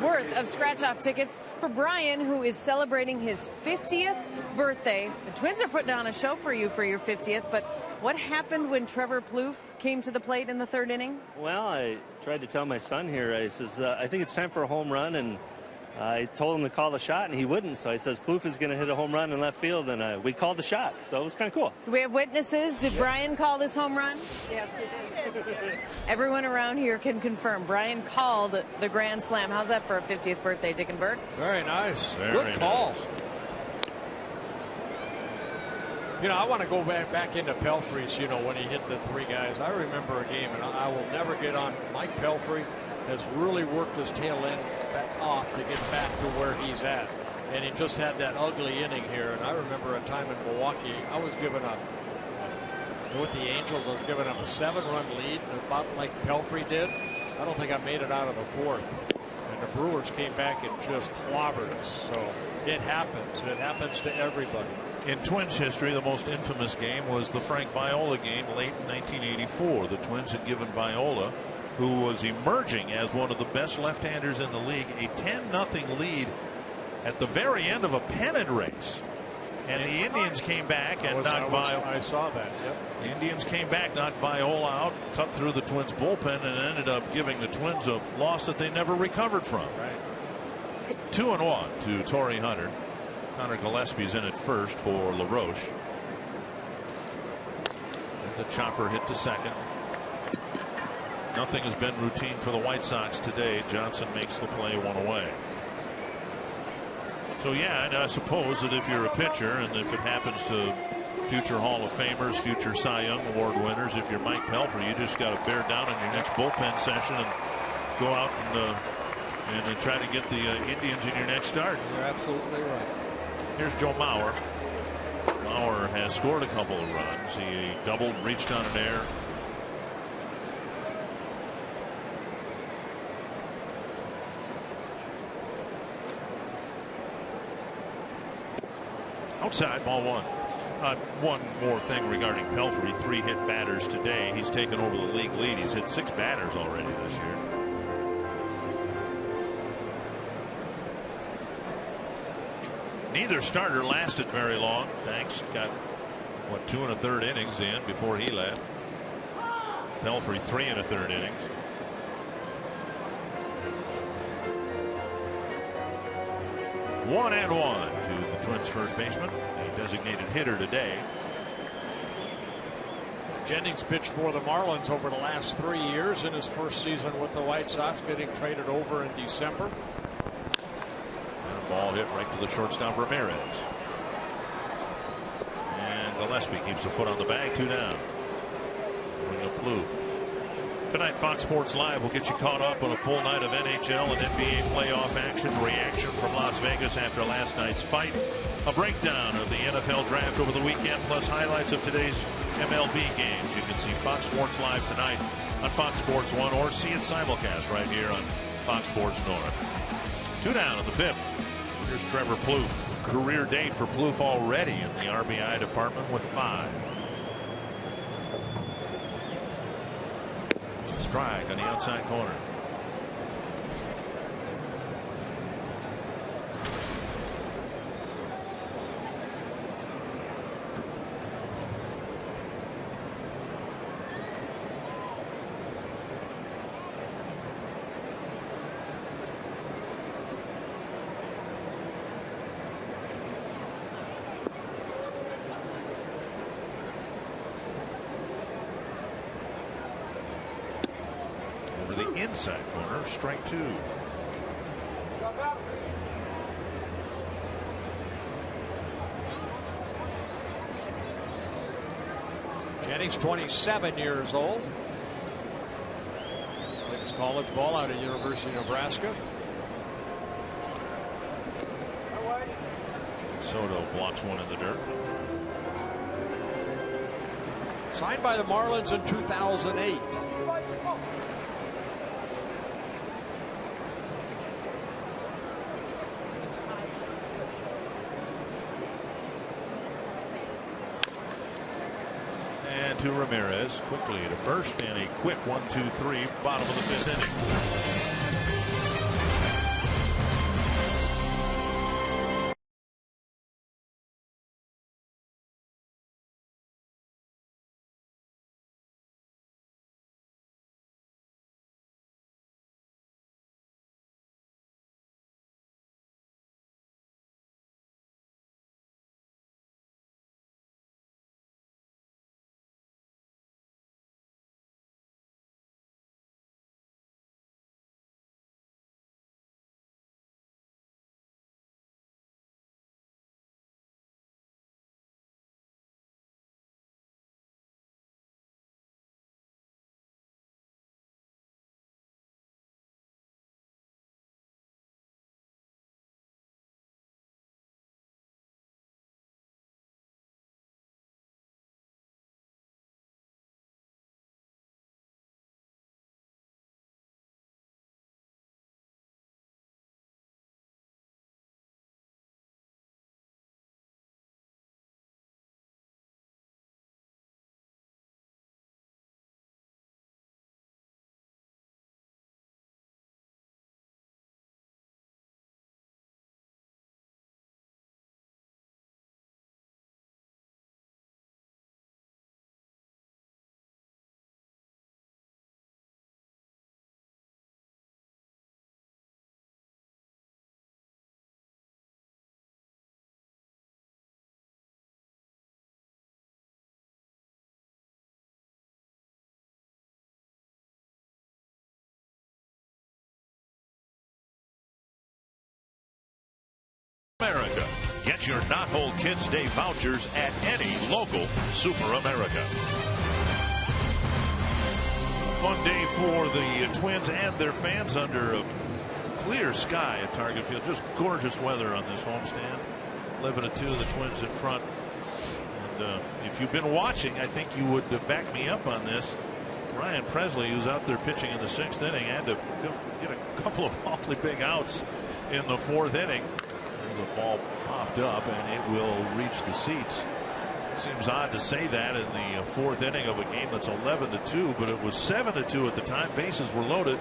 Worth of scratch-off tickets for Brian, who is celebrating his 50th birthday. The Twins are putting on a show for you for your 50th, but what happened when Trevor Plouffe came to the plate in the 3rd inning? Well, I tried to tell my son here, I says, I think it's time for a home run, and I told him to call the shot, and he wouldn't. So I says, Plouffe is going to hit a home run in left field, and we called the shot. So it was kind of cool. Do we have witnesses? Did Brian call this home run? Yes, he did. Everyone around here can confirm. Brian called the grand slam. How's that for a 50th birthday, Dickenberg? Very nice. Very Good call. nice. You know, I want to go back into Pelfrey's, you know, when he hit the 3 guys. I remember a game, and I will never get on. Mike Pelfrey has really worked his tail end off to get back to where he's at. And he just had that ugly inning here. And I remember a time in Milwaukee, I was given with the Angels, I was given up a 7-run lead, about like Pelfrey did. I don't think I made it out of the 4th. And the Brewers came back and just clobbered us. So it happens. It happens to everybody. In Twins history, the most infamous game was the Frank Viola game late in 1984. The Twins had given Viola, who was emerging as one of the best left-handers in the league, a 10-0 lead at the very end of a pennant race. And the Indians came back and knocked Viola. I saw that. Yep. The Indians came back, knocked Viola out, cut through the Twins bullpen, and ended up giving the Twins a loss that they never recovered from. Right. 2-1 to Torrey Hunter. Connor Gillespie's in at first for LaRoche. And the chopper hit to second. Nothing has been routine for the White Sox today. Johnson makes the play, 1 away. So yeah, and I suppose that if you're a pitcher, and if it happens to future Hall of Famers, future Cy Young Award winners, if you're Mike Pelfrey, you just got to bear down in your next bullpen session and go out and try to get the Indians in your next start. You're absolutely right. Here's Joe Mauer. Mauer has scored a couple of runs. He doubled, reached on an air. Outside, ball 1. One more thing regarding Pelfrey. 3 hit batters today. He's taken over the league lead. He's hit 6 batters already this year. Neither starter lasted very long. Thanks. Got, 2 1/3 innings in before he left. Pelfrey 3 1/3 innings. 1-1 to the Twins first baseman, a designated hitter today. Jennings pitched for the Marlins over the last 3 years in his first season with the White Sox, getting traded over in December. And a ball hit right to the shortstop Ramirez. And Gillespie keeps a foot on the bag. 2 down. Bring up Plouffe. Tonight, Fox Sports Live will get you caught up on a full night of NHL and NBA playoff action. Reaction from Las Vegas after last night's fight. A breakdown of the NFL draft over the weekend, plus highlights of today's MLB games. You can see Fox Sports Live tonight on Fox Sports 1 or see it simulcast right here on Fox Sports North. 2 down in the 5th. Here's Trevor Plouffe. Career day for Plouffe already in the RBI department with 5. Strike on the outside corner. Inside corner, strike 2. Jennings, 27 years old. Played his college ball out at University of Nebraska. Soto blocks one in the dirt. Signed by the Marlins in 2008. To Ramirez quickly to first, and a quick 1-2-3 bottom of the 5th inning. America. Get your Knothole Kids Day vouchers at any local Super America. Fun day for the Twins and their fans under a clear sky at Target Field. Just gorgeous weather on this homestand. 11-2, the Twins in front. And if you've been watching, I think you would back me up on this. Ryan Presley, who's out there pitching in the 6th inning, had to get a couple of awfully big outs in the 4th inning. The ball popped up and it will reach the seats. Seems odd to say that in the 4th inning of a game that's 11-2, but it was 7-2 at the time. Bases were loaded.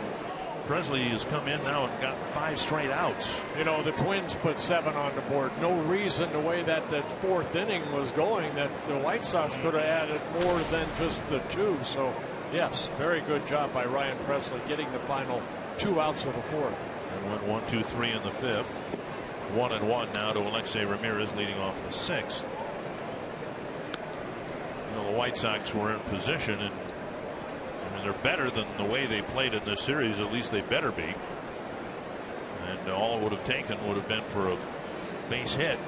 Presley has come in now and got 5 straight outs. You know, the Twins put 7 on the board. No reason, the way that the 4th inning was going, that the White Sox could have added more than just the 2. So, yes, very good job by Ryan Presley getting the final 2 outs of the 4th. And went 1-2-3 in the 5th. 1-1 now to Alexei Ramirez leading off the 6th. You know, the White Sox were in position, and I mean, they're better than the way they played in this series. At least they better be. And all it would have taken would have been for a base hit,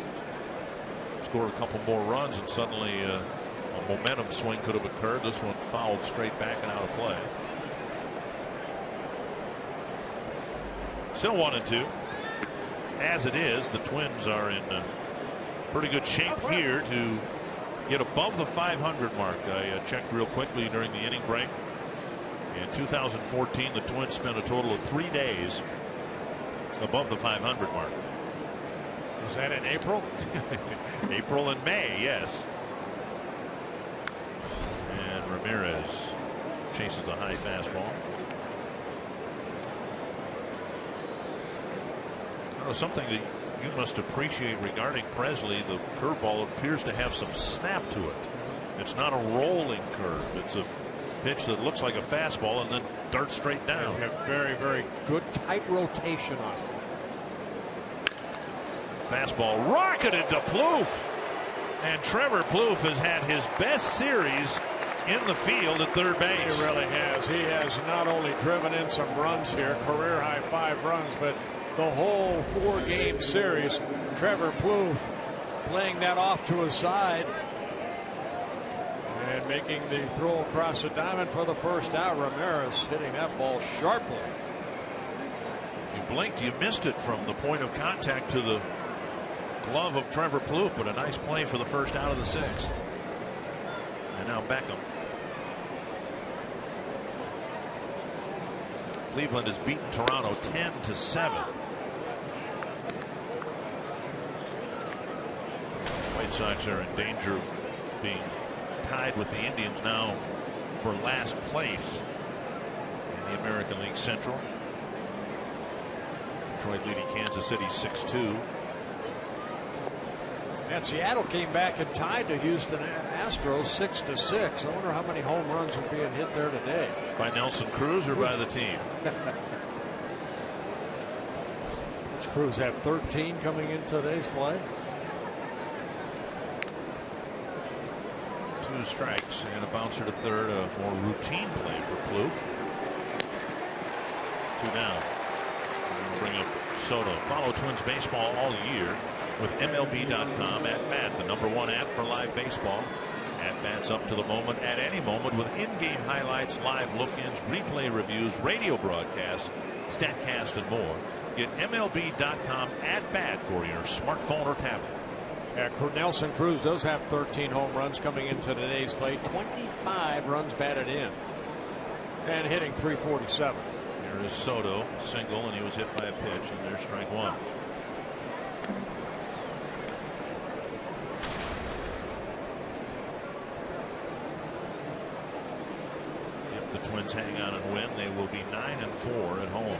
score a couple more runs, and suddenly a momentum swing could have occurred. This one fouled straight back and out of play. Still 1-2. As it is, the Twins are in pretty good shape here to get above the 500 mark. I checked real quickly during the inning break. In 2014, the Twins spent a total of 3 days above the 500 mark. Was that in April? April and May, yes. And Ramirez chases the high fastball. Something that you must appreciate regarding Presley, the curveball appears to have some snap to it. It's not a rolling curve. It's a pitch that looks like a fastball and then darts straight down. They have very, very good tight rotation on it. Fastball rocketed to Plouffe. And Trevor Plouffe has had his best series in the field at third base. He really has. He has not only driven in some runs here, career high 5 runs, but the whole 4-game series, Trevor Plouffe playing that off to his side and making the throw across the diamond for the first out. Ramirez hitting that ball sharply. If you blinked, you missed it from the point of contact to the glove of Trevor Plouffe, but a nice play for the first out of the 6th. And now Beckham. Cleveland has beaten Toronto 10-7. White Sox are in danger of being tied with the Indians now for last place in the American League Central. Detroit leading Kansas City 6-2. And Seattle came back and tied the Houston Astros 6-6. I wonder how many home runs are being hit there today. By Nelson Cruz or by the team? Cruz had 13 coming into today's play. 2 strikes and a bouncer to third. A more routine play for Plouffe. 2 down. We'll bring up Soto. Follow Twins baseball all year with MLB.com at bat, the #1 app for live baseball. At bats up to the moment, at any moment, with in-game highlights, live look-ins, replay reviews, radio broadcasts, StatCast, and more. Get MLB.com at bat for your smartphone or tablet. Yeah, Nelson Cruz does have 13 home runs coming into today's play. 25 runs batted in. And hitting .347. Here is Soto, single, and he was hit by a pitch, and there's strike 1. If the Twins hang on and win, they will be 9-4 at home.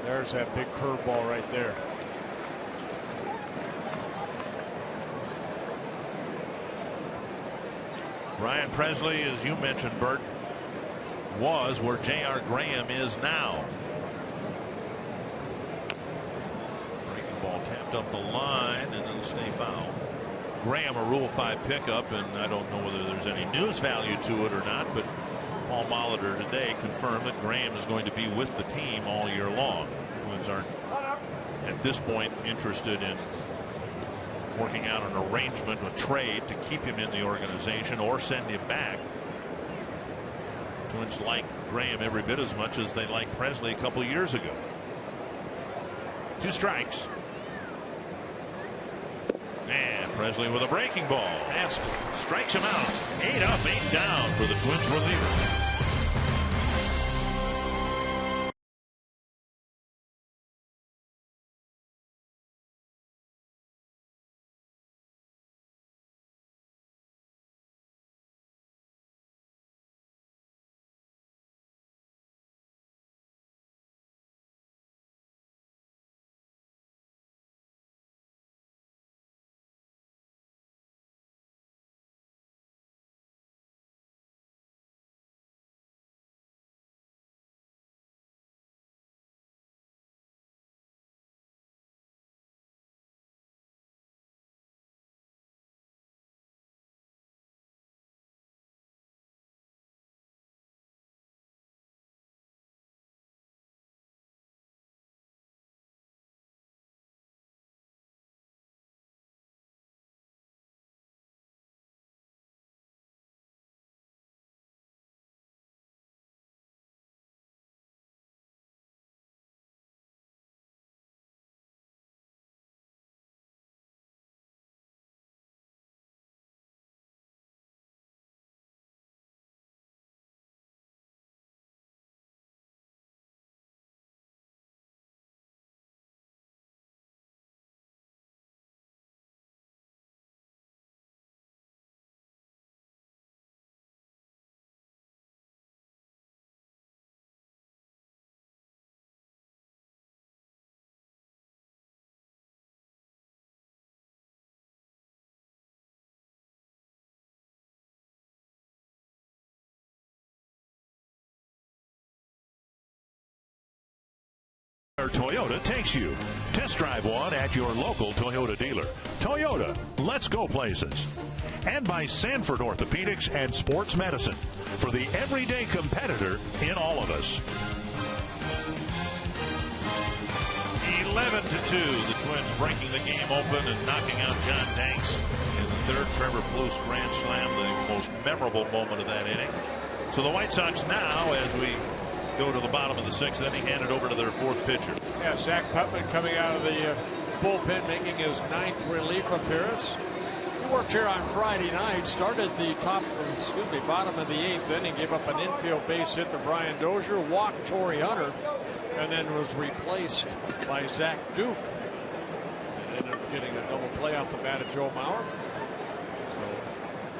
There's that big curveball right there. Ryan Presley, as you mentioned, Bert, was where J.R. Graham is now. Breaking ball tapped up the line, and it'll stay foul. Graham, a Rule 5 pickup, and I don't know whether there's any news value to it or not, but Paul Molitor today confirmed that Graham is going to be with the team all year long. The Twins aren't at this point interested in working out an arrangement, a trade to keep him in the organization or send him back. Twins like Graham every bit as much as they liked Presley a couple years ago. 2 strikes. And Presley with a breaking ball. Strikes him out. 8 up, 8 down for the Twins reliever. Toyota takes you. Test drive one at your local Toyota dealer. Toyota, let's go places. And by Sanford Orthopedics and Sports Medicine, for the everyday competitor in all of us. 11-2. The Twins breaking the game open and knocking out John Danks in the third. Trevor Plouffe grand slam, the most memorable moment of that inning. So the White Sox now, as we go to the bottom of the sixth inning, hand it over to their fourth pitcher. Yeah, Zach Putman coming out of the bullpen, making his 9th relief appearance. He worked here on Friday night, started the bottom of the 8th inning, gave up an infield base hit to Brian Dozier, walked Torrey Hunter, and then was replaced by Zach Duke. And ended up getting a double play off the bat of Joe Mauer.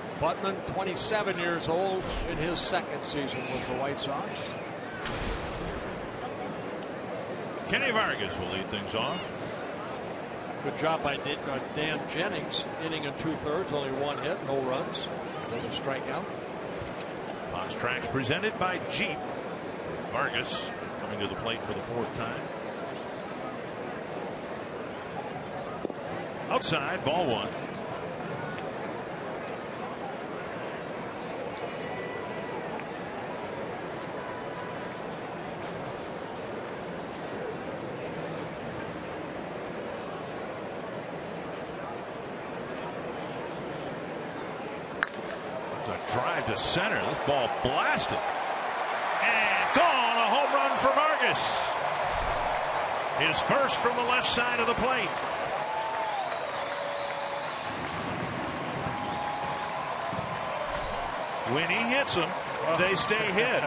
So Putman, 27 years old, in his second season with the White Sox. Kenny Vargas will lead things off. Good job by Dan Jennings, inning and 2/3, only 1 hit, no runs, no strikeout. Fox Tracks presented by Jeep. Vargas coming to the plate for the 4th time. Outside, ball 1. Drive to center. This ball blasted. And gone. A home run for Vargas. His first from the left side of the plate. When he hits them, they stay hit.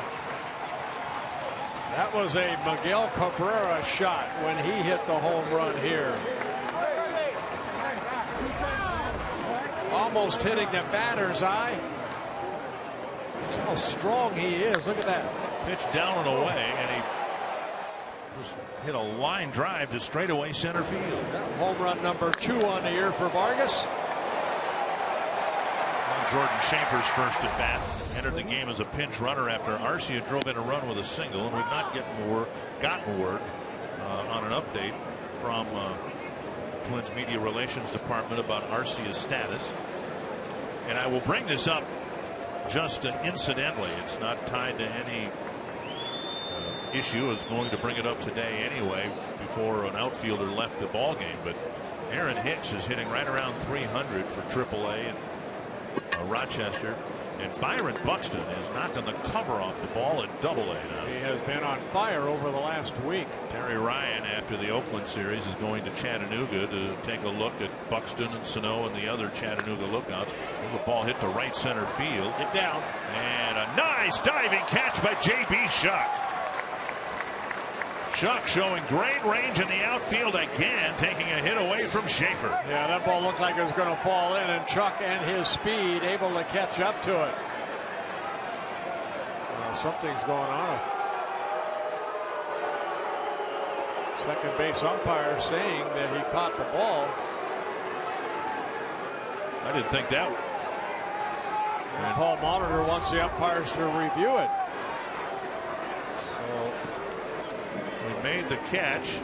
That was a Miguel Cabrera shot when he hit the home run here. Almost hitting the batter's eye. That's how strong he is. Look at that. Pitch down and away, and he just hit a line drive to straightaway center field. Home run number 2 on the year for Vargas. And Jordan Schaefer's first at bat. Entered the game as a pinch runner after Arcia drove in a run with a single, and we've not gotten word on an update from Twins Media Relations Department about Arcia's status. And I will bring this up just incidentally. It's not tied to any issue. It's going to bring it up today anyway before an outfielder left the ball game. But Aaron Hicks is hitting right around 300 for AAA in Rochester. And Byron Buxton is knocking the cover off the ball at AA now. He has been on fire over the last week. Terry Ryan, after the Oakland series, is going to Chattanooga to take a look at Buxton and Sano and the other Chattanooga lookouts. The ball hit to right center field. Get down. And a nice diving catch by J.B. Shuck. Shuck showing great range in the outfield again, taking a hit away from Schaefer. Yeah, that ball looked like it was going to fall in, and Chuck and his speed able to catch up to it. Something's going on. Second base umpire saying that he caught the ball. I didn't think that. And Paul Molitor wants the umpires to review it. So we made the catch,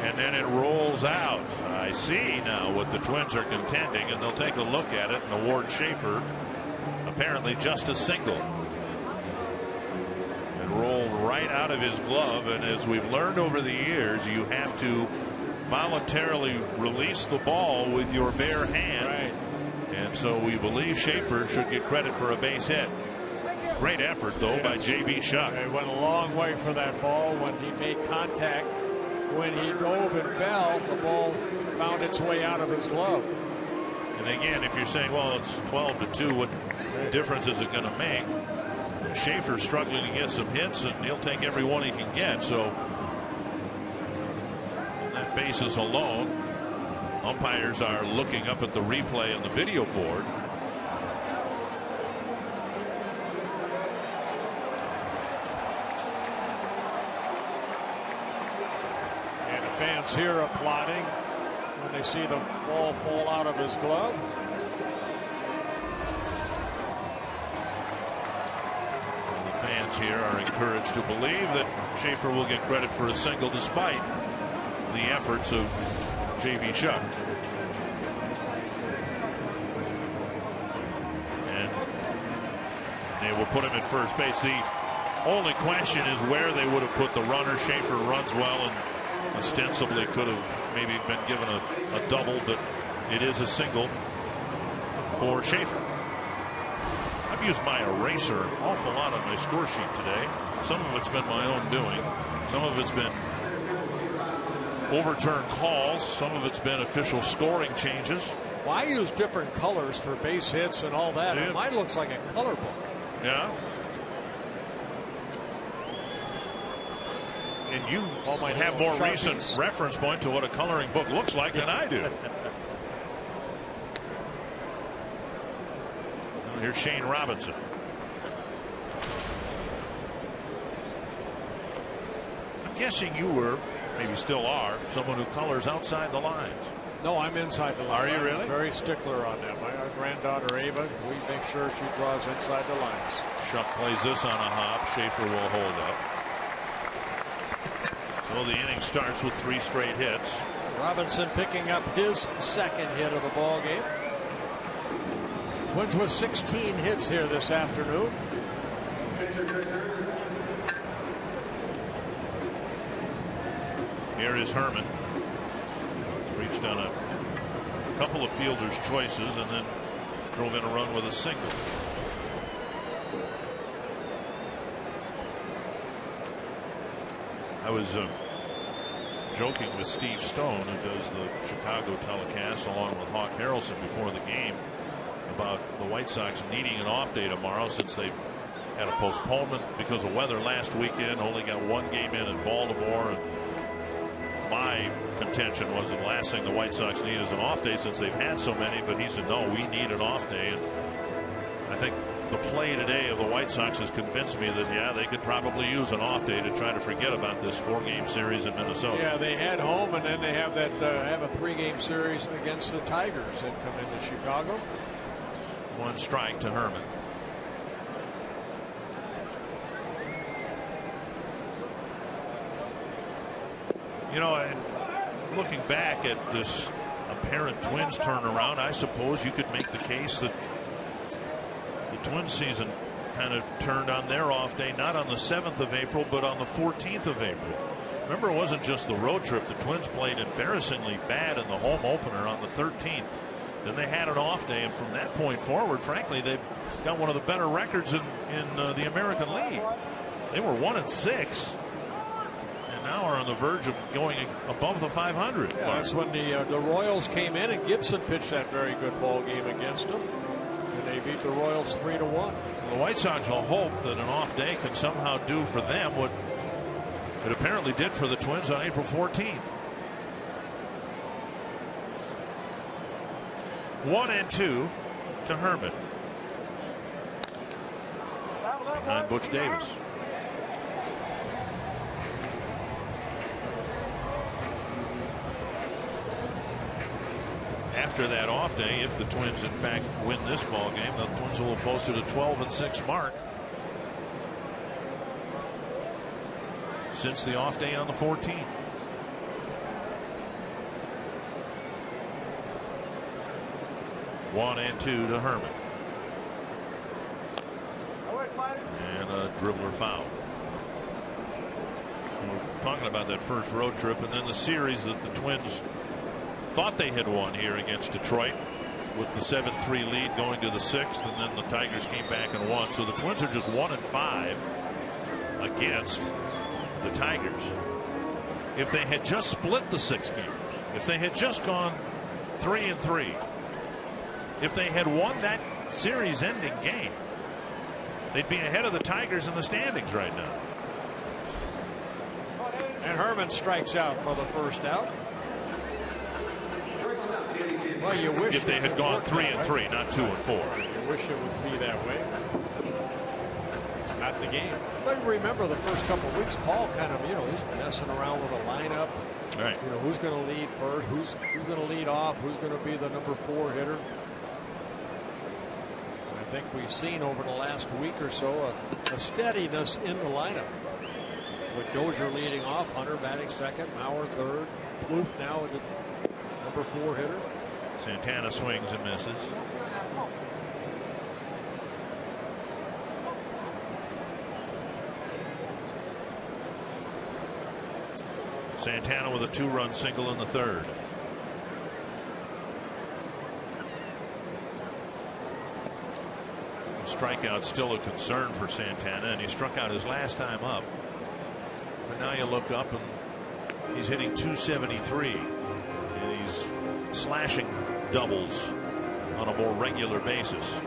and then it rolls out. I see now what the Twins are contending, and they'll take a look at it and award Schaefer apparently just a single. It rolled right out of his glove, and as we've learned over the years, you have to voluntarily release the ball with your bare hand. Right. And so we believe Schaefer should get credit for a base hit. Great effort, though, by J.B. Shuck. It went a long way for that ball when he made contact. When he dove and fell, the ball found its way out of his glove. And again, if you're saying, well, it's 12-2, what difference is it going to make? Schaefer's struggling to get some hits, and he'll take every one he can get. So on that basis alone, umpires are looking up at the replay on the video board. And the fans here applauding when they see the ball fall out of his glove. fans here are encouraged to believe that Schaefer will get credit for a single despite the efforts of J.B. Shuck. And they will put him at first base. The only question is where they would have put the runner. Schaefer runs well and ostensibly could have maybe been given a double, but it is a single for Schaefer. I've used my eraser an awful lot on my score sheet today. Some of it's been my own doing. Some of it's been overturned calls. Some of it's been official scoring changes. Well, I use different colors for base hits and all that. And mine looks like a color book. Yeah. And you have more recent reference point to what a coloring book looks like than I do. Well, here's Shane Robinson. I'm guessing you were, maybe still are, someone who colors outside the lines. No, I'm inside the line. Are you really? Very stickler on that. My granddaughter Ava, we make sure she draws inside the lines. Shuck plays this on a hop. Schaefer will hold up. So the inning starts with 3 straight hits. Robinson picking up his second hit of the ball game. Twins with 16 hits here this afternoon. Here is Herman. Reached on a couple of fielders' choices and then drove in a run with a single. I was joking with Steve Stone, who does the Chicago telecast along with Hawk Harrelson before the game, about the White Sox needing an off day tomorrow since they've had a postponement because of weather last weekend. Only got 1 game in Baltimore. And my contention was the last thing the White Sox need is an off day since they've had so many. But he said, no, we need an off day. And I think the play today of the White Sox has convinced me that, yeah, they could probably use an off day to try to forget about this 4-game series in Minnesota. Yeah, they head home and then they have that have a 3-game series against the Tigers that come into Chicago. 1 strike to Herman. You know, looking back at this apparent Twins turnaround, I suppose you could make the case that the Twins season kind of turned on their off day, not on the 7th of April, but on the 14th of April. Remember, it wasn't just the road trip. The Twins played embarrassingly bad in the home opener on the 13th. Then they had an off day, and from that point forward, frankly, they've got one of the better records in the American League. They were 1-6. Now are on the verge of going above the 500. Yeah, that's when the Royals came in and Gibson pitched that very good ball game against them, and they beat the Royals 3-1. So the White Sox will hope that an off day can somehow do for them what it apparently did for the Twins on April 14th. 1-2 to Herman. Behind Butch Davis. After that off day, if the Twins in fact win this ball game, the Twins will have posted a 12-6 mark since the off day on the 14th. One and 2 to Herman. And a dribbler foul. We're talking about that first road trip and then the series that the Twins thought they had won here against Detroit with the 7-3 lead going to the 6th, and then the Tigers came back and won. So the Twins are just 1-5 against the Tigers. If they had just split the 6 games, if they had just gone 3-3, if they had won that series ending game, they'd be ahead of the Tigers in the standings right now. And Herman strikes out for the first out. Well, you wish if they had gone 3-3, not 2-4. You wish it would be that way. Not the game. But remember, the first couple of weeks, Paul kind of, he's messing around with a lineup. Right. Who's going to lead first? Who's going to lead off? Who's going to be the number 4 hitter? I think we've seen over the last week or so a steadiness in the lineup. With Dozier leading off, Hunter batting second, Mauer third, Plouffe now at the number 4 hitter. Santana swings and misses. Santana with a 2-run single in the 3rd. Strikeout still a concern for Santana, and he struck out his last time up. But now you look up and he's hitting .273, and he's slashing doubles on a more regular basis.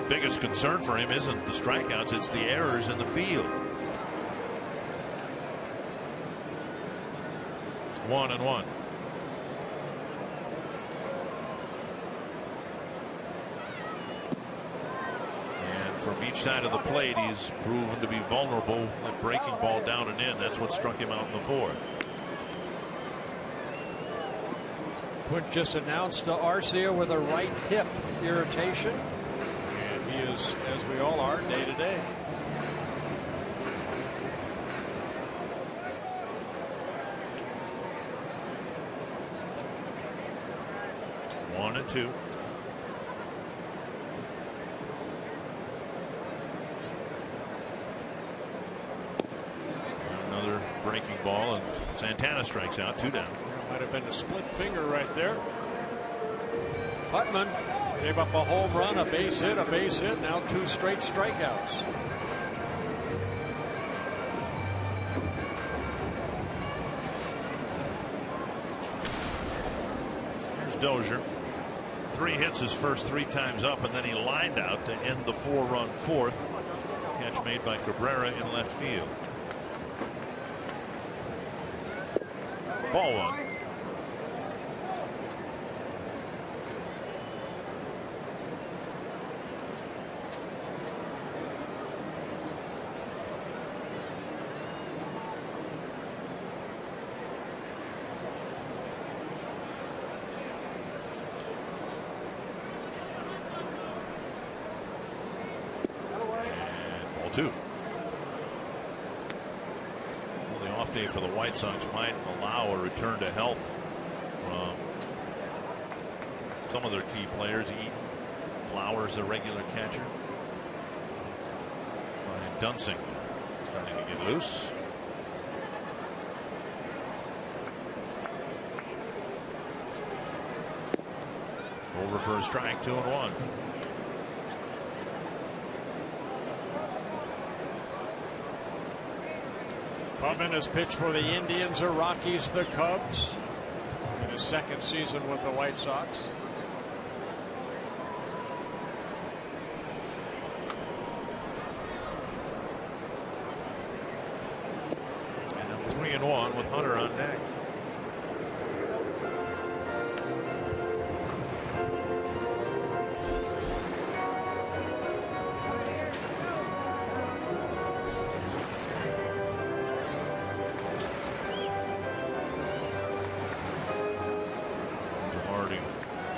Biggest concern for him isn't the strikeouts, it's the errors in the field. 1-1. From each side of the plate, he's proven to be vulnerable at breaking ball down and in. That's what struck him out in the 4th. Twins just announced Arcia with a right hip irritation, and he is, as we all are, day to day. One and 2. Breaking ball, and Santana strikes out. 2 down. Might have been a split finger right there. Putman gave up a home run, a base hit, now 2 straight strikeouts. Here's Dozier. 3 hits his first 3 times up, and then he lined out to end the 4-run 4th. Catch made by Cabrera in left field. Ball 1. Ball 2. Day for the White Sox might allow a return to health from some of their key players. Eaton, Flowers, the regular catcher. Ryan Dunsing starting to get loose. Over for a strike, 2-1. Putman has pitched for the Indians, the Rockies, the Cubs in his 2nd season with the White Sox. And 3-1 with Hunter on deck.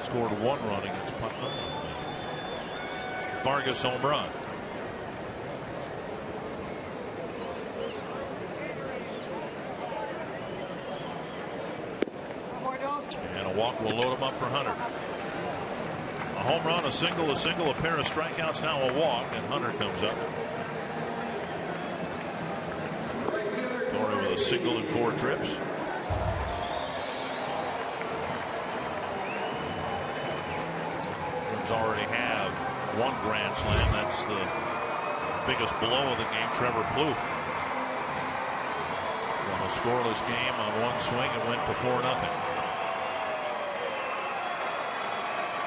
Scored 1 run against Putnam. Vargas home run. And a walk will load him up for Hunter. A home run, a single, a pair of strikeouts, now a walk, and Hunter comes up. Torrey with a single and 4 trips. Already have 1 grand slam. That's the biggest blow of the game. Trevor Plouffe from a scoreless game on 1 swing and went to 4-0.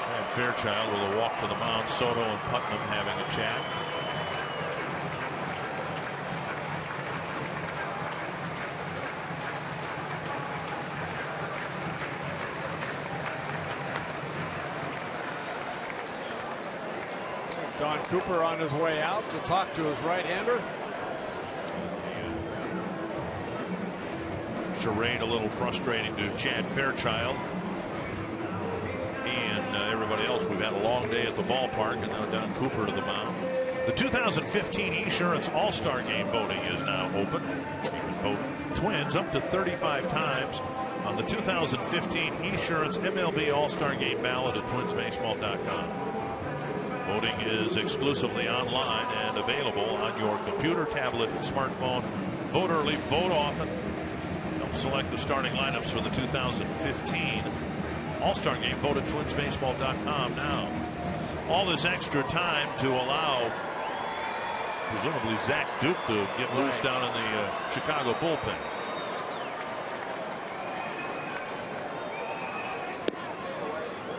Chad Fairchild with a walk to the mound. Soto and Putnam having a chat. Don Cooper on his way out to talk to his right-hander. Charade a little frustrating to Chad Fairchild. He and everybody everybody else. We've had a long day at the ballpark, and now Don Cooper to the mound. The 2015 Esurance All-Star Game voting is now open. You can vote Twins up to 35 times on the 2015 Esurance MLB All-Star Game ballot at twinsbaseball.com. Voting is exclusively online and available on your computer, tablet, and smartphone. Vote early, vote often. Help select the starting lineups for the 2015 All-Star Game. Vote at twinsbaseball.com now. All this extra time to allow presumably Zach Duke to get loose down in the Chicago bullpen.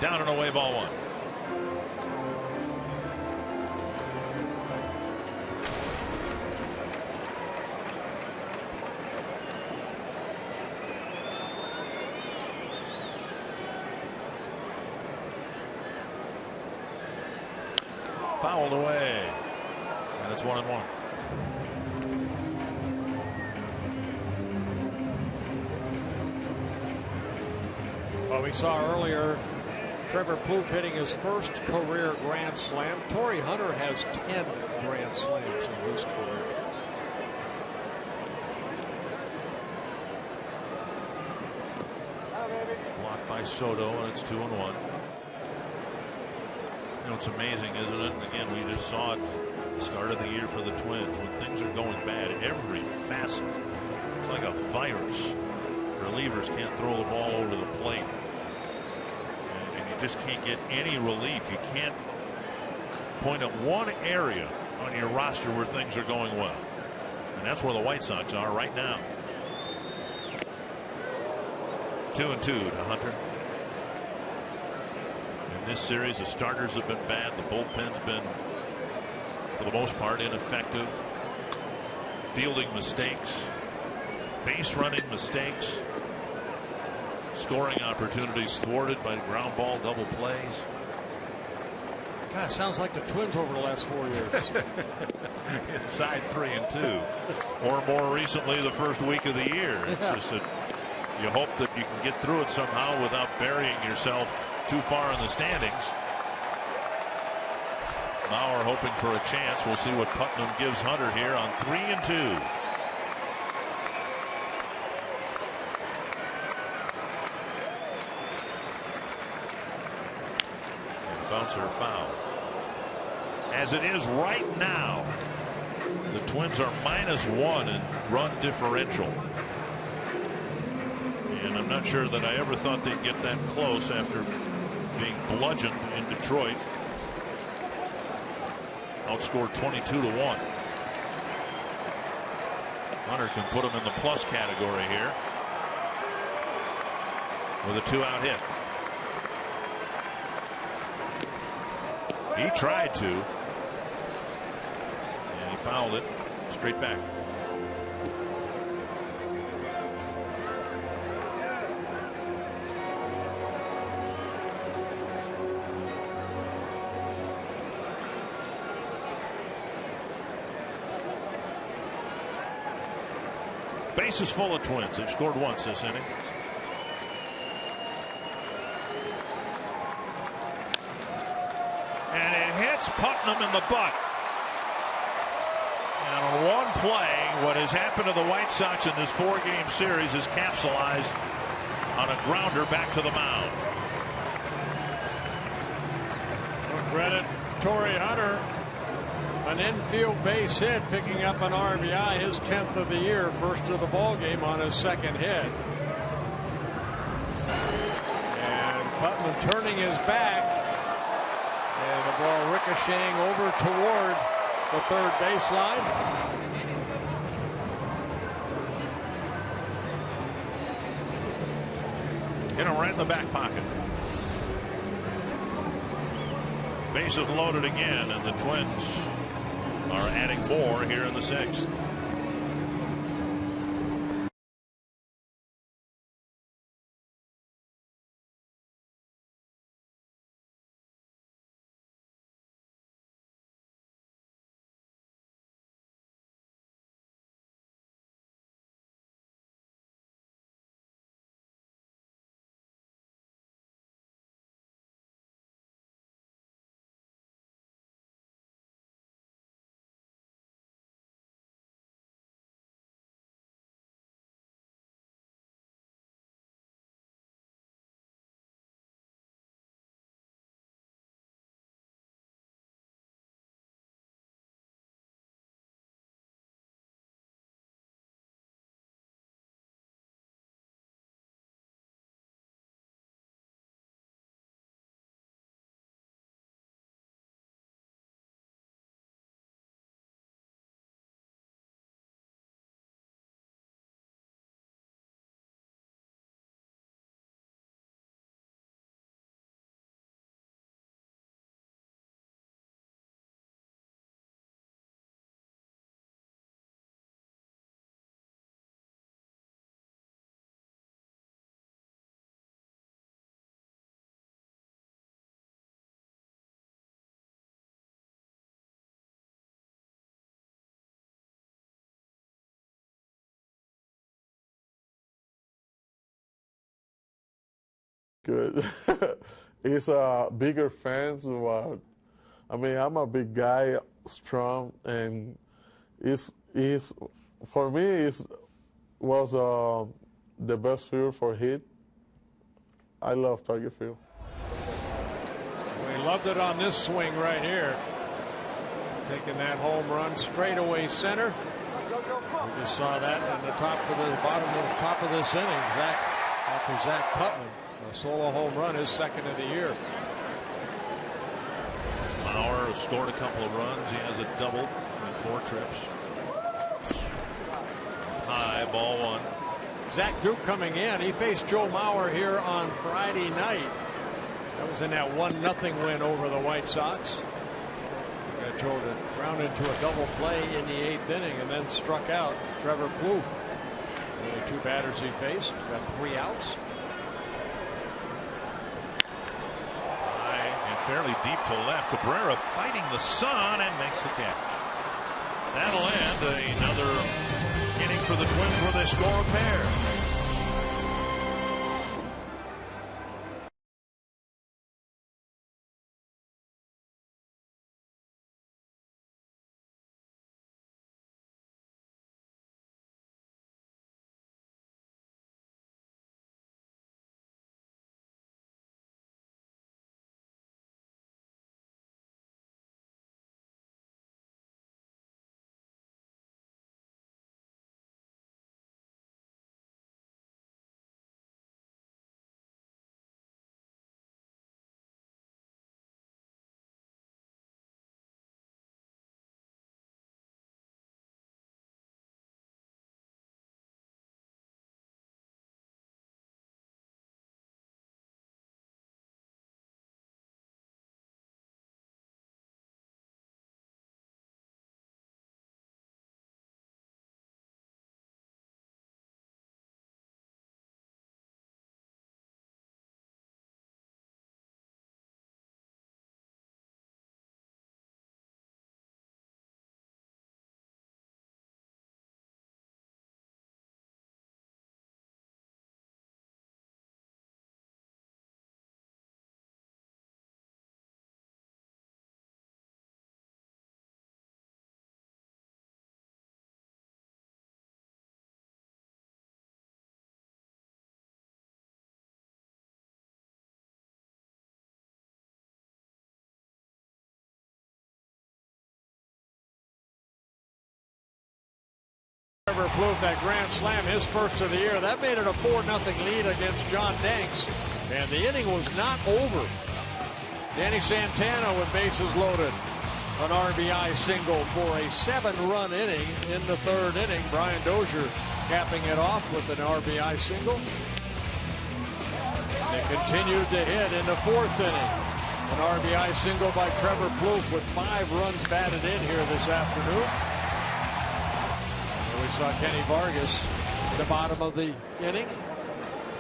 Down and away, ball one. Fouled away, and it's 1-1. Well, we saw earlier Trevor Plouffe hitting his first career grand slam. Torrey Hunter has 10 grand slams in his career. Blocked by Soto, and it's 2-1. You know, it's amazing, isn't it? And again, we just saw it at the start of the year for the Twins. When things are going bad, every facet, it's like a virus. Relievers can't throw the ball over the plate. And you just can't get any relief. You can't point at one area on your roster where things are going well. And that's where the White Sox are right now. 2-2 to Hunter. In this series, the starters have been bad. The bullpen's been, for the most part, ineffective. Fielding mistakes, base running mistakes, scoring opportunities thwarted by ground ball double plays. God, sounds like the Twins over the last 4 years. Inside 3-2, or more recently, the first week of the year. It's just that you hope that you can get through it somehow without burying yourself too far in the standings. Now we're hoping for a chance. We'll see what Putnam gives Hunter here on 3-2. Bouncer foul. As it is right now, the Twins are -1 in run differential. And I'm not sure that I ever thought they'd get that close after being bludgeoned in Detroit. Outscored 22-1. Hunter can put him in the plus category here with a 2-out hit. He tried to, and he fouled it straight back. Bases full of Twins. They've scored once this inning. And it hits Putnam in the butt. And on one play, what has happened to the White Sox in this 4-game series is capsulized on a grounder back to the mound. Well, credit Torrey Hunter. An infield base hit, picking up an RBI, his 10th of the year, first of the ball game on his second hit. And Putnam turning his back, and the ball ricocheting over toward the third baseline. Hit him right in the back pocket. Bases loaded again, and the Twins are adding more here in the 6th. good. It's a bigger fans, but I mean, I'm a big guy, strong, and it's for me it was the best field for hit. I love Target Field. We loved it on this swing right here. Taking that home run straight away center. We just saw that in the top of this inning. After Zach Putman, a solo home run, his second of the year. Mauer scored a couple of runs. He has a double in 4 trips. High, ball 1. Zach Duke coming in. He faced Joe Mauer here on Friday night. That was in that 1-0 win over the White Sox. Got Joe to ground into a double play in the 8th inning and then struck out Trevor Plouffe. Only 2 batters he faced. Got 3 outs. High and fairly deep to left. Cabrera fighting the sun and makes the catch. That'll end another inning for the Twins where they score a pair. Trevor Plouffe, that grand slam, his first of the year. That made it a 4-0 lead against John Danks. And the inning was not over. Danny Santana with bases loaded. An RBI single for a 7-run inning in the 3rd inning. Brian Dozier capping it off with an RBI single. They continued to hit in the 4th inning. An RBI single by Trevor Plouffe with 5 runs batted in here this afternoon. We saw Kenny Vargas at the bottom of the inning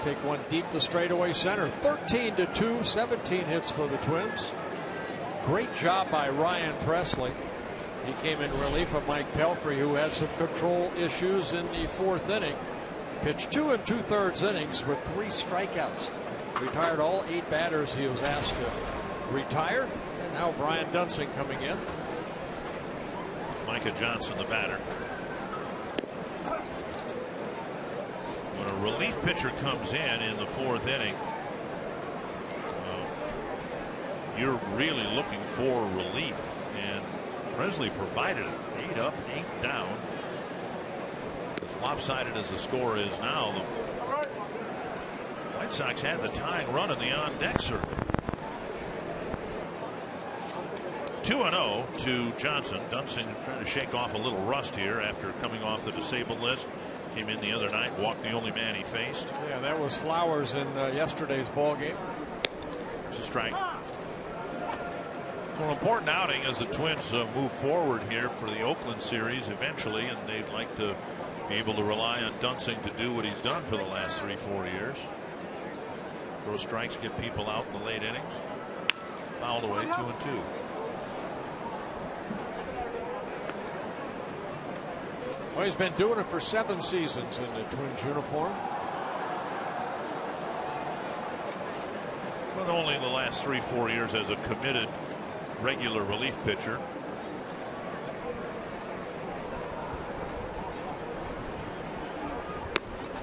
take one deep to straightaway center. 13-2, 17 hits for the Twins. Great job by Ryan Presley. He came in relief of Mike Pelfrey, who had some control issues in the 4th inning. Pitched 2 2/3 innings with 3 strikeouts. Retired all 8 batters he was asked to retire. And now Brian Dunsing coming in. Micah Johnson, the batter. When a relief pitcher comes in the 4th inning, you're really looking for relief, and Presley provided it. 8 up, 8 down. As lopsided as the score is now, the White Sox had the tying run in the on-deck circle. 2-0 to Johnson. Dunsing trying to shake off a little rust here after coming off the disabled list. Came in the other night, walked the only man he faced. Yeah, that was Flowers in yesterday's ball game. It's a strike. Well, an important outing as the Twins move forward here for the Oakland series eventually, and they'd like to be able to rely on Dunsing to do what he's done for the last 3-4 years. Throw strikes, get people out in the late innings. Fouled away, 2-2. Well, he's been doing it for 7 seasons in the Twins uniform. But only in the last 3-4 years as a committed regular relief pitcher.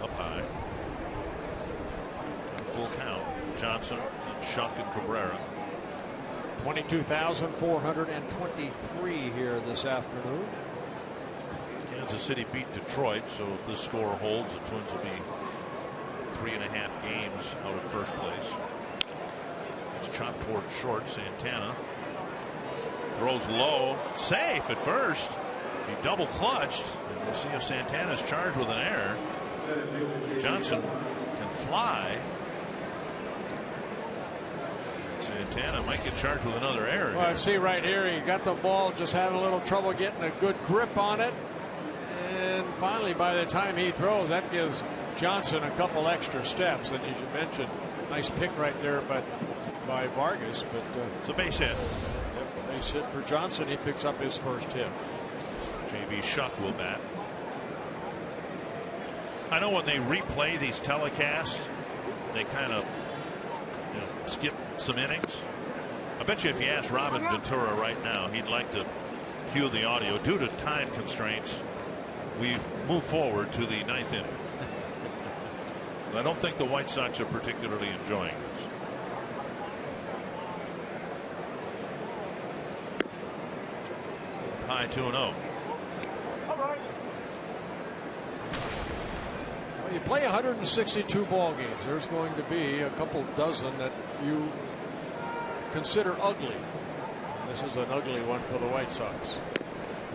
Up high. Full count. Johnson and Shuck and Cabrera. 22,423 here this afternoon. Kansas City beat Detroit, so if this score holds, the Twins will be 3.5 games out of first place. It's chopped toward short. Santana throws low, safe at first. He double clutched, and we'll see if Santana's charged with an error. Johnson can fly. Santana might get charged with another error. Well, I see right here he got the ball, just having a little trouble getting a good grip on it, and finally by the time he throws, that gives Johnson a couple extra steps. And as you mentioned, nice pick right there by Vargas, but it's a base hit. Yep, base hit for Johnson. He picks up his first hit. J.B. Shuck will bat. I know when they replay these telecasts, they kind of skip some innings. I bet you if you ask Robin Ventura right now, he'd like to cue the audio. Due to time constraints, we've moved forward to the 9th inning. I don't think the White Sox are particularly enjoying this. High 2-0. Well, you play 162 ball games. There's going to be a couple dozen that you consider ugly. And this is an ugly one for the White Sox.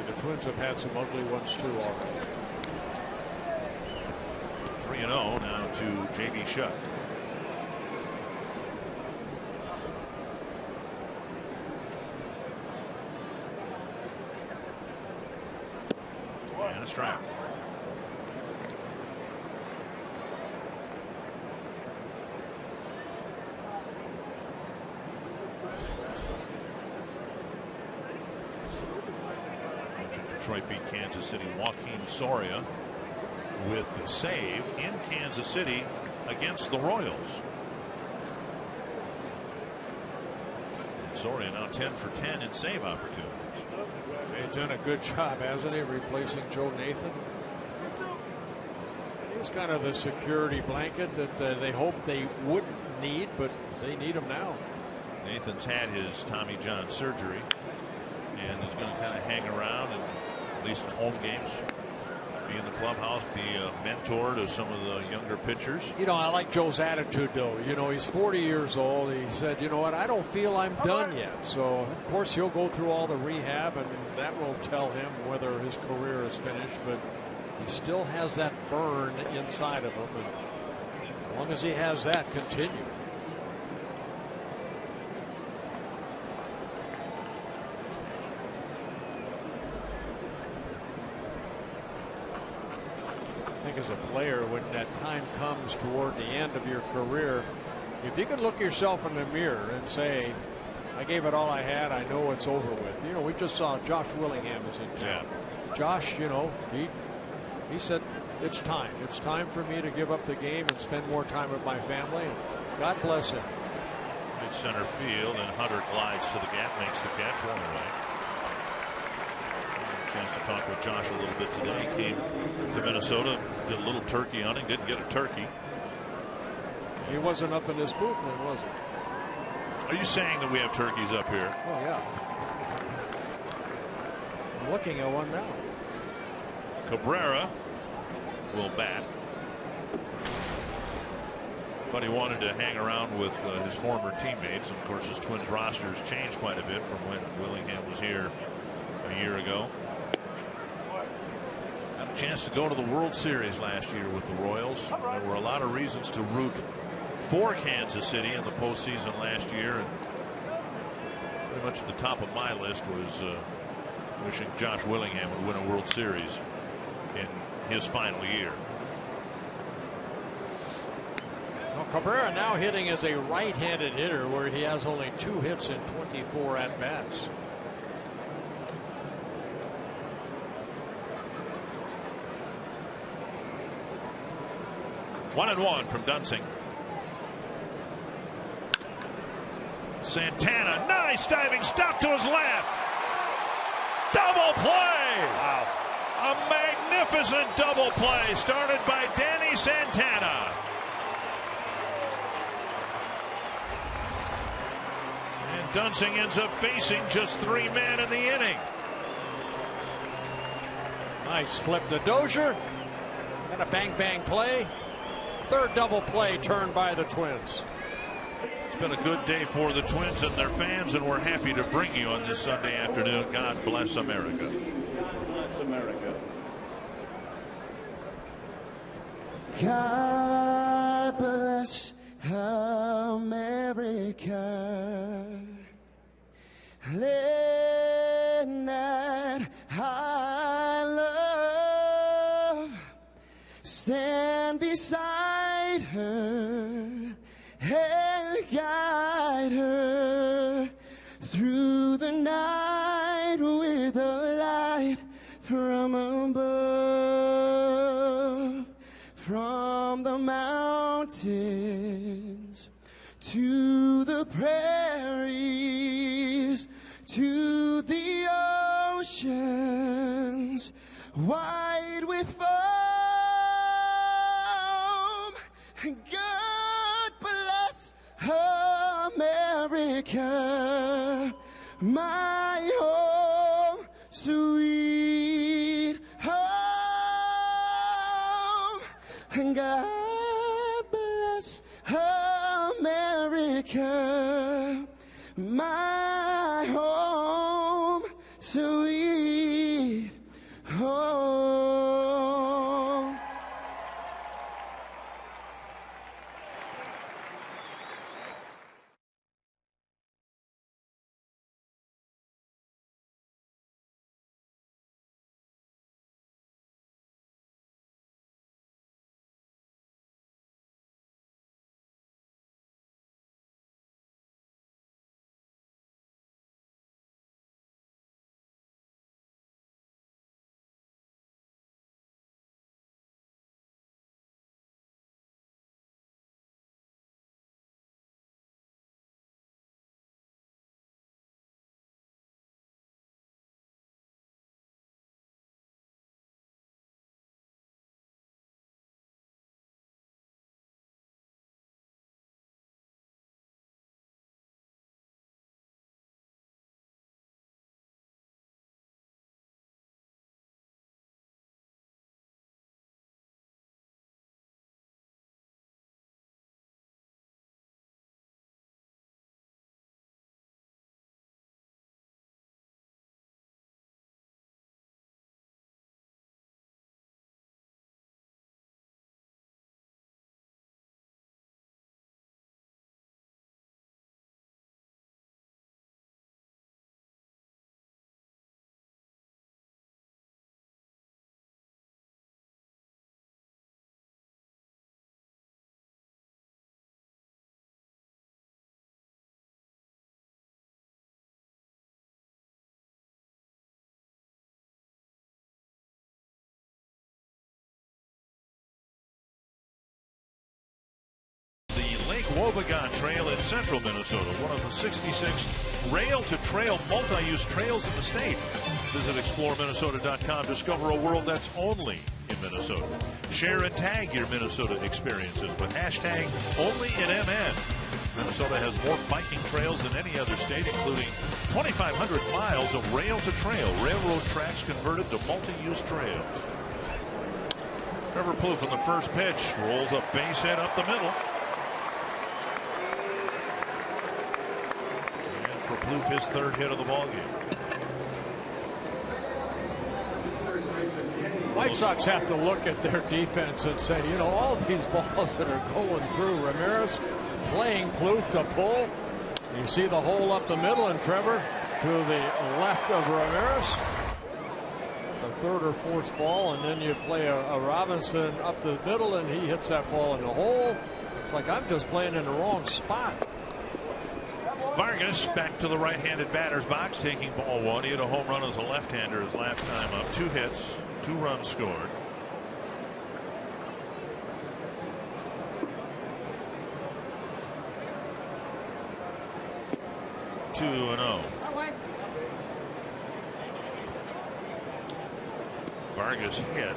The Twins have had some ugly ones too already. 3-0 now to J.B. Shuck. And a strike. Detroit beat Kansas City. Joaquin Soria with the save in Kansas City against the Royals. Soria now 10 for 10 in save opportunities. He's done a good job, hasn't he, replacing Joe Nathan? He's kind of the security blanket that they hope they wouldn't need, but they need him now. Nathan's had his Tommy John surgery and is going to kind of hang around and at least in home games be in the clubhouse, be a mentor to some of the younger pitchers. You know, I like Joe's attitude, though. You know, he's 40 years old. He said, you know what, I don't feel I'm done yet. So, of course, he'll go through all the rehab, and that will tell him whether his career is finished. But he still has that burn inside of him. And as long as he has that, continue. As a player, when that time comes toward the end of your career, if you can look yourself in the mirror and say, I gave it all I had, I know it's over with. You know, we just saw Josh Willingham is in town. Yeah. Josh, you know, he said it's time for me to give up the game and spend more time with my family. God bless him. Mid center field, and Hunter glides to the gap, makes the catch, one away. Chance to talk with Josh a little bit today. He came to Minnesota, did a little turkey hunting, didn't get a turkey. He wasn't up in this booth then, was he? Are you saying that we have turkeys up here? Oh yeah. I'm looking at one now. Cabrera will bat. But he wanted to hang around with his former teammates. Of course, his Twins roster has changed quite a bit from when Willingham was here a year ago. Had a chance to go to the World Series last year with the Royals. There were a lot of reasons to root for Kansas City in the postseason last year, and pretty much at the top of my list was wishing Josh Willingham would win a World Series in his final year. Well, Cabrera now hitting as a right-handed hitter, where he has only 2 hits in 24 at-bats. One and one from Dunsing. Santana, nice diving stop to his left. Double play! Wow. A magnificent double play started by Danny Santana. And Dunsing ends up facing just 3 men in the inning. Nice flip to Dozier. And a bang-bang play. Third double play turned by the Twins. It's been a good day for the Twins and their fans, and we're happy to bring you on this Sunday afternoon. God bless America. God bless America. God bless America. Let that high love stand beside her and guide her through the night with a light from above, from the mountains to the prairies, to the oceans, wide with foam. God bless America, my home, sweet home. God bless America, my home, sweet home. Lake Wobegon Trail in central Minnesota, one of the 66 rail-to-trail multi-use trails in the state. Visit exploreminnesota.com. Discover a world that's only in Minnesota. Share and tag your Minnesota experiences with hashtag #OnlyInMN. Minnesota has more biking trails than any other state, including 2,500 miles of rail-to-trail, railroad tracks converted to multi-use trail. Trevor Plouffe on the first pitch rolls a base hit up the middle. For Plouffe, his third hit of the ballgame. White Sox have to look at their defense and say, you know, all these balls that are going through, Ramirez playing Plouffe to pull. You see the hole up the middle, and Trevor to the left of Ramirez. The third or fourth ball, and then you play a Robinson up the middle, and he hits that ball in the hole. It's like I'm just playing in the wrong spot. Vargas back to the right-handed batter's box, taking ball one. He had a home run as a left-hander his last time up. 2 hits, 2 runs scored. 2-0. Vargas hit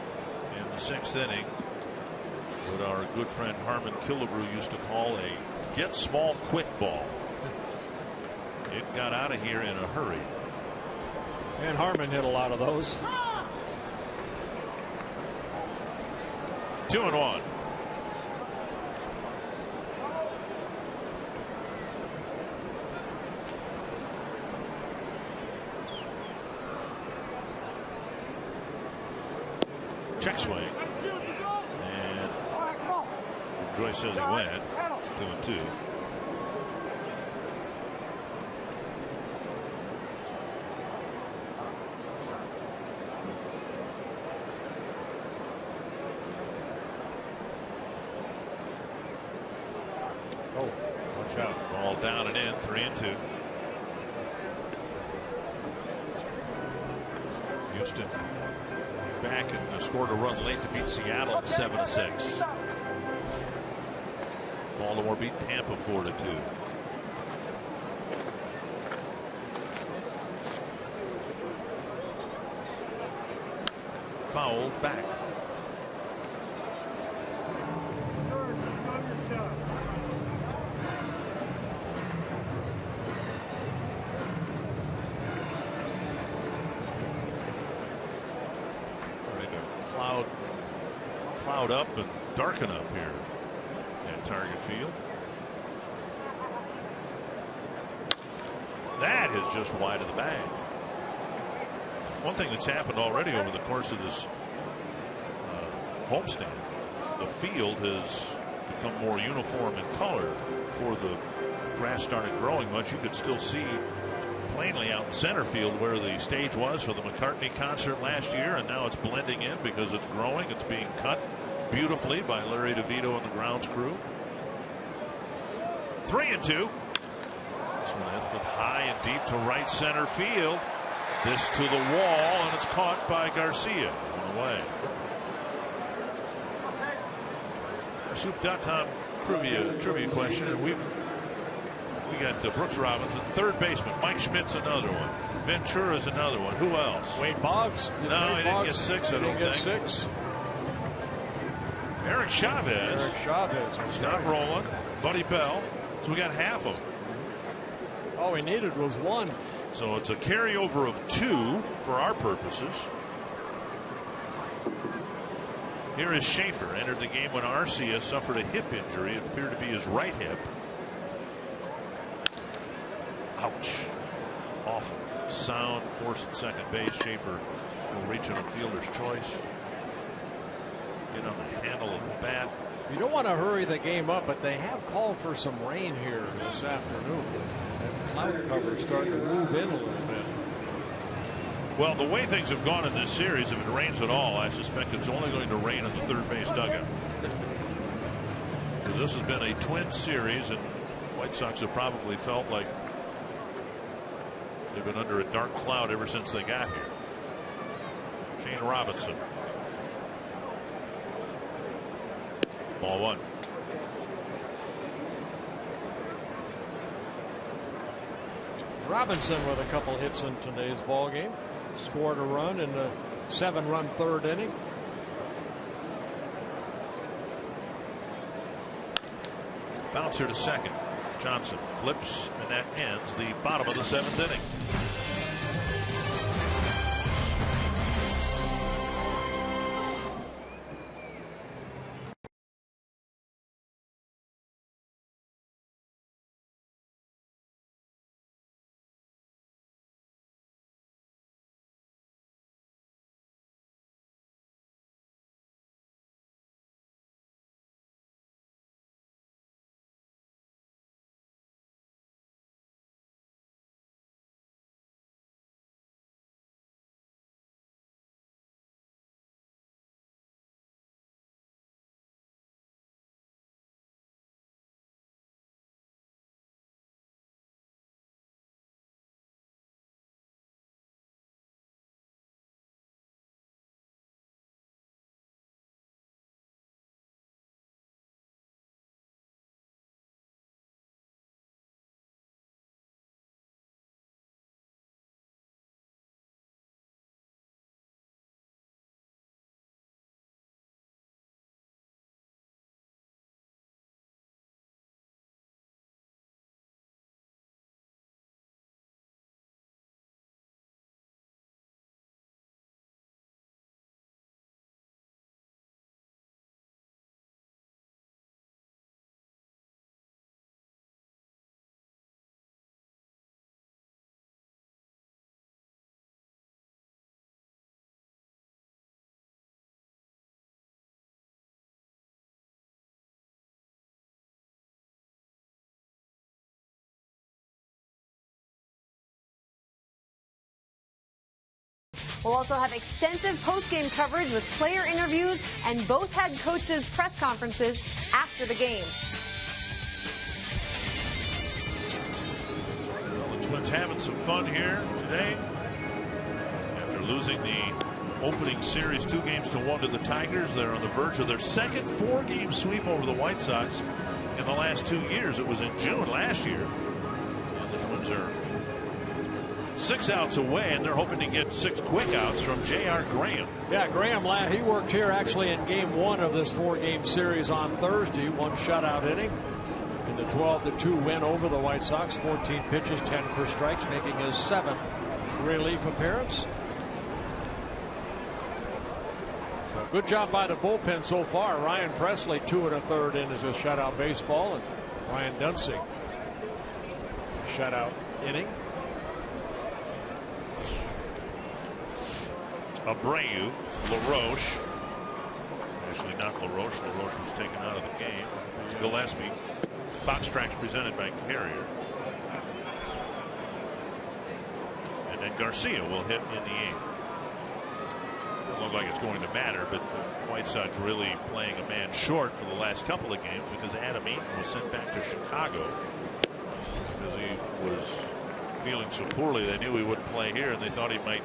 in the 6th inning. What our good friend Harmon Killebrew used to call a get small quick ball. It got out of here in a hurry. And Harmon hit a lot of those. 2-1. Check swing. And Joyce says he went. 2-2. Oh, watch out. Ball down and in, 3-2. Houston back and scored a run late to beat Seattle 7-6. Baltimore beat Tampa 4-2. Fouled back. Cloud up and darken up here at Target Field. That is just wide of the bag. One thing that's happened already over the course of this homestand, the field has become more uniform in color. Before the grass started growing much, you could still see plainly out in center field where the stage was for the McCartney concert last year, and now it's blending in because it's growing. It's being cut beautifully by Larry DeVito and the grounds crew. 3-2. This one lifted high and deep to right center field. This to the wall, and it's caught by Garcia. One away. Soup.com trivia question, and we got Brooks Robinson, third baseman. Mike Schmidt's another one. Ventura's another one. Who else? Wade Boggs. No, he didn't get 6. I don't think. 6. Eric Chavez. Scott Rowland. Buddy Bell. So we got half of them. All we needed was 1. So it's a carryover of 2 for our purposes. Here is Schaefer. Entered the game when Arcia suffered a hip injury. It appeared to be his right hip. Ouch. Awful. Sound force at second base. Schaefer will reach on a fielder's choice. Get on the handle of the bat. You don't want to hurry the game up, but they have called for some rain here this afternoon. That cloud cover starting to move in a little bit. Well, the way things have gone in this series, if it rains at all, I suspect it's only going to rain in the third base dugout. Because this has been a twin series, and White Sox have probably felt like they've been under a dark cloud ever since they got here. Shane Robinson. Ball 1. Robinson with a couple hits in today's ball game. Scored a run in the 7-run third inning. Bouncer to second. Johnson flips, and that ends the bottom of the 7th inning. We'll also have extensive post-game coverage with player interviews and both head coaches' press conferences after the game. Well, the Twins having some fun here today. After losing the opening series 2-1 to the Tigers, they're on the verge of their second 4-game sweep over the White Sox in the last 2 years. It was in June last year. And the Twins are 6 outs away, and they're hoping to get 6 quick outs from J.R. Graham. Yeah, Graham, he worked here actually in game 1 of this 4-game series on Thursday. 1 shutout inning in the 12-2 win over the White Sox. 14 pitches, 10 for strikes, making his 7th relief appearance. So good job by the bullpen so far. Ryan Presley 2 1/3 innings of shutout baseball, and Ryan Dunsing shutout inning. Abreu, LaRoche. Actually, not LaRoche. LaRoche was taken out of the game. It's Gillespie. Fox tracks presented by Carrier. And then Garcia will hit in the 8th. Doesn't look like it's going to matter, but the White Sox really playing a man short for the last couple of games because Adam Eaton was sent back to Chicago because he was feeling so poorly. They knew he wouldn't play here, and they thought he might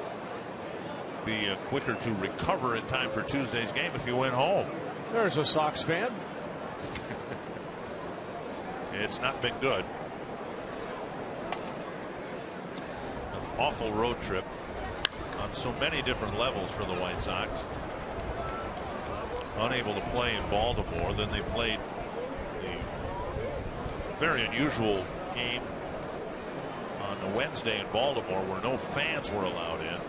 be quicker to recover in time for Tuesday's game if he went home. There's a Sox fan. It's not been good. An awful road trip on so many different levels for the White Sox. Unable to play in Baltimore. Then they played the very unusual game on a Wednesday in Baltimore where no fans were allowed in.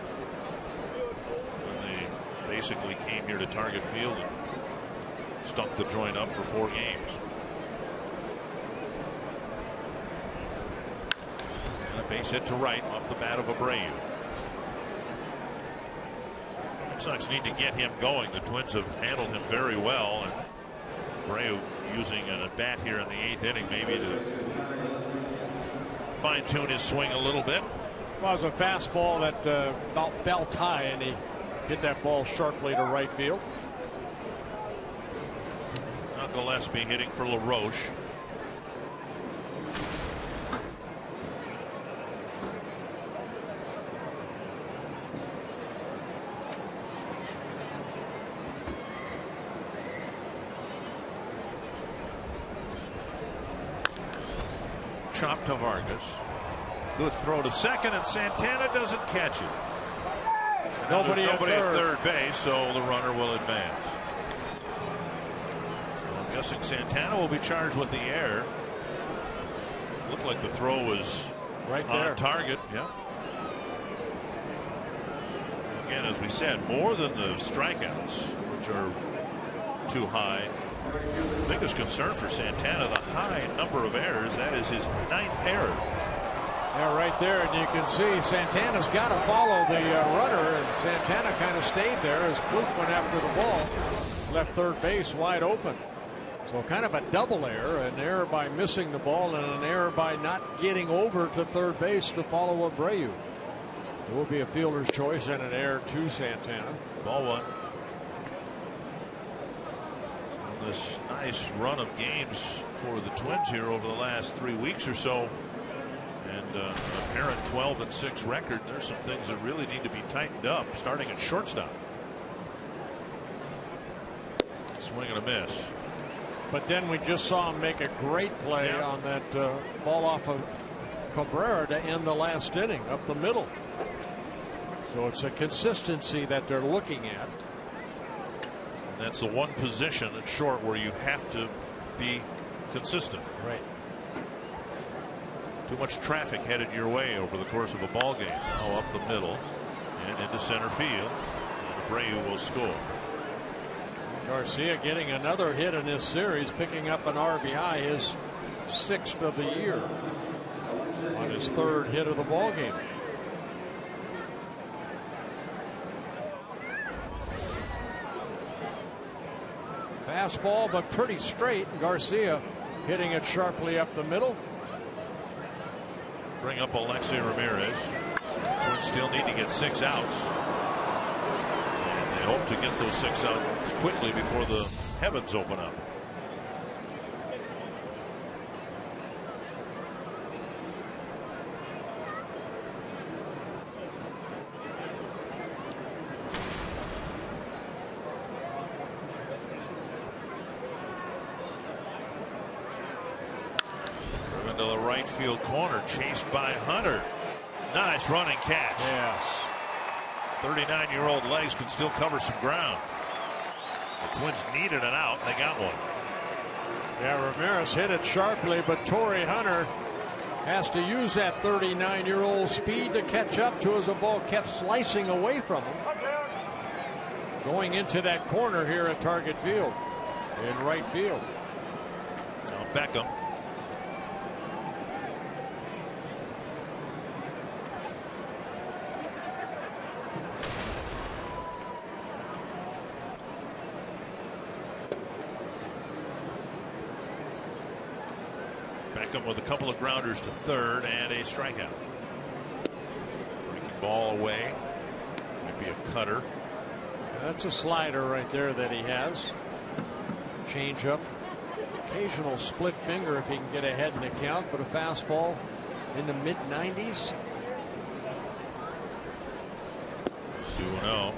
Basically came here to Target Field and stunk the joint up for 4 games. And a base hit to right off the bat of Abreu. The Sox need to get him going. The Twins have handled him very well, and Abreu using an at bat here in the 8th inning maybe to fine-tune his swing a little bit. Well, it was a fastball that about belt high, and he hit that ball sharply to right field. Now Gillespie hitting for LaRoche. Chop to Vargas. Good throw to second, and Santana doesn't catch it. Nobody at third base, so the runner will advance. Well, I'm guessing Santana will be charged with the error. Looked like the throw was right there on target. Yeah. Again, as we said, more than the strikeouts, which are too high. The biggest concern for Santana, the high number of errors. That is his 9th error. Yeah, right there, and you can see Santana's got to follow the runner, and Santana kind of stayed there as Plouffe went after the ball, left third base wide open. So kind of a double error, an error by missing the ball and an error by not getting over to third base to follow Abreu. It will be a fielder's choice and an error to Santana. Ball 1. This nice run of games for the Twins here over the last 3 weeks or so. And an apparent 12-6 record. There's some things that really need to be tightened up, starting at shortstop. Swing and a miss. But then we just saw him make a great play on that ball off of Cabrera to end the last inning up the middle. So it's a consistency that they're looking at. And that's the one position at short where you have to be consistent. Right. Too much traffic headed your way over the course of a ball game. Oh, up the middle and into center field. And Abreu will score. Garcia getting another hit in this series, picking up an RBI, his 6th of the year, on his 3rd hit of the ball game. Fastball, but pretty straight. Garcia hitting it sharply up the middle. Bring up Alexei Ramirez. Twins still need to get 6 outs. They hope to get those 6 out quickly before the heavens open up. Into the right field corner, chased by Hunter. Nice running catch. Yes. 39-year-old legs can still cover some ground. The Twins needed an out, and they got one. Yeah, Ramirez hit it sharply, but Torrey Hunter has to use that 39-year-old speed to catch up to as the ball kept slicing away from him. Going into that corner here at Target Field in right field. Now Beckham. Beckham with a couple of grounders to third and a strikeout. Breaking ball away. Might be a cutter. That's a slider right there that he has. Change up. Occasional split finger if he can get ahead in the count, but a fastball in the mid-90s. 2-0.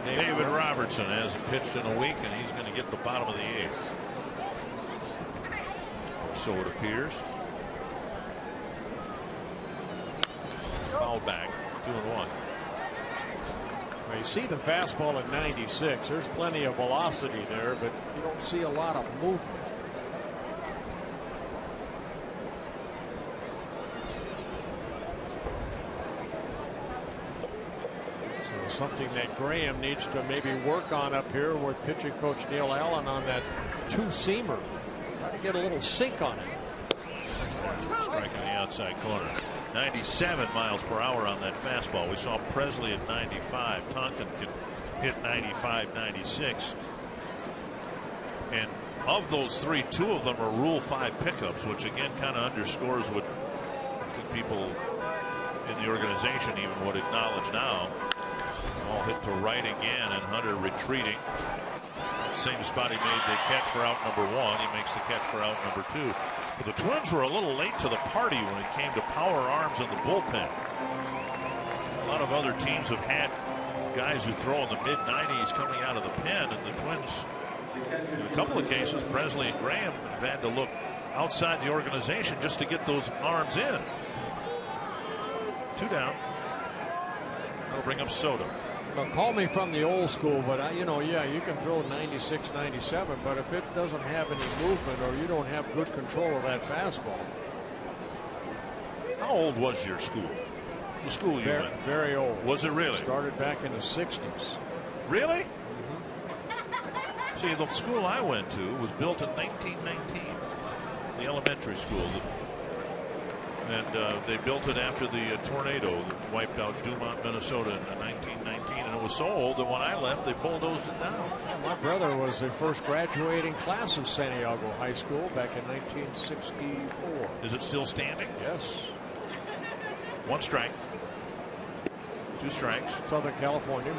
David Robertson hasn't pitched in a week, and he's going to get the bottom of the 8th. Or so it appears. Foul back, 2-1. Well, you see the fastball at 96. There's plenty of velocity there, but you don't see a lot of movement. Something that Graham needs to maybe work on up here with pitching coach Neil Allen on that two-seamer. Try to get a little sink on it. Strike in the outside corner. 97 miles per hour on that fastball. We saw Presley at 95. Tonkin can hit 95, 96. And of those 3, 2 of them are Rule 5 pickups, which again kind of underscores what people in the organization even would acknowledge now. All hit to right again, and Hunter retreating. Same spot he made the catch for out number 1. He makes the catch for out number 2. But the Twins were a little late to the party when it came to power arms in the bullpen. A lot of other teams have had guys who throw in the mid-90s coming out of the pen, and the Twins, in a couple of cases, Presley and Graham have had to look outside the organization just to get those arms in. 2 down. That'll bring up Soto. Well, call me from the old school, but yeah, you can throw 96, 97, but if it doesn't have any movement or you don't have good control of that fastball. How old was your school? The school you went? Very old. Was it really? Started back in the 60s. Really? Mm-hmm. See, the school I went to was built in 1919, the elementary school. And they built it after the tornado that wiped out Dumont, Minnesota in 1919. And it was so old that when I left, they bulldozed it down. Yeah, my brother was the first graduating class of Santiago High School back in 1964. Is it still standing? Yes. 1 strike. 2 strikes. Southern California.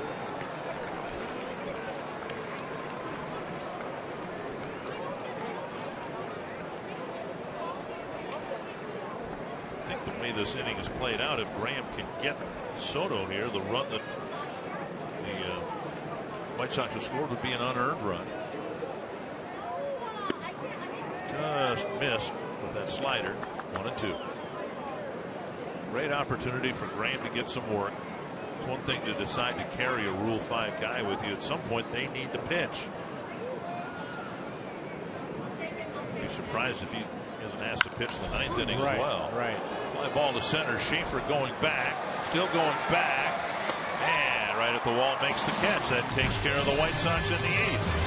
I think the way this inning is played out, if Graham can get Soto here, the run that the White Sox have scored would be an unearned run. Just missed with that slider. 1-2. Great opportunity for Graham to get some work. It's one thing to decide to carry a Rule 5 guy with you. At some point, they need to pitch. I'd be surprised if he isn't asked to pitch the 9th inning as well. Right. Fly ball to center. Schaefer going back. Still going back. And right at the wall makes the catch. That takes care of the White Sox in the 8th.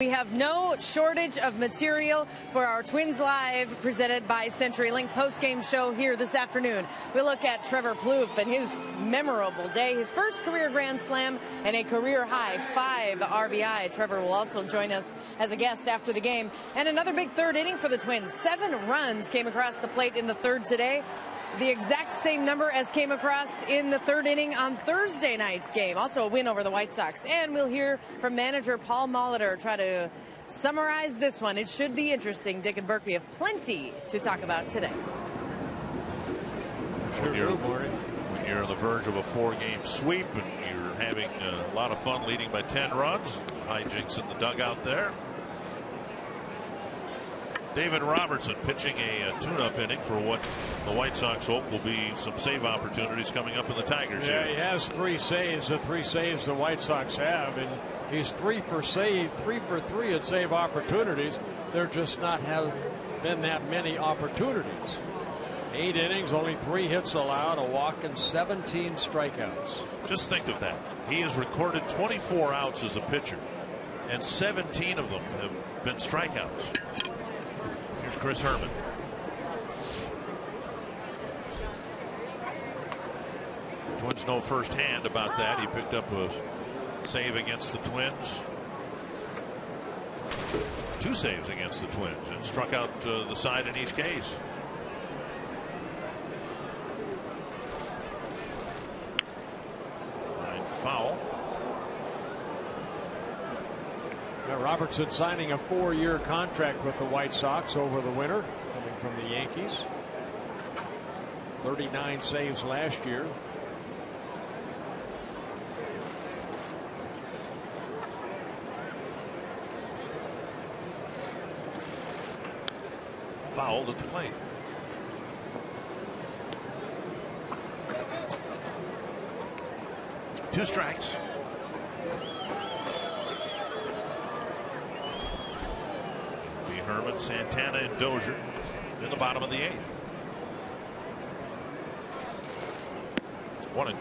We have no shortage of material for our Twins Live presented by CenturyLink post-game show here this afternoon. We look at Trevor Plouffe and his memorable day, his first career grand slam and a career high 5 RBI. Trevor will also join us as a guest after the game. And another big third inning for the Twins. 7 runs came across the plate in the third today. The exact same number as came across in the third inning on Thursday night's game. Also a win over the White Sox. And we'll hear from manager Paul Molitor try to summarize this one. It should be interesting. Dick and Berkey have plenty to talk about today. When you're on the verge of a 4-game sweep and you're having a lot of fun leading by 10 runs, hijinks in the dugout there. David Robertson pitching a tune-up inning for what the White Sox hope will be some save opportunities coming up in the Tigers. Yeah, here. he has 3 saves. The 3 saves the White Sox have, and he's 3 for 3 at save opportunities. There just not have been that many opportunities. 8 innings, only 3 hits allowed, a walk, and 17 strikeouts. Just think of that. He has recorded 24 outs as a pitcher, and 17 of them have been strikeouts. Here's Chris Herman. Twins know firsthand about that. He picked up a save against the Twins. 2 saves against the Twins and struck out the side in each case. Line foul. Robertson signing a 4-year contract with the White Sox over the winter, coming from the Yankees. 39 saves last year. Fouled at the plate. Two strikes. Herman, Santana, and Dozier in the bottom of the 8th. 1-2.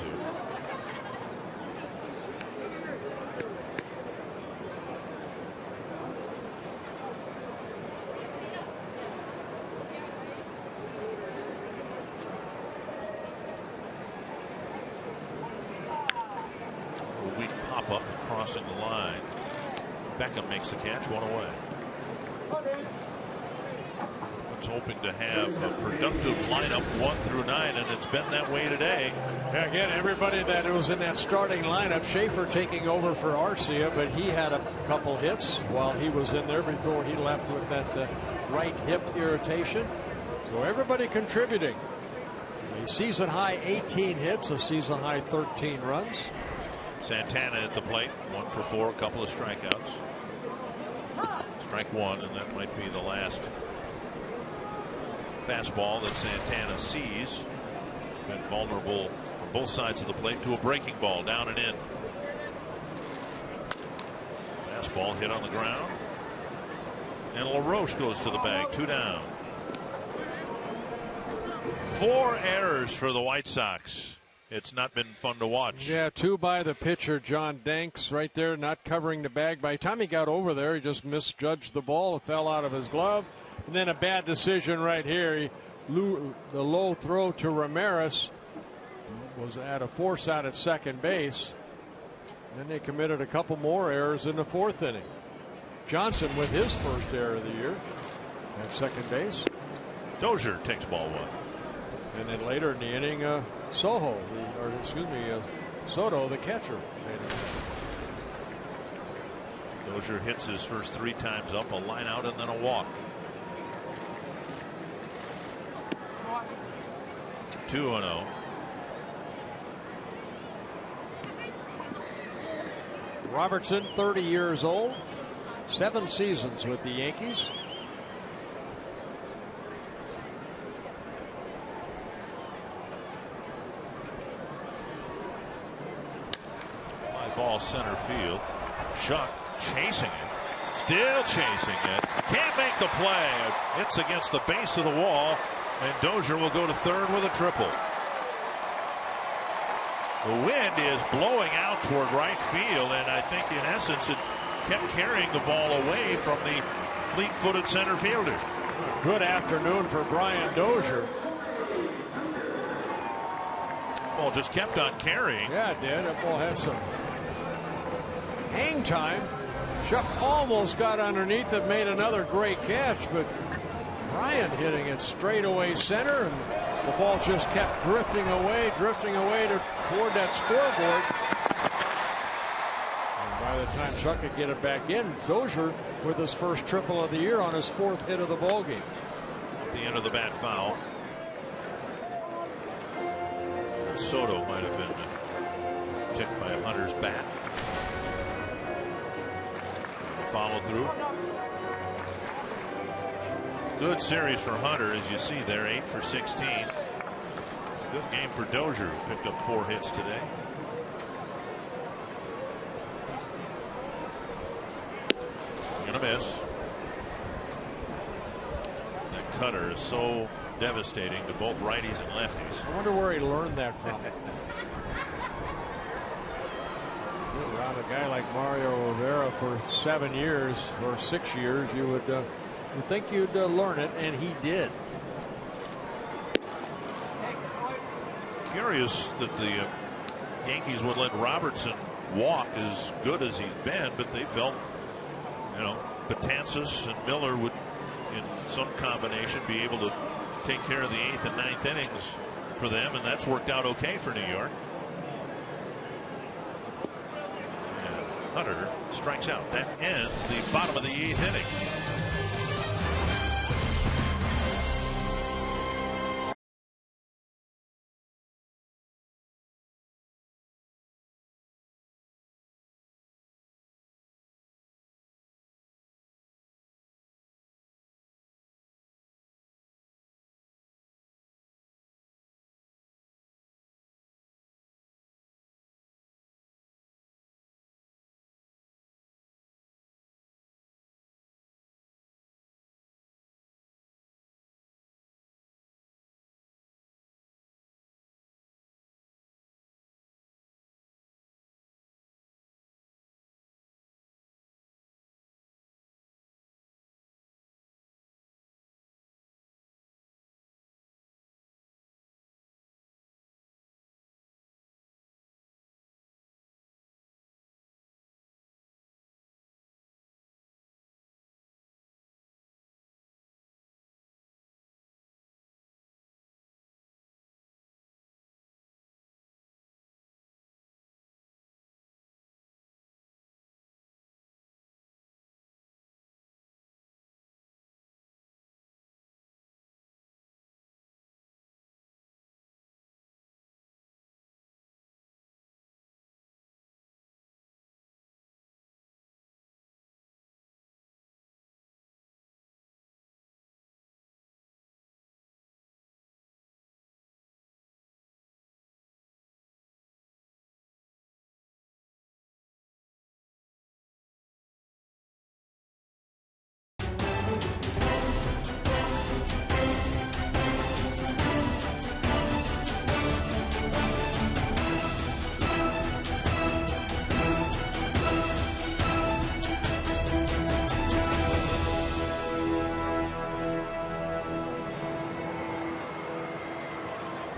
A weak pop up and crossing the line. Beckham makes the catch, 1 away. Hoping to have a productive lineup 1 through 9, and it's been that way today. Yeah, again, everybody that was in that starting lineup, Schaefer taking over for Arcia, but he had a couple hits while he was in there before he left with that right hip irritation. So everybody contributing. A season high 18 hits, a season high 13 runs. Santana at the plate, 1 for 4, a couple of strikeouts. Strike 1, and that might be the last fastball that Santana sees. Been vulnerable on both sides of the plate to a breaking ball, down and in. Fastball hit on the ground, and LaRoche goes to the bag, 2 down. 4 errors for the White Sox. It's not been fun to watch. Yeah, 2 by the pitcher, John Danks, right there, not covering the bag. By the time he got over there, he just misjudged the ball. It fell out of his glove. And then a bad decision right here. The low throw to Ramirez was at a force out at second base. And then they committed a couple more errors in the 4th inning. Johnson with his first error of the year at second base. Dozier takes ball 1. And then later in the inning, Soto, the catcher. Dozier hits his first 3 times up, a line out and then a walk. 2-0. Robertson, 30 years old, 7 seasons with the Yankees. Fly ball center field. Shuck chasing it. Still chasing it. Can't make the play. It's against the base of the wall. And Dozier will go to third with a triple. The wind is blowing out toward right field, and I think in essence it kept carrying the ball away from the fleet-footed center fielder. Good afternoon for Brian Dozier. Ball just kept on carrying. Yeah, it did. That ball had some hang time. Shuck almost got underneath it, made another great catch, but Brian hitting it straight away center, and the ball just kept drifting away toward that scoreboard. And by the time Chuck could get it back in, Dozier with his first triple of the year on his 4th hit of the ball game. At the end of the bat foul. Soto might have been tipped by Hunter's bat. Follow through. Good series for Hunter, as you see there, 8 for 16. Good game for Dozier, who picked up 4 hits today. Gonna miss. That cutter is so devastating to both righties and lefties. I wonder where he learned that from. Around a guy like Mario Rivera for 7 years or 6 years, you would think you'd learn it, and he did. Curious that the Yankees would let Robertson walk as good as he's been, but they felt, you know, Betances and Miller would, in some combination, be able to take care of the 8th and 9th innings for them, and that's worked out okay for New York. And Hunter strikes out. That ends the bottom of the 8th inning.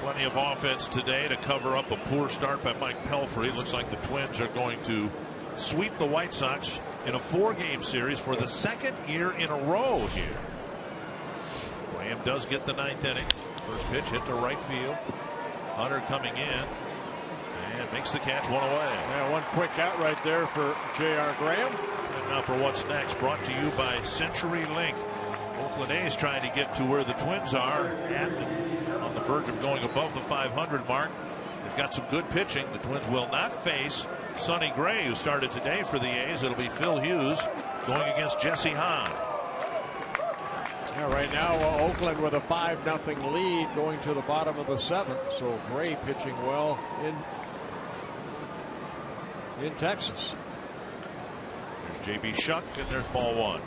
Plenty of offense today to cover up a poor start by Mike Pelfrey. Looks like the Twins are going to sweep the White Sox in a 4-game series for the 2nd year in a row here. Graham does get the 9th inning. First pitch hit to right field. Hunter coming in and makes the catch, 1 away. Yeah, one quick out right there for J.R. Graham. And now for what's next, brought to you by Century Link. Oakland A's trying to get to where the Twins are at, on the verge of going above the 500 mark. They've got some good pitching. The Twins will not face Sonny Gray, who started today for the A's. It'll be Phil Hughes going against Jesse Hahn. Yeah, right now Oakland with a 5-0 lead going to the bottom of the 7th. So Gray pitching well in Texas. There's J.B. Shuck, and there's ball 1.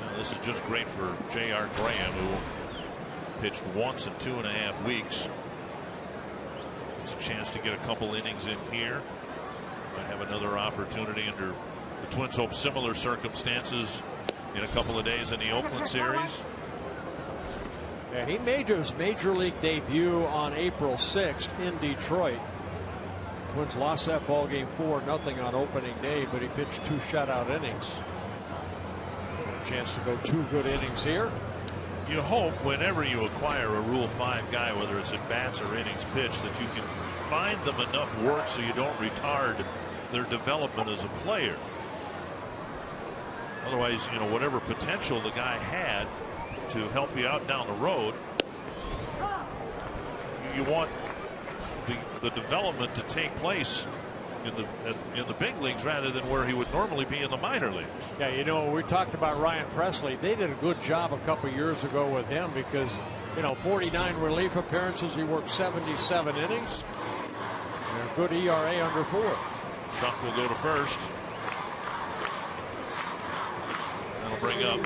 Now, this is just great for J.R. Graham, who pitched once in 2.5 weeks. It's a chance to get a couple innings in here. Might have another opportunity under the Twins hope similar circumstances in a couple of days in the Oakland series. Yeah, he made his major league debut on April 6th in Detroit. Twins lost that ball game 4-0 on opening day, but he pitched 2 shutout innings. A chance to go 2 good innings here. You hope whenever you acquire a Rule 5 guy, whether it's at bats or innings pitched, that you can find them enough work so you don't retard their development as a player. Otherwise, you know, whatever potential the guy had to help you out down the road, you want the development to take place in the big leagues rather than where he would normally be in the minor leagues. Yeah, you know, we talked about Ryan Presley. They did a good job a couple years ago with him because, you know, 49 relief appearances. He worked 77 innings. And a good ERA under 4. Chuck will go to first. That'll bring up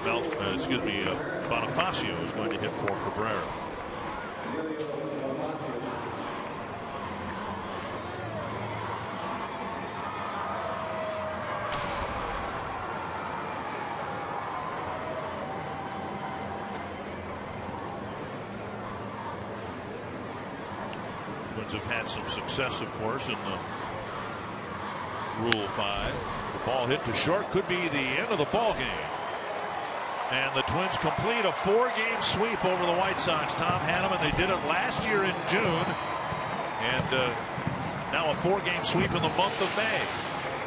Bonifacio is going to hit for Cabrera. Twins have had some success, of course, in the Rule 5. The ball hit to short, could be the end of the ball game. And the Twins complete a 4-game sweep over the White Sox. Tom had them, and they did it last year in June. And now a 4-game sweep in the month of May.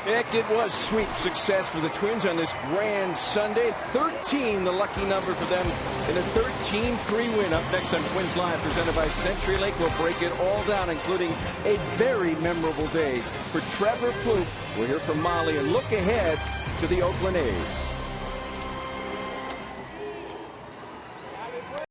Heck, it was sweep success for the Twins on this grand Sunday. 13, the lucky number for them in a 13-3 win. Up next on Twins Live, presented by CenturyLink. We'll break it all down, including a very memorable day for Trevor Plouffe. We'll hear from Molly and look ahead to the Oakland A's.